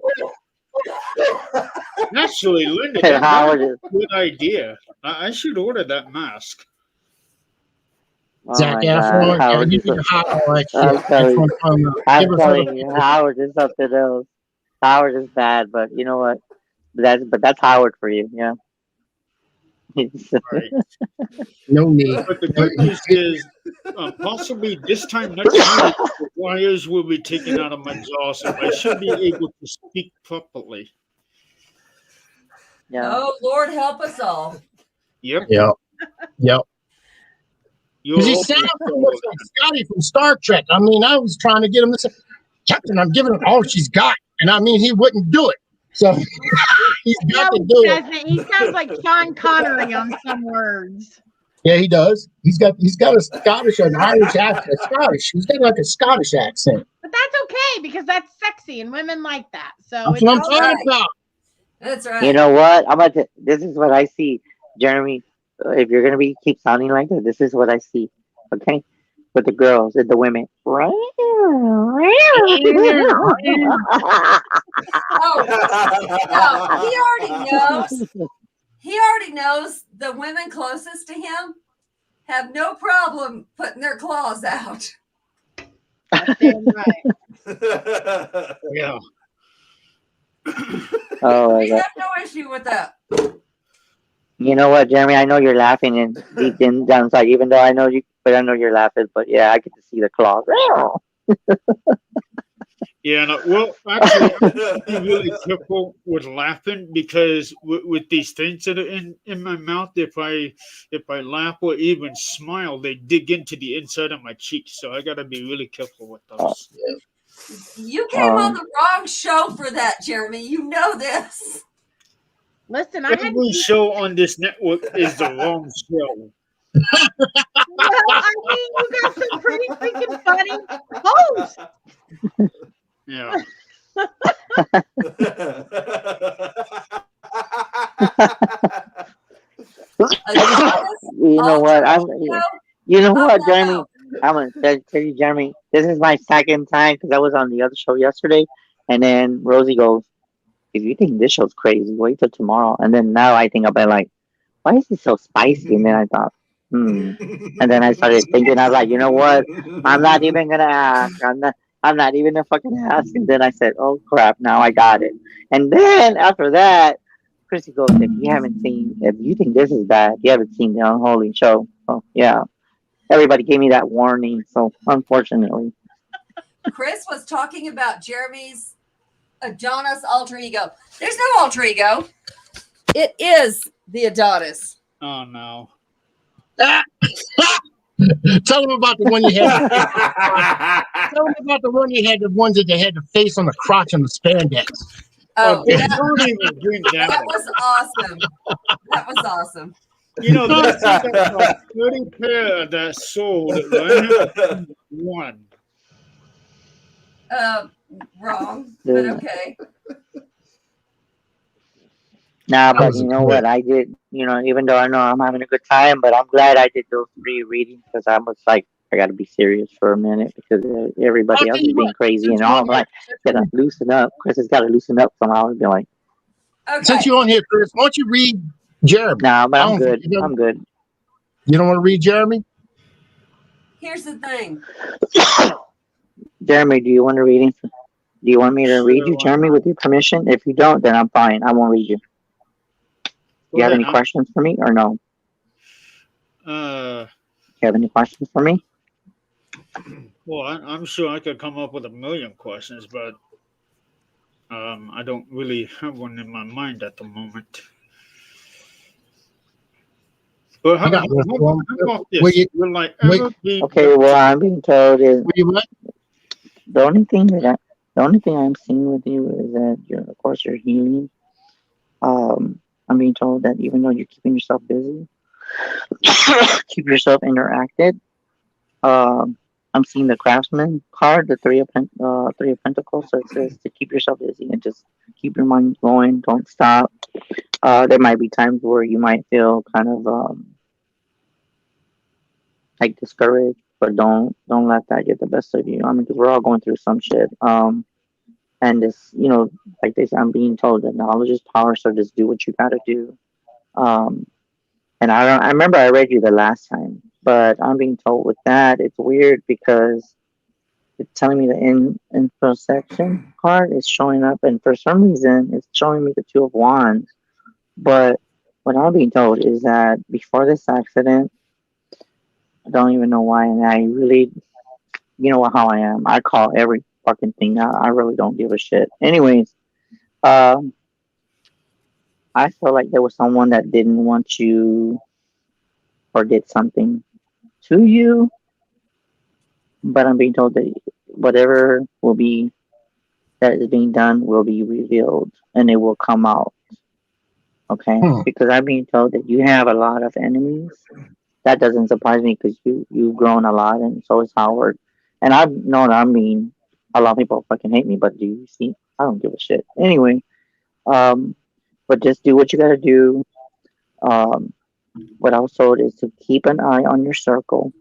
Actually, Linda, that's a good idea. I should order that mask. Zach my God, Efron. Yeah, Howard you is. need to hide all that shit. I'm telling you, Give I'm us other telling you, pictures. Howard is something else. Howard is bad, but you know what? That's Howard for you, yeah. Right. No need. But the good news is, possibly this time next week, the wires will be taken out of my jaw, so I should be able to speak properly. Yeah. Oh, Lord, help us all. Yep. Yep. Yep. You're Because he all sounds so much like Scotty from Star Trek. I mean, I was trying to get him to say, Captain, I'm giving her all she's got. And I mean, he wouldn't do it. So he's got to do it. He sounds like Sean Connery on some words. Yeah, he does. He's got a Scottish or an Irish accent. Scottish. He's got like a Scottish accent. But that's okay because that's sexy and women like that. So That's what I'm talking about. That's right. You know what? This is what I see, Jeremy. If you're gonna keep sounding like that, this is what I see. Okay, with the girls and the women. No, he already knows the women closest to him have no problem putting their claws out. That's damn right. Yeah. Oh my We God. have no issue with that. You know what, Jeremy? I know you're laughing and deep down inside, even though I know you're laughing. But yeah, I get to see the claws. Yeah, no, well, actually, I have to be really careful with laughing because with these things that are in my mouth, if I laugh or even smile, they dig into the inside of my cheeks. So I got to be really careful with those. You came on the wrong show for that, Jeremy. You know this. Listen, Every show on this network is the wrong show. Well, I mean, you got some pretty freaking funny hosts. Yeah. You know what? Jeremy? I'm gonna tell you, Jeremy. This is my second time because I was on the other show yesterday, and then Rosie goes, "If you think this show's crazy, wait till tomorrow." And then now I think about like, why is it so spicy? And then I thought, And then I started thinking, I was like, you know what? I'm not even gonna ask. I'm not even gonna fucking ask. And then I said, oh crap, now I got it. And then after that, Chrissy goes, if you think this is bad, you haven't seen the Unholy show. Oh yeah. Everybody gave me that warning, so unfortunately. Chris was talking about Jeremy's Adonis alter ego. There's no alter ego. It is the Adonis. Oh no. Tell them about the one you had. Tell them about the one you had, the ones that they had the face on the crotch on the spandex. Oh, that was awesome. That was awesome. You know, there's like 30 pair that sold one. Wrong, but okay. Nah, but you know what? I did, even though I know I'm having a good time, but I'm glad I did those 3 readings because I was like, I got to be serious for a minute because everybody else is being crazy and all. I'm like, gotta loosen up. Chris has got to loosen up somehow. I'd be like, okay. Since you're on here, Chris, why don't you read Jeremy? Nah, but I'm good. I'm good. You don't want to read Jeremy? Here's the thing. Jeremy, do you want to read? Do you want me to read you, Jeremy, with your permission? If you don't, then I'm fine. I won't read you. Do you have any questions for me or no? You have any questions for me? Well, I'm sure I could come up with a million questions, but I don't really have one in my mind at the moment. But how about this? Okay, well, I'm being told is the only thing I'm seeing with you is that of course, you're healing. I'm being told that even though you're keeping yourself busy, keep yourself interacted. I'm seeing the Craftsman card, the Three of Pentacles. So it says to keep yourself busy and just keep your mind going. Don't stop. There might be times where you might feel kind of like discouraged, but don't let that get the best of you. I mean, because we're all going through some shit. And this, like they say, I'm being told that knowledge is power. So just do what you got to do. And I remember I read you the last time, But I'm being told with that, it's weird because it's telling me the introspection card is showing up, and for some reason, it's showing me the Two of Wands. But what I'm being told is that before this accident, I don't even know why, and I really, you know how I am. I call every fucking thing out. I really don't give a shit. Anyways, um, I feel like there was someone that didn't want you or did something to you, but I'm being told that whatever will be that is being done will be revealed and it will come out. Okay, because I'm being told that you have a lot of enemies. That doesn't surprise me because you've grown a lot, and so is Howard. And I know that I mean a lot of people fucking hate me, but do you see? I don't give a shit. Anyway, um, but just do what you gotta do. Um, what I was told is to keep an eye on your circle.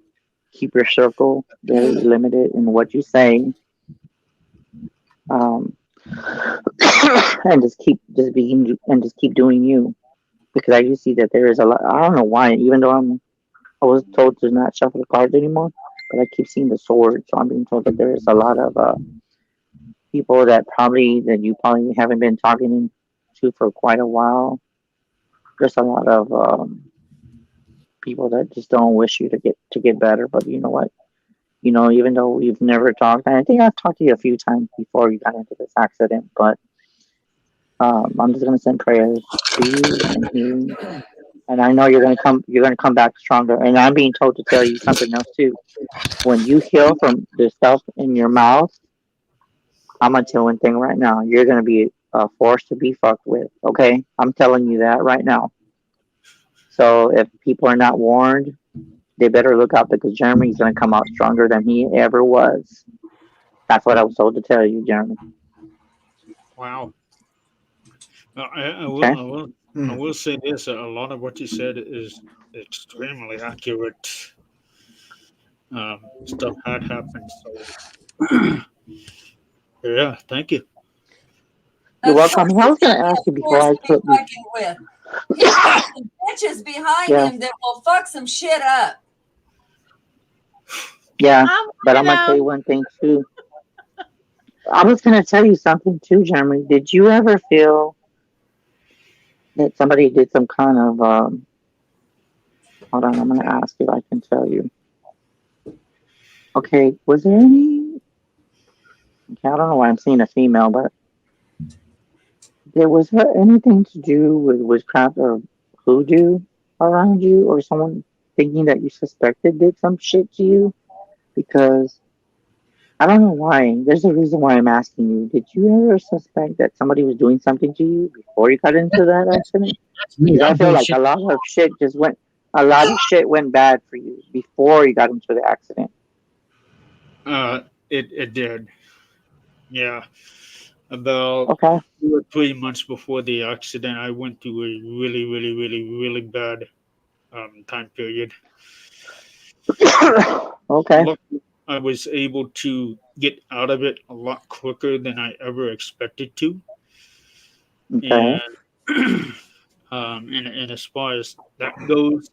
Keep your circle very limited in what you say. Um, and just being and just keep doing you because I do see that there is a lot. I don't know why, even though I was told to not shuffle the cards anymore, but I keep seeing the sword, so I'm being told that there is a lot of people that you probably haven't been talking to for quite a while. There's a lot of people that just don't wish you to get better, but you know what? You know, even though we've never talked, and I think I've talked to you a few times before you got into this accident, but I'm just gonna send prayers to you and healing. And I know you're gonna come back stronger. And I'm being told to tell you something else too. When you heal from the stuff in your mouth, I'm gonna tell one thing right now. You're gonna be a force to be fucked with. Okay, I'm telling you that right now. So if people are not warned, they better look out because Jeremy's gonna come out stronger than he ever was. That's what I was told to tell you, Jeremy. Wow. Okay. I will say this: a lot of what you said is extremely accurate. Stuff had happened, so yeah. Thank you. You're Of welcome. course, I was he's gonna gonna be ask you a before force I to be put this. fucking with. He's got some bitches behind Yeah, him that will fuck some shit up. yeah. I But want I'm to gonna tell you know. one thing too. I was gonna tell you something too, Jeremy. Did you ever feel that somebody did some kind of hold on, I'm gonna ask if I can tell you. Okay, was there any okay, I don't know why I'm seeing a female, but there was there anything to do with witchcraft or hoodoo around you or someone thinking that you suspected did some shit to you? Because I don't know why. There's a reason why I'm asking you. Did you ever suspect that somebody was doing something to you before you got into that accident? That's me. Because I I'm feel doing like shit. a lot of shit went bad for you before you got into the accident. It did. Yeah. About Okay. 2 or 3 months before the accident, I went through a really bad time period. Okay. Luckily, I was able to get out of it a lot quicker than I ever expected to. Okay. And and as far as that goes,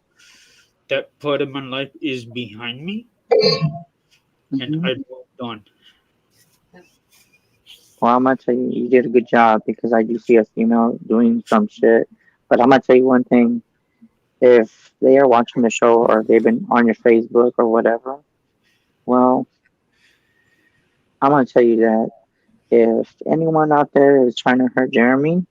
that part of my life is behind me, and Hmm. I've moved on. Well, I'm gonna tell you, you did a good job because I do see a female doing some shit. But I'm gonna tell you one thing: if they are watching the show or they've been on your Facebook or whatever, well, I'm gonna tell you that if anyone out there is trying to hurt Jeremy,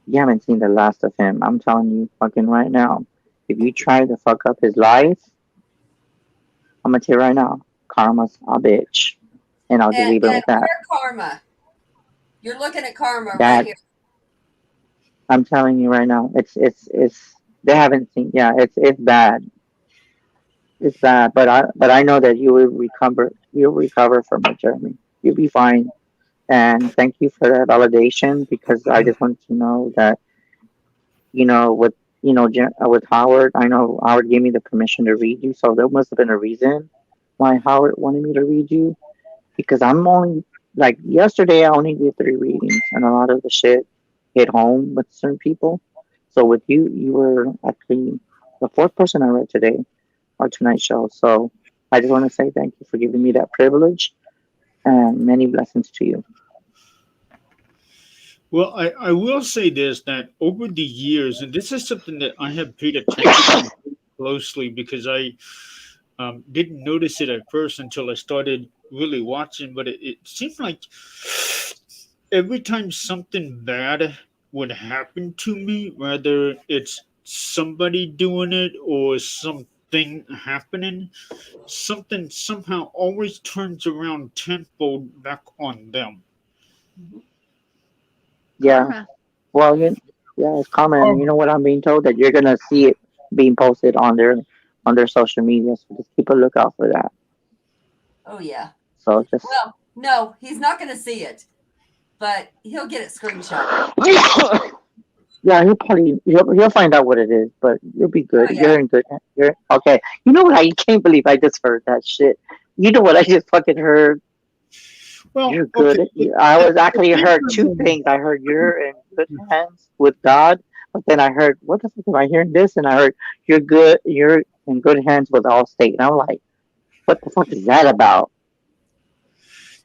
you haven't seen the last of him. I'm telling you, fucking right now. If you try to fuck up his life, I'm gonna tell you right now, karma's a bitch, and I'll just leave it And with that. where karma? You're looking at karma right That here. I'm telling you right now, it's they haven't seen. Yeah, it's bad. It's bad, but I know that you will recover. You'll recover from it, Jeremy. You'll be fine. And thank you for that validation because I just wanted to know that with with Howard. I know Howard gave me the permission to read you, so there must have been a reason why Howard wanted me to read you because I'm only like yesterday. I only did 3 readings, and a lot of the shit hit home with certain people. So with you, you were actually the fourth person I read today. our tonight's show. So I just want to say thank you for giving me that privilege, and many blessings to you. Well, I will say this, that over the years, and this is something that I have paid attention to closely, because I didn't notice it at first until I started really watching, but it seemed like every time something bad would happen to me, whether it's somebody doing it or something happening, something somehow always turns around tenfold back on them. Yeah. Karma. Well, yeah, it's common. You know what I'm being told, that you're gonna see it being posted on their social media. So just keep a lookout for that. Oh yeah. So just Well, no, he's not going to see it, but he'll get it screenshot. yeah, he'll find out what it is, but you'll be good. Oh, yeah. You're in good. You're okay. You know what? I can't believe I just heard that shit. You know what I just fucking heard? Well, You're good. okay. I was actually heard two things. I heard you're in good hands with God, but then I heard, what the fuck am I hearing this? And I heard you're good. You're in good hands with Allstate, and I'm like, what the fuck is that about?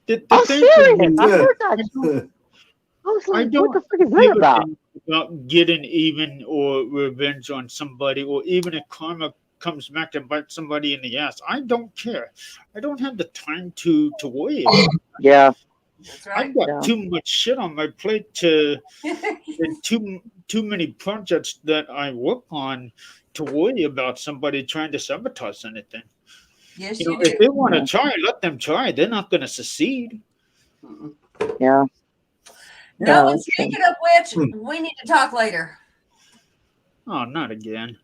The I'm thing serious. is, I heard that. I was I like, what don't the fuck is give that a about? damn about getting even or revenge on somebody, or even if karma comes back and bites somebody in the ass. I don't care. I don't have the time to worry about it. Yeah, That's I've right. got yeah. too much shit on my plate and too many projects that I work on to worry about somebody trying to sabotage anything. Yes, You you know, if do. they want to Yeah. try, let them try. They're not going to succeed. Mm-mm. Yeah, No, yeah, and that's true. speaking of which, we need to talk later. Oh, not again.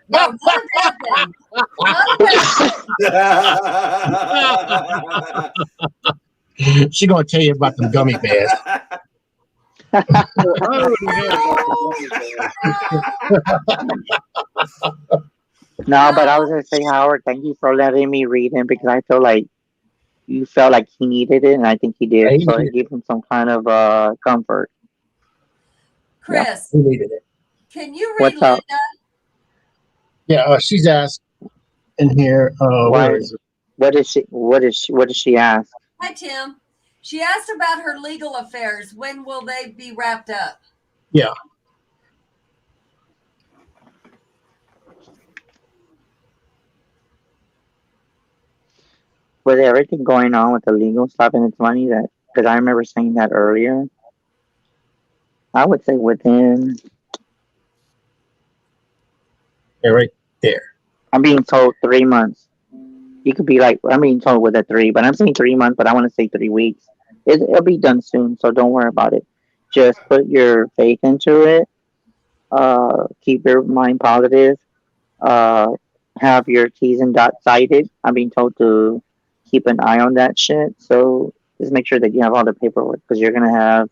No, none of that then. None of that. She gonna tell you about them gummy bears. Well, I already know about No, but I No. was gonna say, Howard, thank you for letting me read him, because I feel like you felt like he needed it, and I think he did. So it gave him some kind of comfort. Yeah. Chris, He needed it. can you read What's up? Linda? Yeah, she's asked in here. Why? Where is it? What did she ask? Hi, Tim. She asked about her legal affairs. When will they be wrapped up? Yeah. With everything going on with the legal stuff, and it's funny that, because I remember saying that earlier. I would say within, Yeah, right there. I'm being told 3 months. You could be like, I'm being told with a 3, but I'm saying 3 months, but I want to say 3 weeks. It'll be done soon, so don't worry about it. Just put your faith into it. Keep your mind positive. Uh, have your T's and dots cited. I'm being told to keep an eye on that shit. So just make sure that you have all the paperwork, because you're gonna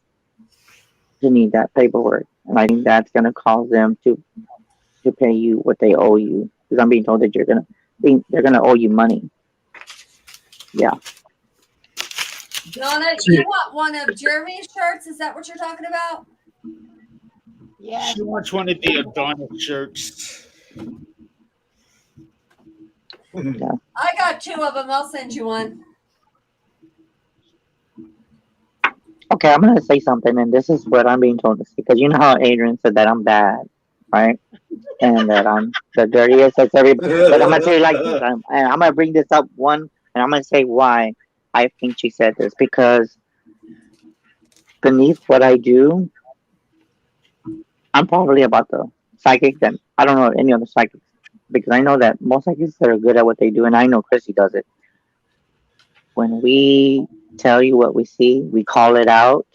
need that paperwork, and I think that's gonna cause them to pay you what they owe you. Because I'm being told that they're gonna owe you money. Yeah. Donna, you want one of Jeremy's shirts? Is that what you're talking about? Yes. She wants one of the Adonis shirts. Yeah. I got 2 of them. I'll send you one. Okay, I'm gonna say something, and this is what I'm being told to say, because you know how Adrian said that I'm bad, right? And that I'm the dirtiest as everybody. But I'm gonna say it like this. And I'm gonna bring this up one, and I'm gonna say why I think she said this, because beneath what I do, I'm probably about the psychic that I don't know any other psychics, because I know that most psychics that are good at what they do, and I know Chrissy does it. When we tell you what we see, we call it out,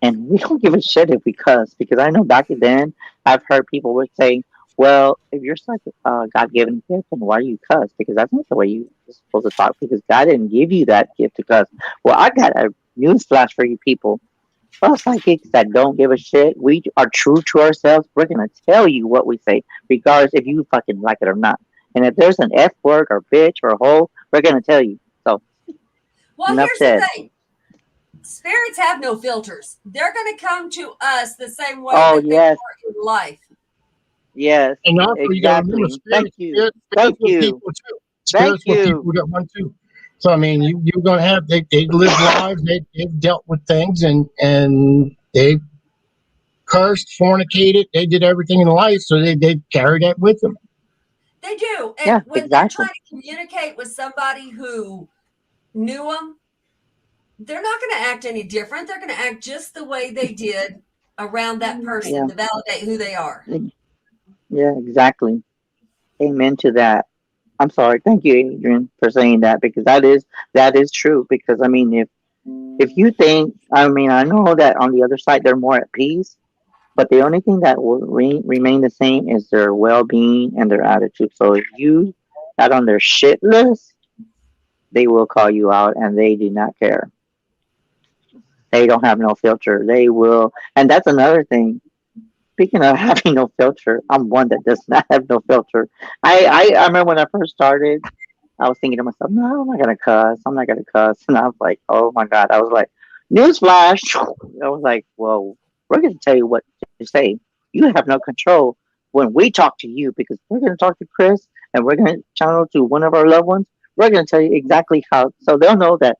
and we don't give a shit if we cuss, because I know back then I've heard people would say, "Well, if you're such a God-given gift, then why do you cuss? Because that's not the way you're supposed to talk. Because God didn't give you that gift to cuss." Well, I got a news flash for you people. Us psychics that don't give a shit, we are true to ourselves. We're gonna tell you what we say, regardless if you fucking like it or not. And if there's an F word or bitch or hole, we're gonna tell you. So, Well, enough here's said. the thing. Spirits have no filters. They're going to come to us the same way Oh that they yes, are in life. Yes, And also, you got to remember, exactly. Thank you. spirits Thank with you. people too. Thank Spirits with you. people that want to. So I mean, you're gonna have they live lives, they've dealt with things, and they cursed, fornicated, they did everything in life, so they carry that with them. They do. And Yeah, when they're exactly. trying to communicate with somebody who knew them, they're not going to act any different. They're going to act just the way they did around that person Yeah. to validate who they are. Yeah, exactly. Amen to that. I'm sorry. Thank you, Adrian, for saying that because that is true. Because I mean, if you think, I mean, I know that on the other side they're more at peace, but the only thing that will remain the same is their well-being and their attitude. So if you got on their shit list, they will call you out, and they do not care. They don't have no filter. They will, and that's another thing. Speaking of having no filter, I'm one that does not have no filter. I remember when I first started, I was thinking to myself, no, I'm not gonna cuss. I'm not gonna cuss. And I was like, oh my god. I was like, newsflash. I was like, well, we're gonna tell you what to say. You have no control when we talk to you because we're gonna talk to Chris and we're gonna channel to one of our loved ones. We're gonna tell you exactly how, so they'll know that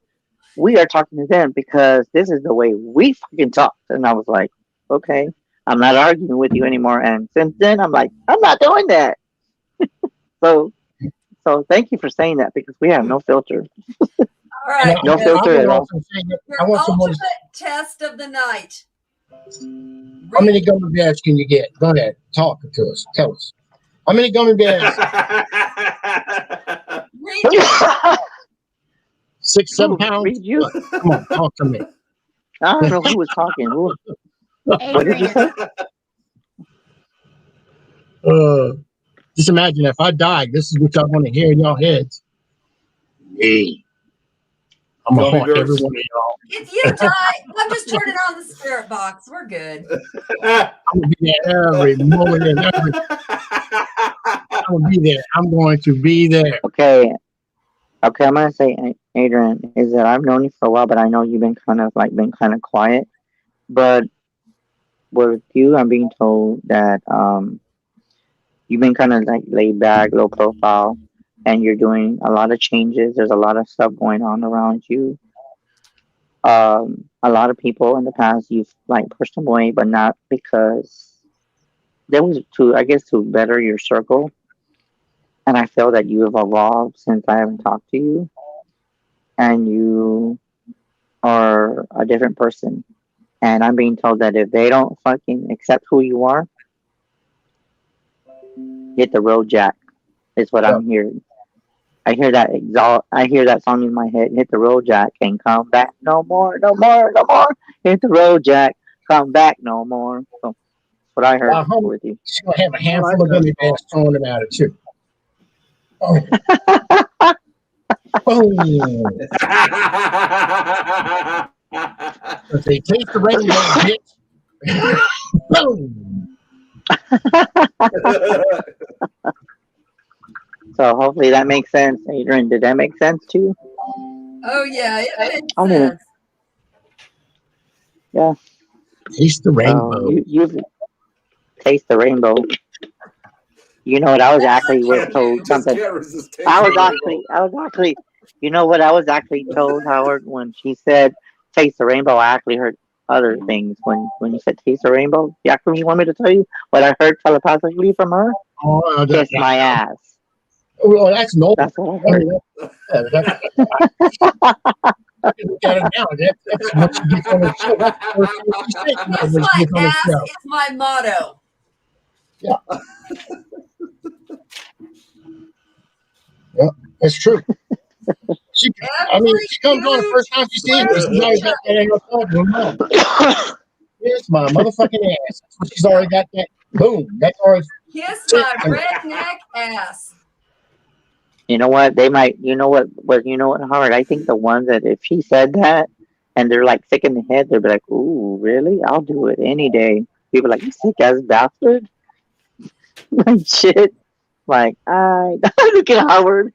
we are talking to them because this is the way we fucking talk. And I was like, okay, I'm not arguing with you anymore. And since then, I'm like, I'm not doing that. So, so thank you for saying that because we have no filter, All right. no I filter would at all. also say that Your I want someone. ultimate test of the night. How many gummy bears can you get? Go ahead, talk to us. Tell us. How many gummy bears? 6, 7 pounds. Read you? Come on, talk to me. I don't know who was talking. Who? What did you say? Just imagine if I died. This is what y'all want to hear in your heads. Hey, I'm gonna haunt every one of y'all. If you die, I'm just turning on the spirit box. We're good. I'm gonna be there every moment and every. I'm gonna be there. I'm going to be there. Okay. Okay, I'm gonna say, Adrian, is that I've known you for a while, but I know you've been been kind of quiet. But with you, I'm being told that you've been kind of like laid back, low profile, and you're doing a lot of changes. There's a lot of stuff going on around you. A lot of people in the past you've like pushed them away, but not because there was to, I guess, to better your circle. And I feel that you have evolved since I haven't talked to you, and you are a different person. And I'm being told that if they don't fucking accept who you are, hit the road, Jack. Is what I'm hearing. I hear that I hear that song in my head. Hit the road, Jack, and come back no more, no more, no more. Hit the road, Jack, come back no more. So that's what I heard with you. She's gonna have a handful of gummy bears throwing them at her too. Oh. If they taste the rainbow, bitch. Boom. So hopefully that makes sense, Adrian. Did that make sense to you? Oh yeah, it makes sense. Yeah. Taste the rainbow. You've taste the rainbow. You know what? I was actually told something. I was actually. You know what? I was actually told, Howard, when she said "taste the rainbow." I actually heard other things when you said "taste the rainbow." You actually want me to tell you what I heard telepathically from her? Kiss my ass. Well, that's no. That's what I heard. Look at it now. That's what she gets on the show. That's the first thing she said. Kiss my ass is my motto. Yeah. Yeah, that's true. She comes on the first time she sees me. She's already got that in her phone. Here's my motherfucking ass. She's already got that. Boom. That's already. Kiss my redneck ass. You know what? They might. You know what? You know what, Howard? I think the ones that if she said that and they're like sick in the head, they'll be like, "Ooh, really? I'll do it any day." People are like, "You sick ass bastard." Like shit. Like, look at Howard.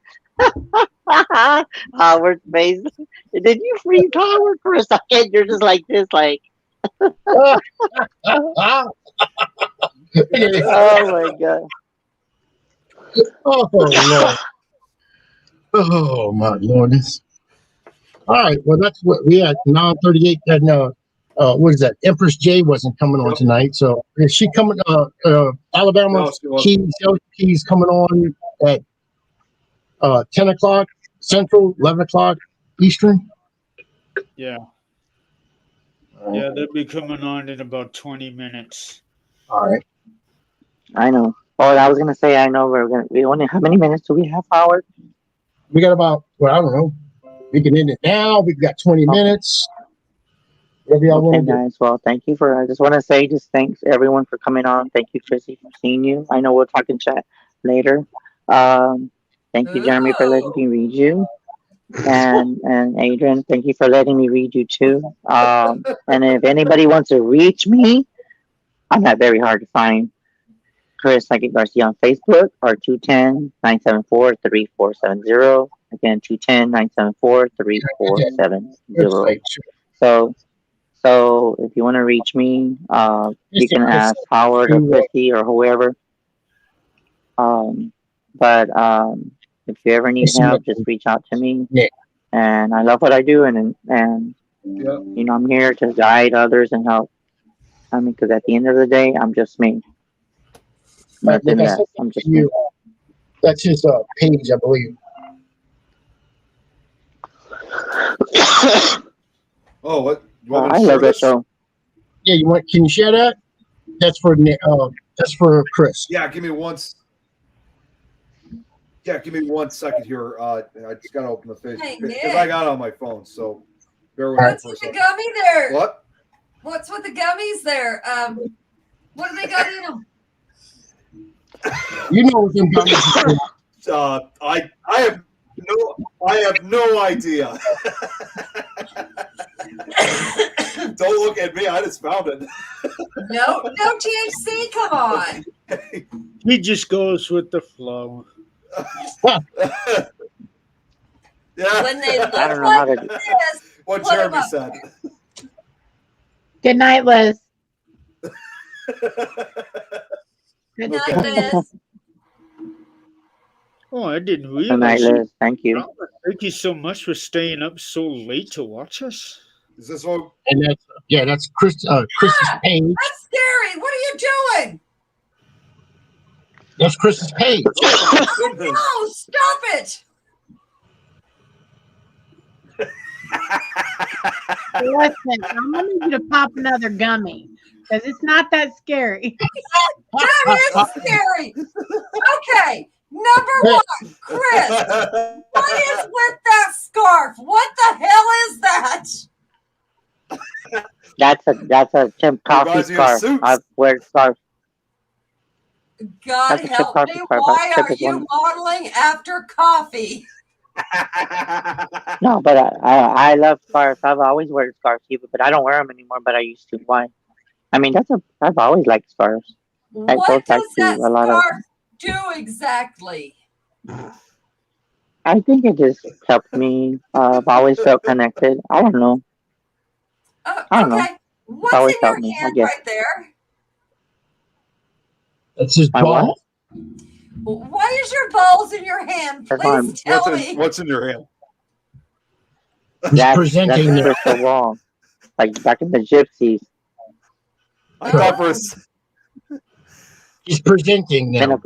Howard's face. Did you freeze Howard for a second? You're just like this, like. Oh my god. Oh Lord. Oh my Lord. All right. Well, that's what we had. 9:38. No. What is that? Empress J wasn't coming on tonight. So is she coming? Alabama No, she wasn't. Keys coming on at 10 o'clock Central, 11 o'clock Eastern. Yeah. Yeah, they'll be coming on in about 20 minutes. All right. I know. Oh, I was gonna say I know we only how many minutes do we have, Howard? We got about I don't know. We can end it now. We've got 20 minutes. Whatever y'all want to do. Guys. Well, thank you for. I just want to say thanks everyone for coming on. Thank you, Tracy, for seeing you. I know we'll talk in chat later. Thank you, Jeremy, for letting me read you. And Adrian, thank you for letting me read you too. And if anybody wants to reach me, I'm not very hard to find. Chris Garcia on Facebook or 210-974-3470. Again, 210-974-3470. So if you want to reach me, you can ask Howard or Christy or whoever. But if you ever need help, just reach out to me. Yeah. And I love what I do, and you know, I'm here to guide others and help. I mean, because at the end of the day, I'm just me. Nothing less. I'm just me. That's his page, I believe. Oh, what? I love that show. Yeah, can you share that? That's for Chris. Yeah, give me one. Yeah, give me 1 second here. I just gotta open the Facebook because I got it on my phone. So bear with me What's for a with the second. gummy there? What? What's with the gummies there? What do they got in them? You know what them gummies are. I have no idea. Don't look at me. I just found it. No THC. Come on. He just goes with the flow. Yeah. When they look I don't know like how to. this, What put 'em Jeremy up. said. Good night, Liz. Good night, Liz. Oh, I didn't Good night, realize. Liz. Thank you. Thank you so much for staying up so late to watch us. Is this one? And that's Chris's page. That's scary. What are you doing? That's Chris's page. Oh, no, stop it. Listen, I'm gonna need you to pop another gummy because it's not that scary. That is scary. Okay, number one, Chris, what is with that scarf? What the hell is that? That's a Tim Coffee Reminds me of scarf. Suits. I wear scarves. God That's a help Coffee me. scarf. Why That's are you one. modeling after coffee? No, but I love scarves. I've always worn scarves, even, but I don't wear them anymore. But I used to. Why? I mean, I've always liked scarves. That What goes back does that to a lot of. scarf do exactly? I think it just helped me. I've always felt connected. I don't know. I don't know. Okay, what's always in your helped me, I hand guess. right there? That's his My ball. Why is your balls in your hand? That's Please tell me. What's in your hand? He's That's presenting a now. crystal wall, like back in the gypsies. I thought for a, He's presenting now.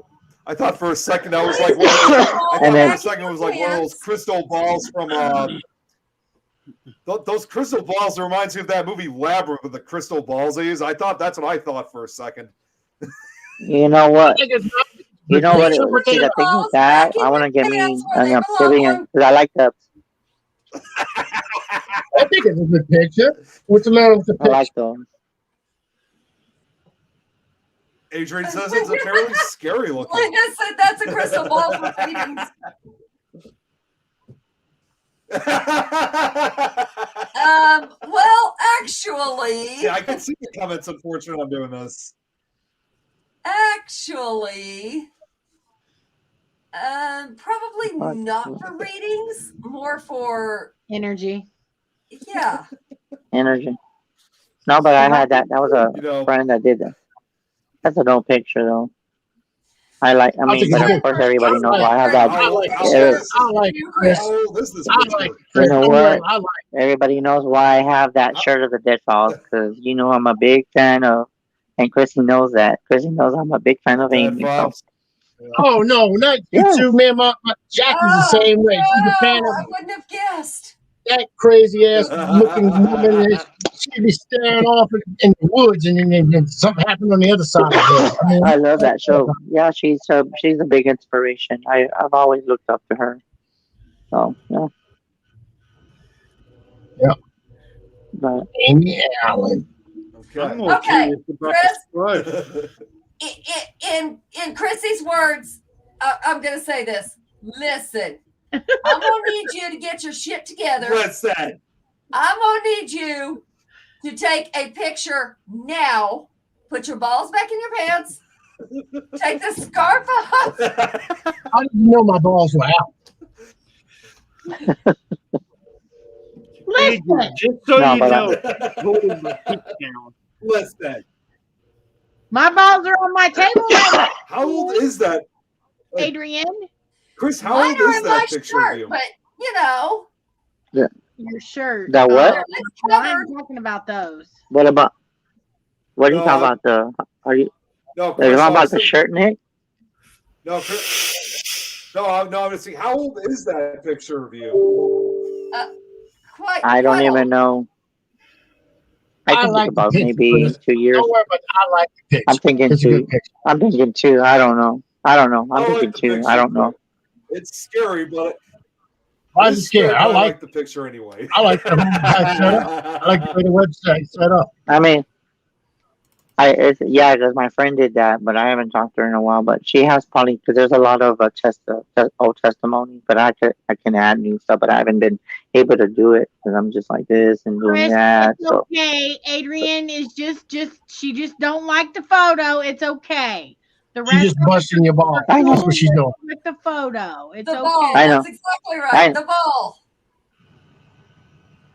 I thought for a second that was like one of those crystal balls from those crystal balls that reminds me of that movie Labyrinth with the crystal balls they use. I thought that's what I thought for a second. You know what? You know what? See, the thing with that, I want to get me an obsidian because I like the. I think it's a good picture. What's the matter with the I picture? like those. Adrian says it's a fairly scary looking. Like I said, that's a crystal ball for readings. Well, actually. Yeah, I can see the comments. Unfortunately, I'm doing this. Actually, probably not for readings, more for energy. Yeah. Energy. No, but I had that. That was a friend that did that. That's an old picture though. I mean, but of course everybody knows why I have that. You know what? Everybody knows why I have that shirt of the Deadfalls because you know I'm a big fan of, and Chrissy knows that. Chrissy knows I'm a big fan of Amy. So. Oh no, not you too, man. My Jackie's the same way. She's a fan of. I wouldn't have guessed. That crazy ass looking woman, she'd be staring off in the woods, and then something happened on the other side of her. I love that show. Yeah, she's a big inspiration. I've always looked up to her. So yeah. Yeah. But Amy Allen. Okay, Chris. In Chrissy's words, I'm going to say this. Listen. I'm gonna need you to get your shit together. What's that? I'm gonna need you to take a picture now. Put your balls back in your pants. Take the scarf off. How did you know my balls were out? Listen. Just so you know, Listen. My balls are on my table right now. How old is that? Adrian? Chris, how old is that picture of you? But, you know. Yeah. Your shirt. That what? I'm talking about those. What are you talking about? Are you talking about the shirt, Nick? No, Chris. No, I'm just saying, how old is that picture of you? I don't even know. I think it's about maybe 2 years. Don't worry about it. I like the picture. I'm thinking two. I'm thinking two. I don't know. I'm thinking two. I don't know. It's scary, but I'm scared. I like the picture anyway. I like the website set up. I like the way the website set up. I mean, because my friend did that, but I haven't talked to her in a while. But she has probably because there's a lot of old testimony, but I can add new stuff, but I haven't been able to do it because I'm just like this and doing Chris, that. it's okay. Adrian is she just don't like the photo. It's okay. The rest She's just busting your ball. I know. That's what she's doing. With the photo. It's the okay. ball. I know. That's exactly right. The ball.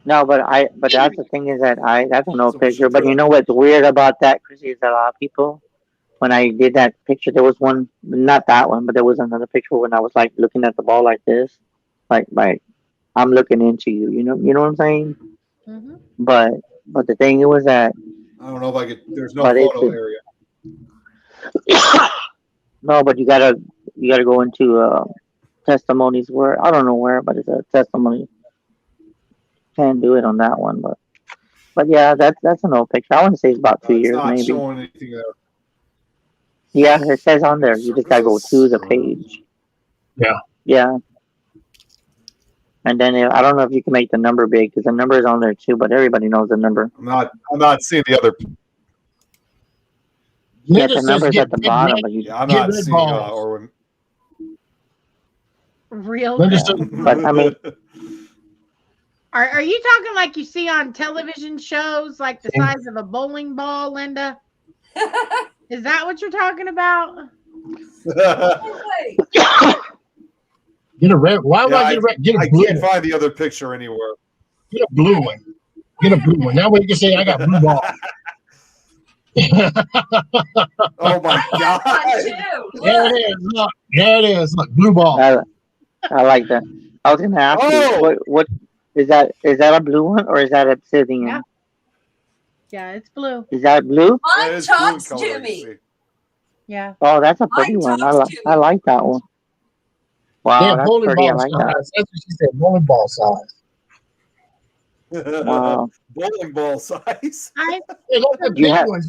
No, but that's the thing is that that's an old picture. But you know what's weird about that, Chrissy, is that a lot of people, when I did that picture, there was one, not that one, but there was another picture when I was like looking at the ball like this, like I'm looking into you. You know what I'm saying? Mm-hmm. But the thing was that I don't know if I could. There's no photo area. No, but you gotta go into testimonies where I don't know where, but it's a testimony. Can't do it on that one, but yeah, that's an old picture. I want to say it's about 2 years, not maybe. Showing anything there. Yeah, it says on there. You just gotta go to the page. Yeah. Yeah. And then I don't know if you can make the number big because the number is on there too, but everybody knows the number. I'm not seeing the other. Yeah, the number's at the bottom, but I'm not seeing Orwin. Real good. But I mean, are you talking like you see on television shows, like the size of a bowling ball, Linda? Is that what you're talking about? Get a red. Why would I get a red? Get a blue. I can't find the other picture anywhere. Get a blue one. Get a blue one. That way you can say I got blue ball. Oh my God! There it is. Look, there it is. Look, blue ball. I like that. I was gonna ask you, what is that? Is that a blue one or is that obsidian? Yeah, it's blue. Is that blue? Mine talks to me. Yeah. Oh, that's a pretty one. I like that one. Wow, that's pretty. I like that. That's what she said. Bowling ball size. Wow. Bowling ball size. Do you have a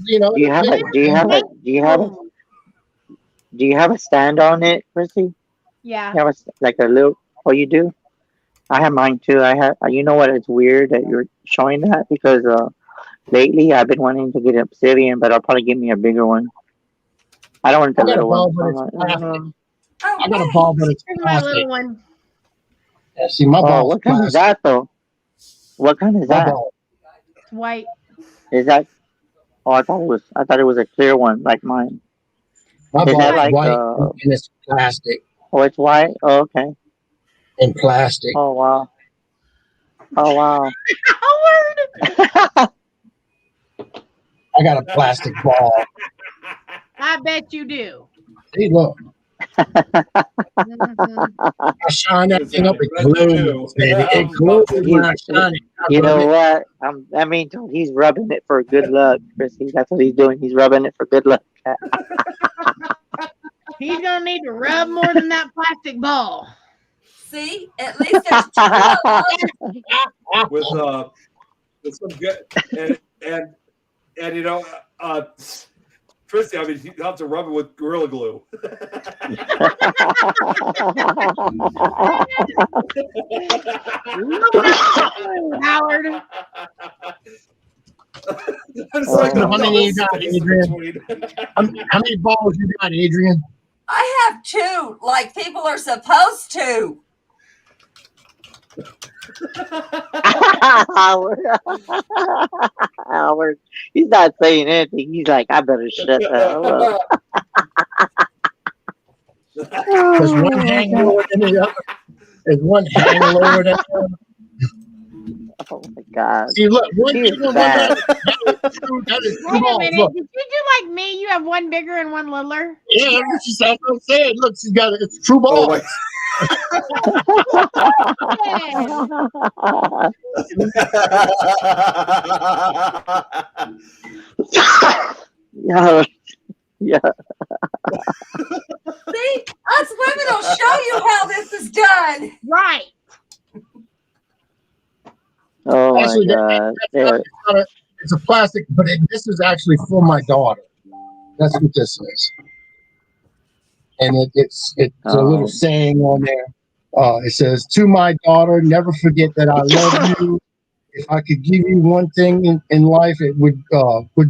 stand on it, Chrissy? Yeah. You have like a little. Oh, you do. I have mine too. I have. You know what? It's weird that you're showing that because lately I've been wanting to get an obsidian, but I'll probably give me a bigger one. I don't want the little one. I got a ball, but it's my little one. Yeah, see my ball. What kind is that though? What kind is that? It's white. Is that? Oh, I thought it was a clear one like mine. My is ball that is like white and it's plastic. Oh, it's white. Oh, okay. And plastic. Oh wow. Oh wow. I got a plastic ball. I bet you do. Hey, look. I shine that thing up. It glows, baby. It glows when I shine it. You know what? That means he's rubbing it for good luck, Chrissy. That's what he's doing. He's rubbing it for good luck. He's gonna need to rub more than that plastic ball. See, at least there's with some good and you know, Chrissy, I mean, you have to rub it with Gorilla Glue. Howard. How many you got, Adrian? How many balls you got, Adrian? I have 2, like people are supposed to. Howard, he's not saying anything. He's like, I better shut the hell up. There's one hanging lower than the other. There's one hanging lower than the other. Oh my God! See, look, one big one. That is true. Wait a minute. Look. Did you do like me? You have one bigger and one littler? Yeah, that's what I'm saying. Look, she's got it's true ball. Oh, Yeah. Yeah. See, us women will show you how this is done. Right. Oh Actually, my God! It's a plastic, but this is actually for my daughter. That's what this is. And it's a little saying on there. It says, "To my daughter, never forget that I love you. If I could give you one thing in life, it would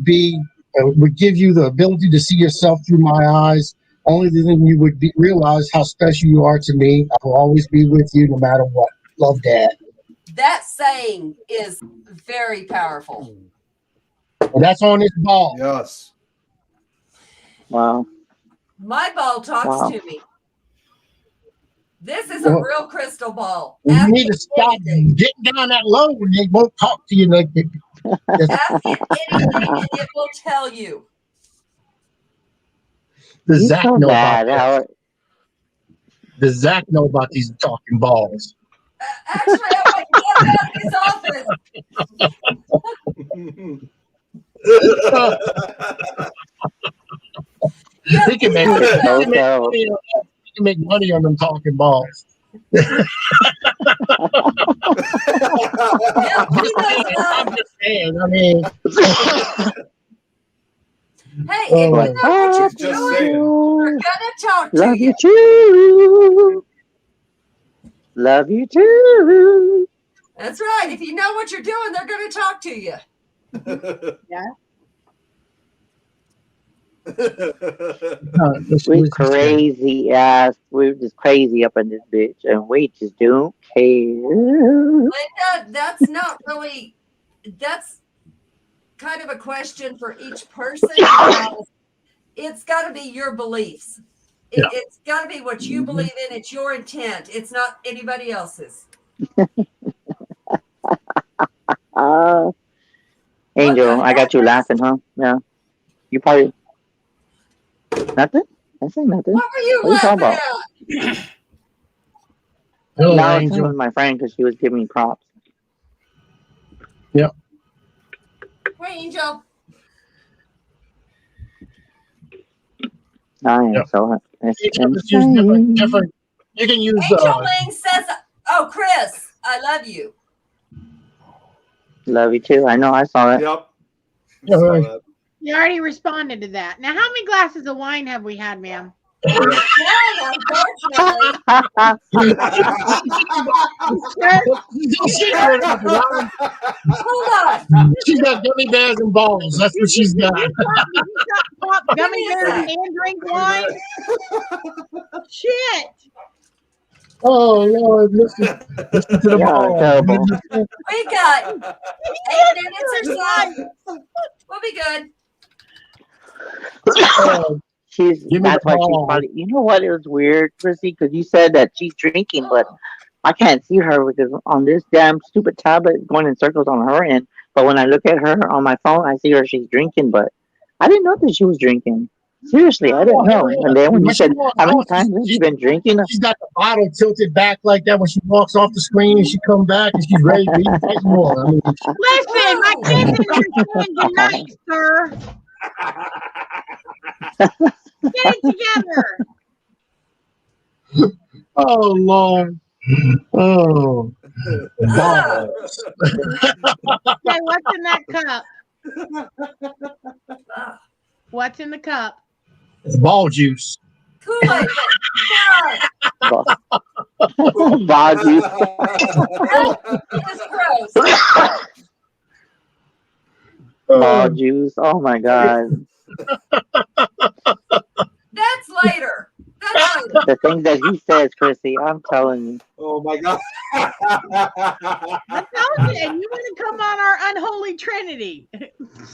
give you the ability to see yourself through my eyes. Only then you would realize how special you are to me. I will always be with you no matter what. Love, Dad." That saying is very powerful. And that's on this ball. Yes. Wow. My ball talks to me. This is a real crystal ball. You need to stop getting down that low when they won't talk to you. Like ask it anything and it will tell you. Does Zach know about that? Does Zach know about these talking balls? Actually, I'm like, get out of his office. He can make money on them talking balls. I'm just saying. I mean, hey, if you know what you're doing, we're gonna talk to you too. Love you too. That's right. If you know what you're doing, they're gonna talk to you. Yeah. We crazy ass. We're just crazy up in this bitch, and we just don't care. Linda, that's not really. That's kind of a question for each person. It's got to be your beliefs. It's got to be what you believe in. It's your intent. It's not anybody else's. Angel, I got you laughing, huh? Yeah. You probably nothing. I say nothing. What were you laughing at? No, I was with my friend because she was giving me props. Yep. Hey, Angel. I am so different. You can use. Angel Ling says, "Oh, Chris, I love you." Love you too. I know. I saw that. Yep. You already responded to that. Now, how many glasses of wine have we had, ma'am? Unfortunately. Hold on. She's got gummy bears and balls. That's what she's got. Gummy bears and drink wine? Shit. Oh, Lord. Listen to the ball. We got 8 minutes or so. We'll be good. That's why she's probably. You know what? It was weird, Chrissy, because you said that she's drinking, but I can't see her because on this damn stupid tablet, it's going in circles on her end. But when I look at her on my phone, I see her. She's drinking, but I didn't know that she was drinking. Seriously, I didn't know. And then when you said, how many times have you been drinking? She's got the bottle tilted back like that when she walks off the screen and she come back and she's ready to eat more. I mean, Listen, my kids understand good night, sir. Get it together. oh, Lord. Oh. Balls. Okay, what's in that cup? What's in the cup? It's ball juice. Kool-Aid. Ball juice. It's gross. Ball juice. Oh my God. That's later. That's later. The things that he says, Chrissy, I'm telling you. Oh my God. I told you, you want to come on our unholy trinity.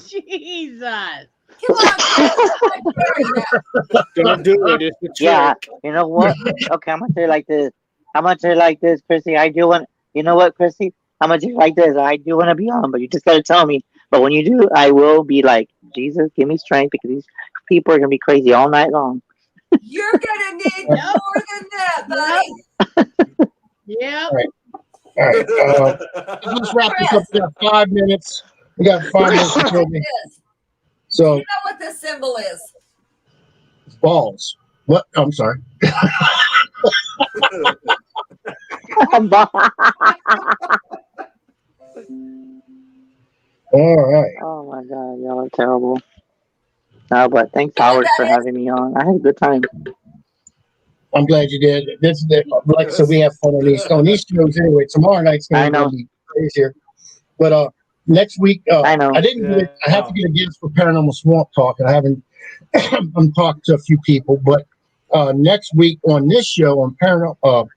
Jesus. Come on, Don't do it. It's a trick. Yeah, you know what? Okay, I'm gonna say it like this. Chrissy. I do want. You know what, Chrissy? I'm gonna say it like this. I do want to be on, but you just gotta tell me. But when you do, I will be like, Jesus, give me strength because these people are gonna be crazy all night long. You're gonna need more than that, buddy. Yep. All right. Let's wrap this up. We got 5 minutes. We got 5 minutes to kill me. So, you know what this symbol is? It's balls. What? I'm sorry. All right. Oh my God, y'all are terrible. No, but thanks, Howard, for having me on. I had a good time. I'm glad you did. Like I said, we have fun on these shows anyway. Tomorrow night's going to be crazier. But next week, I know. I didn't get it. I have to get a guest for Paranormal Swamp Talk, and I haven't. I'm talking to a few people, but next week on this show on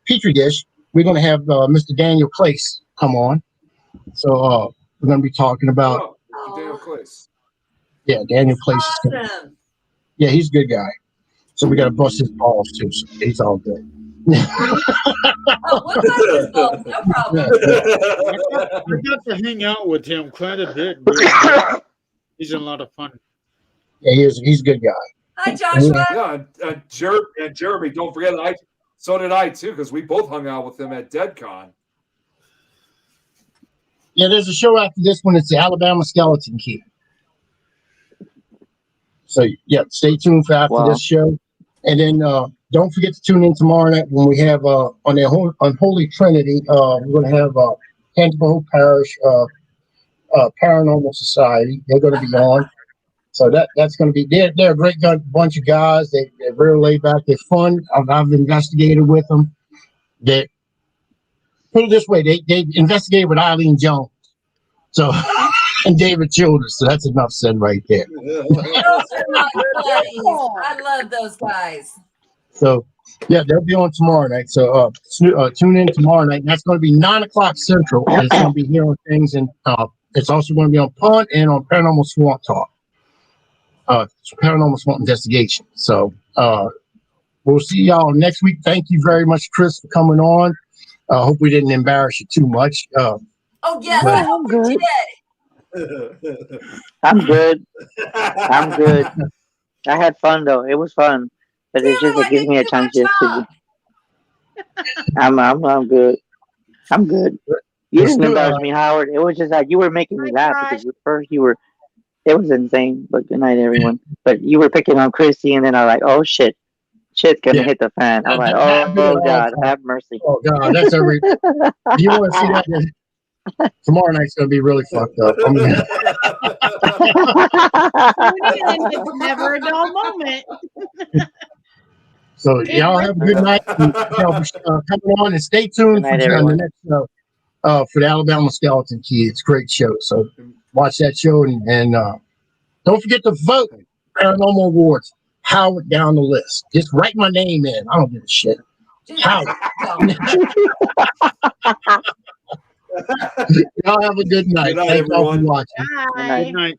Pitre Dish, we're going to have Mr. Daniel Clace come on. So we're going to be talking about Daniel Clace. Yeah, Daniel Clace. Awesome. Yeah, he's a good guy. So we got to bust his balls too. So he's all good. Oh, we'll bust his balls, no problem. I got to hang out with him quite a bit. He's a lot of fun. Yeah, he's a good guy. Hi, Joshua. Yeah, and Jeremy, don't forget, so did I too, because we both hung out with him at DeadCon. Yeah, there's a show after this one. It's the Alabama Skeleton Key. So yeah, stay tuned for after this show, and then don't forget to tune in tomorrow night when we have on the Unholy Trinity. We're going to have Canterbury Parish Paranormal Society. They're going to be on. So that's going to be they're a great bunch of guys. They're very laid back. They're fun. I've investigated with them. They put it this way: they investigated with Eileen Jones. So. And David Childers, so that's enough said right there. Those are my buddies. I love those guys. So, yeah, they'll be on tomorrow night. So, tune in tomorrow night. And that's going to be 9:00 Central. And it's going to be here on things, and it's also going to be on Punt and on Paranormal Swamp Talk. Paranormal Swamp Investigation. So, we'll see y'all next week. Thank you very much, Chris, for coming on. Hope we didn't embarrass you too much. Oh yes, I hope we did. I'm good. I had fun though. It was fun, but it gives me a chance just to. I'm good. I'm good. You didn't embarrass me, Howard. It was just like you were making me laugh because at first you were. It was insane. But good night, everyone. But you were picking on Chrissy, and then I was like, oh shit's gonna hit the fan. I'm like, oh God, have mercy. Oh God, that's every. You want to see that? Tomorrow night's gonna be really fucked up. It's never a dull moment. So y'all have a good night. Y'all be coming on and stay tuned for the next show for the Alabama Skeleton Key. It's a great show. So watch that show and don't forget to vote Paranormal Awards. Howard down the list. Just write my name in. I don't give a shit. Howard. Y'all have a good night. Good night, Thank y'all for everyone. watching. Bye. Good night.